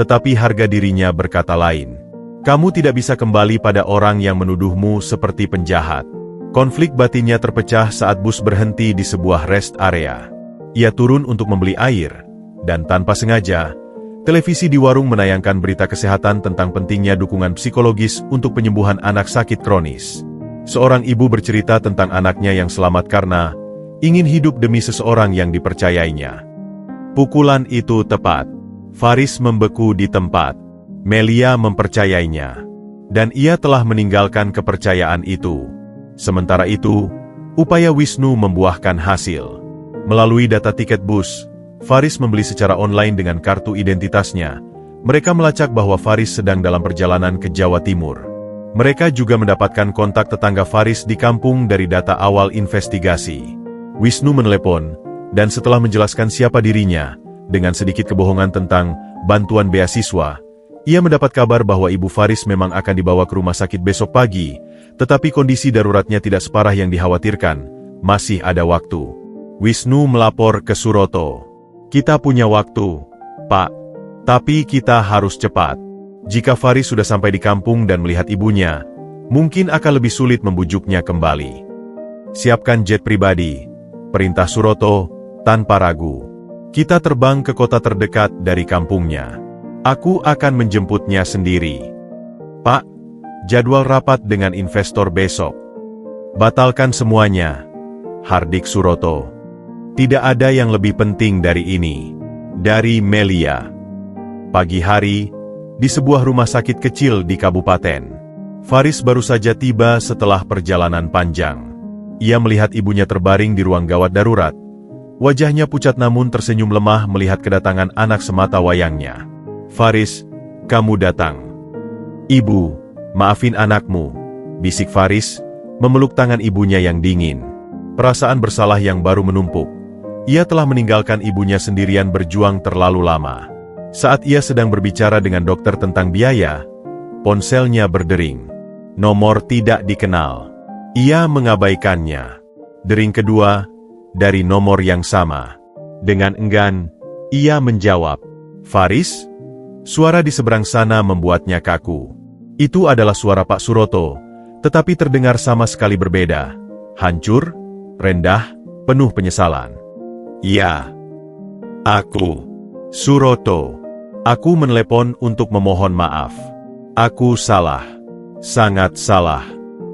Tetapi harga dirinya berkata lain. Kamu tidak bisa kembali pada orang yang menuduhmu seperti penjahat. Konflik batinnya terpecah saat bus berhenti di sebuah rest area. Ia turun untuk membeli air. Dan tanpa sengaja, televisi di warung menayangkan berita kesehatan tentang pentingnya dukungan psikologis untuk penyembuhan anak sakit kronis. Seorang ibu bercerita tentang anaknya yang selamat karena ingin hidup demi seseorang yang dipercayainya. Pukulan itu tepat. Faris membeku di tempat. Melia mempercayainya. Dan ia telah meninggalkan kepercayaan itu. Sementara itu, upaya Wisnu membuahkan hasil. Melalui data tiket bus, Faris membeli secara online dengan kartu identitasnya. Mereka melacak bahwa Faris sedang dalam perjalanan ke Jawa Timur. Mereka juga mendapatkan kontak tetangga Faris di kampung dari data awal investigasi. Wisnu menelepon, Dan setelah menjelaskan siapa dirinya, dengan sedikit kebohongan tentang bantuan beasiswa, ia mendapat kabar bahwa Ibu Faris memang akan dibawa ke rumah sakit besok pagi, tetapi kondisi daruratnya tidak separah yang dikhawatirkan. Masih ada waktu. Wisnu melapor ke Suroto. Kita punya waktu, Pak. Tapi kita harus cepat. Jika Faris sudah sampai di kampung dan melihat ibunya, mungkin akan lebih sulit membujuknya kembali. Siapkan jet pribadi, perintah Suroto, tanpa ragu. Kita terbang ke kota terdekat dari kampungnya. Aku akan menjemputnya sendiri. Pak, jadwal rapat dengan investor besok. Batalkan semuanya, hardik Suroto. Tidak ada yang lebih penting dari ini. Dari Melia. Pagi hari, di sebuah rumah sakit kecil di kabupaten. Faris baru saja tiba setelah perjalanan panjang. Ia melihat ibunya terbaring di ruang gawat darurat. Wajahnya pucat namun tersenyum lemah melihat kedatangan anak semata wayangnya. Faris, kamu datang. Ibu, maafin anakmu, bisik Faris, memeluk tangan ibunya yang dingin. Perasaan bersalah yang baru menumpuk. Ia telah meninggalkan ibunya sendirian berjuang terlalu lama. Saat ia sedang berbicara dengan dokter tentang biaya, ponselnya berdering. Nomor tidak dikenal. Ia mengabaikannya. Dering kedua, dari nomor yang sama. Dengan enggan, ia menjawab, Faris? Suara di seberang sana membuatnya kaku. Itu adalah suara Pak Suroto, tetapi terdengar sama sekali berbeda. Hancur, rendah, penuh penyesalan. Ya, aku, Suroto. Aku menelepon untuk memohon maaf. Aku salah. Sangat salah.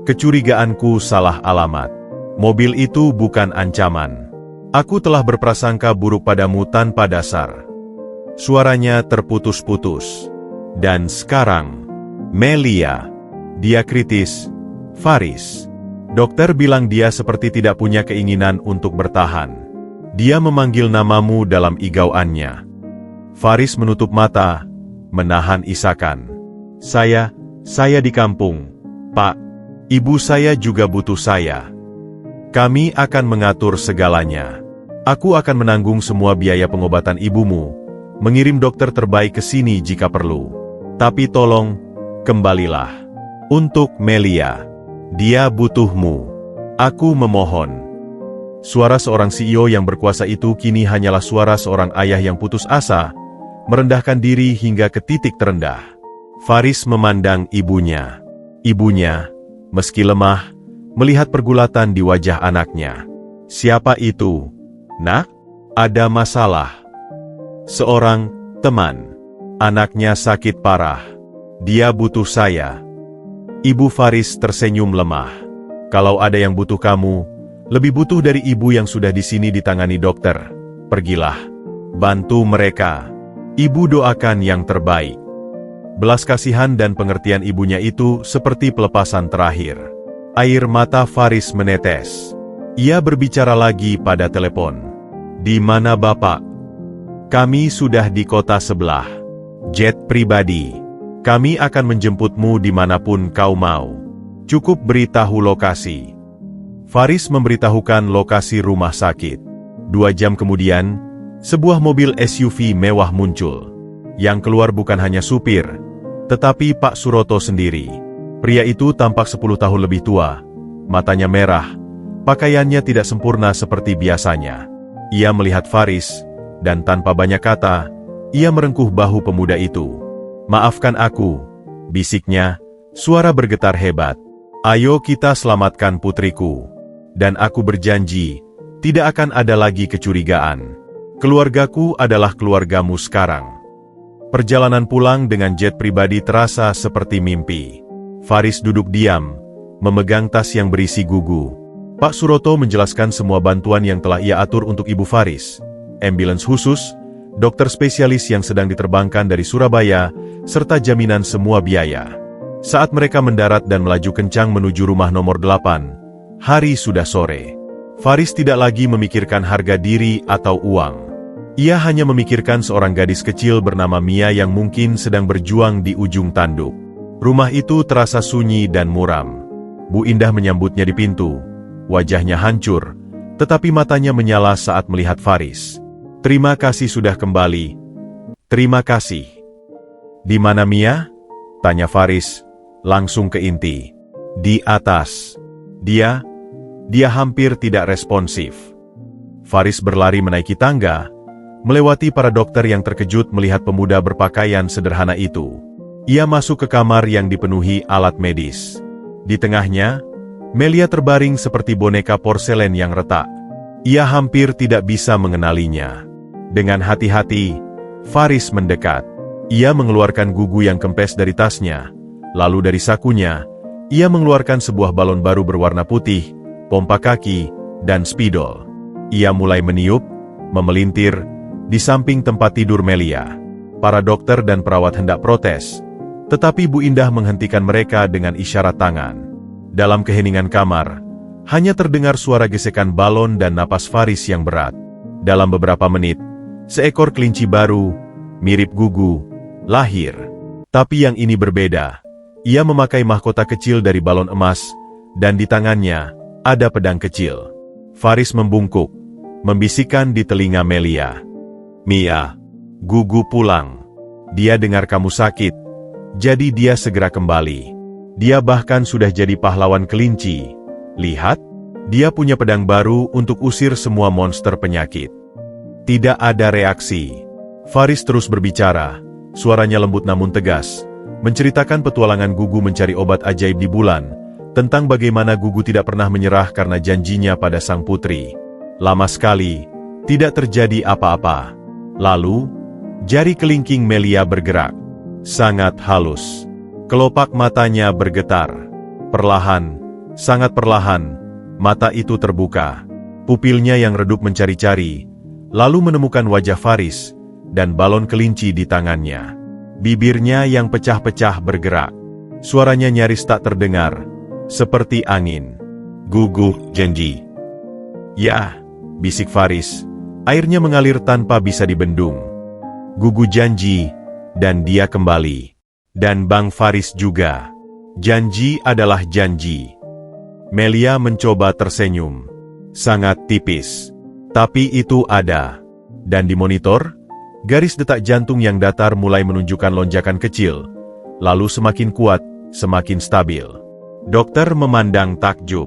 Kecurigaanku salah alamat. Mobil itu bukan ancaman. Aku telah berprasangka buruk padamu tanpa dasar. Suaranya terputus-putus. Dan sekarang, Melia. Dia kritis. Faris. Dokter bilang dia seperti tidak punya keinginan untuk bertahan. Dia memanggil namamu dalam igauannya. Faris menutup mata, menahan isakan. Saya di kampung, Pak. Ibu saya juga butuh saya. Kami akan mengatur segalanya. Aku akan menanggung semua biaya pengobatan ibumu, mengirim dokter terbaik ke sini jika perlu. Tapi tolong, kembalilah. Untuk Melia. Dia butuhmu. Aku memohon. Suara seorang CEO yang berkuasa itu kini hanyalah suara seorang ayah yang putus asa, merendahkan diri hingga ke titik terendah. Faris memandang ibunya. Ibunya, meski lemah, melihat pergulatan di wajah anaknya. Siapa itu? Nak? Ada masalah. Seorang teman. Anaknya sakit parah. Dia butuh saya. Ibu Faris tersenyum lemah. Kalau ada yang butuh kamu, lebih butuh dari ibu yang sudah di sini ditangani dokter. Pergilah. Bantu mereka. Ibu doakan yang terbaik. Belas kasihan dan pengertian ibunya itu seperti pelepasan terakhir. Air mata Faris menetes. Ia berbicara lagi pada telepon. Di mana Bapak? Kami sudah di kota sebelah. Jet pribadi. Kami akan menjemputmu dimanapun kau mau. Cukup beritahu lokasi. Faris memberitahukan lokasi rumah sakit. 2 jam kemudian, sebuah mobil SUV mewah muncul. Yang keluar bukan hanya supir, tetapi Pak Suroto sendiri. Pria itu tampak 10 tahun lebih tua. Matanya merah, pakaiannya tidak sempurna seperti biasanya. Ia melihat Faris, dan tanpa banyak kata, ia merengkuh bahu pemuda itu. Maafkan aku, bisiknya, suara bergetar hebat. Ayo kita selamatkan putriku. Dan aku berjanji, tidak akan ada lagi kecurigaan. Keluargaku adalah keluargamu sekarang. Perjalanan pulang dengan jet pribadi terasa seperti mimpi. Faris duduk diam, memegang tas yang berisi gugu. Pak Suroto menjelaskan semua bantuan yang telah ia atur untuk Ibu Faris. Ambulans khusus, dokter spesialis yang sedang diterbangkan dari Surabaya, serta jaminan semua biaya. Saat mereka mendarat dan melaju kencang menuju rumah nomor 8, hari sudah sore. Faris tidak lagi memikirkan harga diri atau uang. Ia hanya memikirkan seorang gadis kecil bernama Mia yang mungkin sedang berjuang di ujung tanduk. Rumah itu terasa sunyi dan muram. Bu Indah menyambutnya di pintu. Wajahnya hancur, tetapi matanya menyala saat melihat Faris. "Terima kasih sudah kembali." "Terima kasih." "Di mana Mia?" tanya Faris, langsung ke inti. "Di atas." Dia hampir tidak responsif. Faris berlari menaiki tangga, melewati para dokter yang terkejut melihat pemuda berpakaian sederhana itu. Ia masuk ke kamar yang dipenuhi alat medis. Di tengahnya, Melia terbaring seperti boneka porselen yang retak. Ia hampir tidak bisa mengenalinya. Dengan hati-hati, Faris mendekat. Ia mengeluarkan gugu yang kempes dari tasnya, lalu dari sakunya, ia mengeluarkan sebuah balon baru berwarna putih, pompa kaki, dan spidol. Ia mulai meniup, memelintir, di samping tempat tidur Melia. Para dokter dan perawat hendak protes, tetapi Bu Indah menghentikan mereka dengan isyarat tangan. Dalam keheningan kamar, hanya terdengar suara gesekan balon dan napas Faris yang berat. Dalam beberapa menit, seekor kelinci baru, mirip Gugu, lahir. Tapi yang ini berbeda. Ia memakai mahkota kecil dari balon emas, dan di tangannya ada pedang kecil. Faris membungkuk, membisikkan di telinga Melia. "Mia, Gugu pulang. Dia dengar kamu sakit, jadi dia segera kembali. Dia bahkan sudah jadi pahlawan kelinci. Lihat, dia punya pedang baru untuk usir semua monster penyakit." Tidak ada reaksi. Faris terus berbicara, suaranya lembut namun tegas, menceritakan petualangan Gugu mencari obat ajaib di bulan, tentang bagaimana Gugu tidak pernah menyerah karena janjinya pada sang putri. Lama sekali, tidak terjadi apa-apa. Lalu, jari kelingking Melia bergerak. Sangat halus. Kelopak matanya bergetar. Perlahan, sangat perlahan, mata itu terbuka. Pupilnya yang redup mencari-cari, lalu menemukan wajah Faris, dan balon kelinci di tangannya. Bibirnya yang pecah-pecah bergerak. Suaranya nyaris tak terdengar, seperti angin. "Gugu, janji." "Ya," bisik Faris. Airnya mengalir tanpa bisa dibendung. Gugu janji, dan dia kembali. Dan Bang Faris juga. Janji adalah janji. Melia mencoba tersenyum. Sangat tipis. Tapi itu ada. Dan di monitor, garis detak jantung yang datar mulai menunjukkan lonjakan kecil, lalu semakin kuat, semakin stabil. Dokter memandang takjub.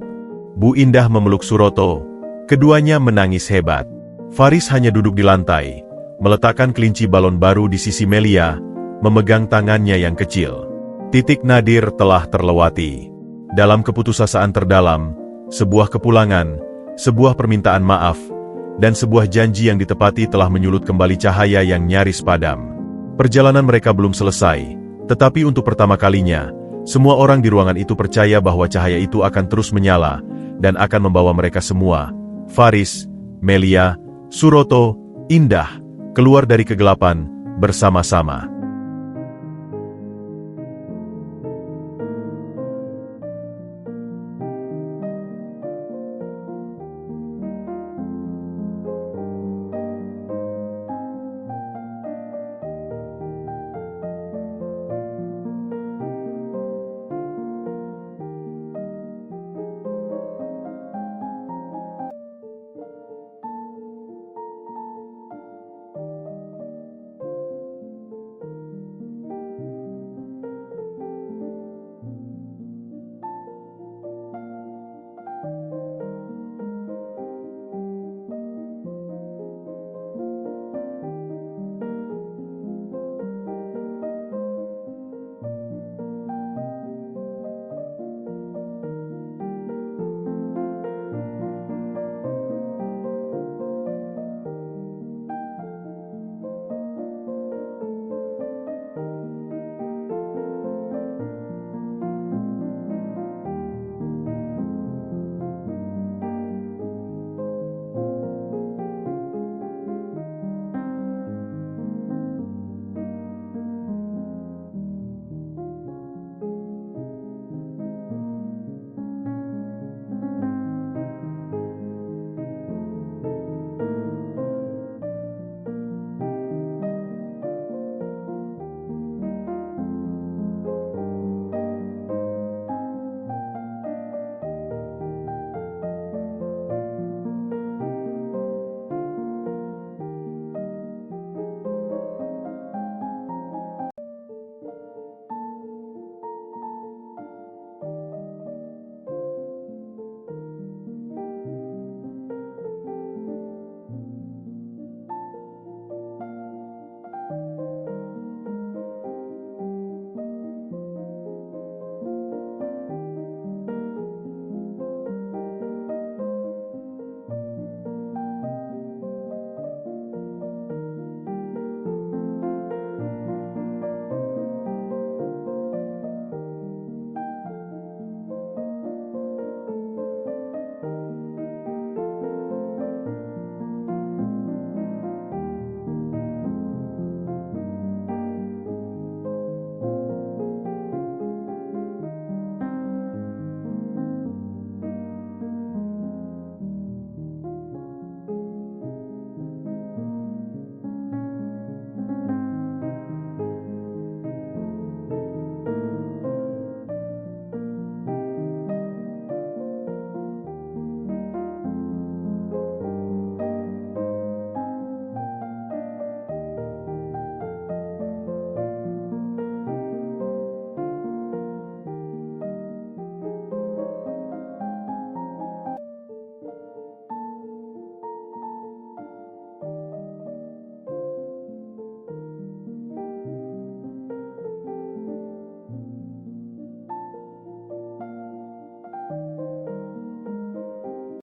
Bu Indah memeluk Suroto. Keduanya menangis hebat. Faris hanya duduk di lantai, meletakkan kelinci balon baru di sisi Melia, memegang tangannya yang kecil. Titik nadir telah terlewati. Dalam keputusasaan terdalam, sebuah kepulangan, sebuah permintaan maaf, dan sebuah janji yang ditepati telah menyulut kembali cahaya yang nyaris padam. Perjalanan mereka belum selesai, tetapi untuk pertama kalinya, semua orang di ruangan itu percaya bahwa cahaya itu akan terus menyala, dan akan membawa mereka semua, Faris, Melia, Suroto, Indah, keluar dari kegelapan, bersama-sama.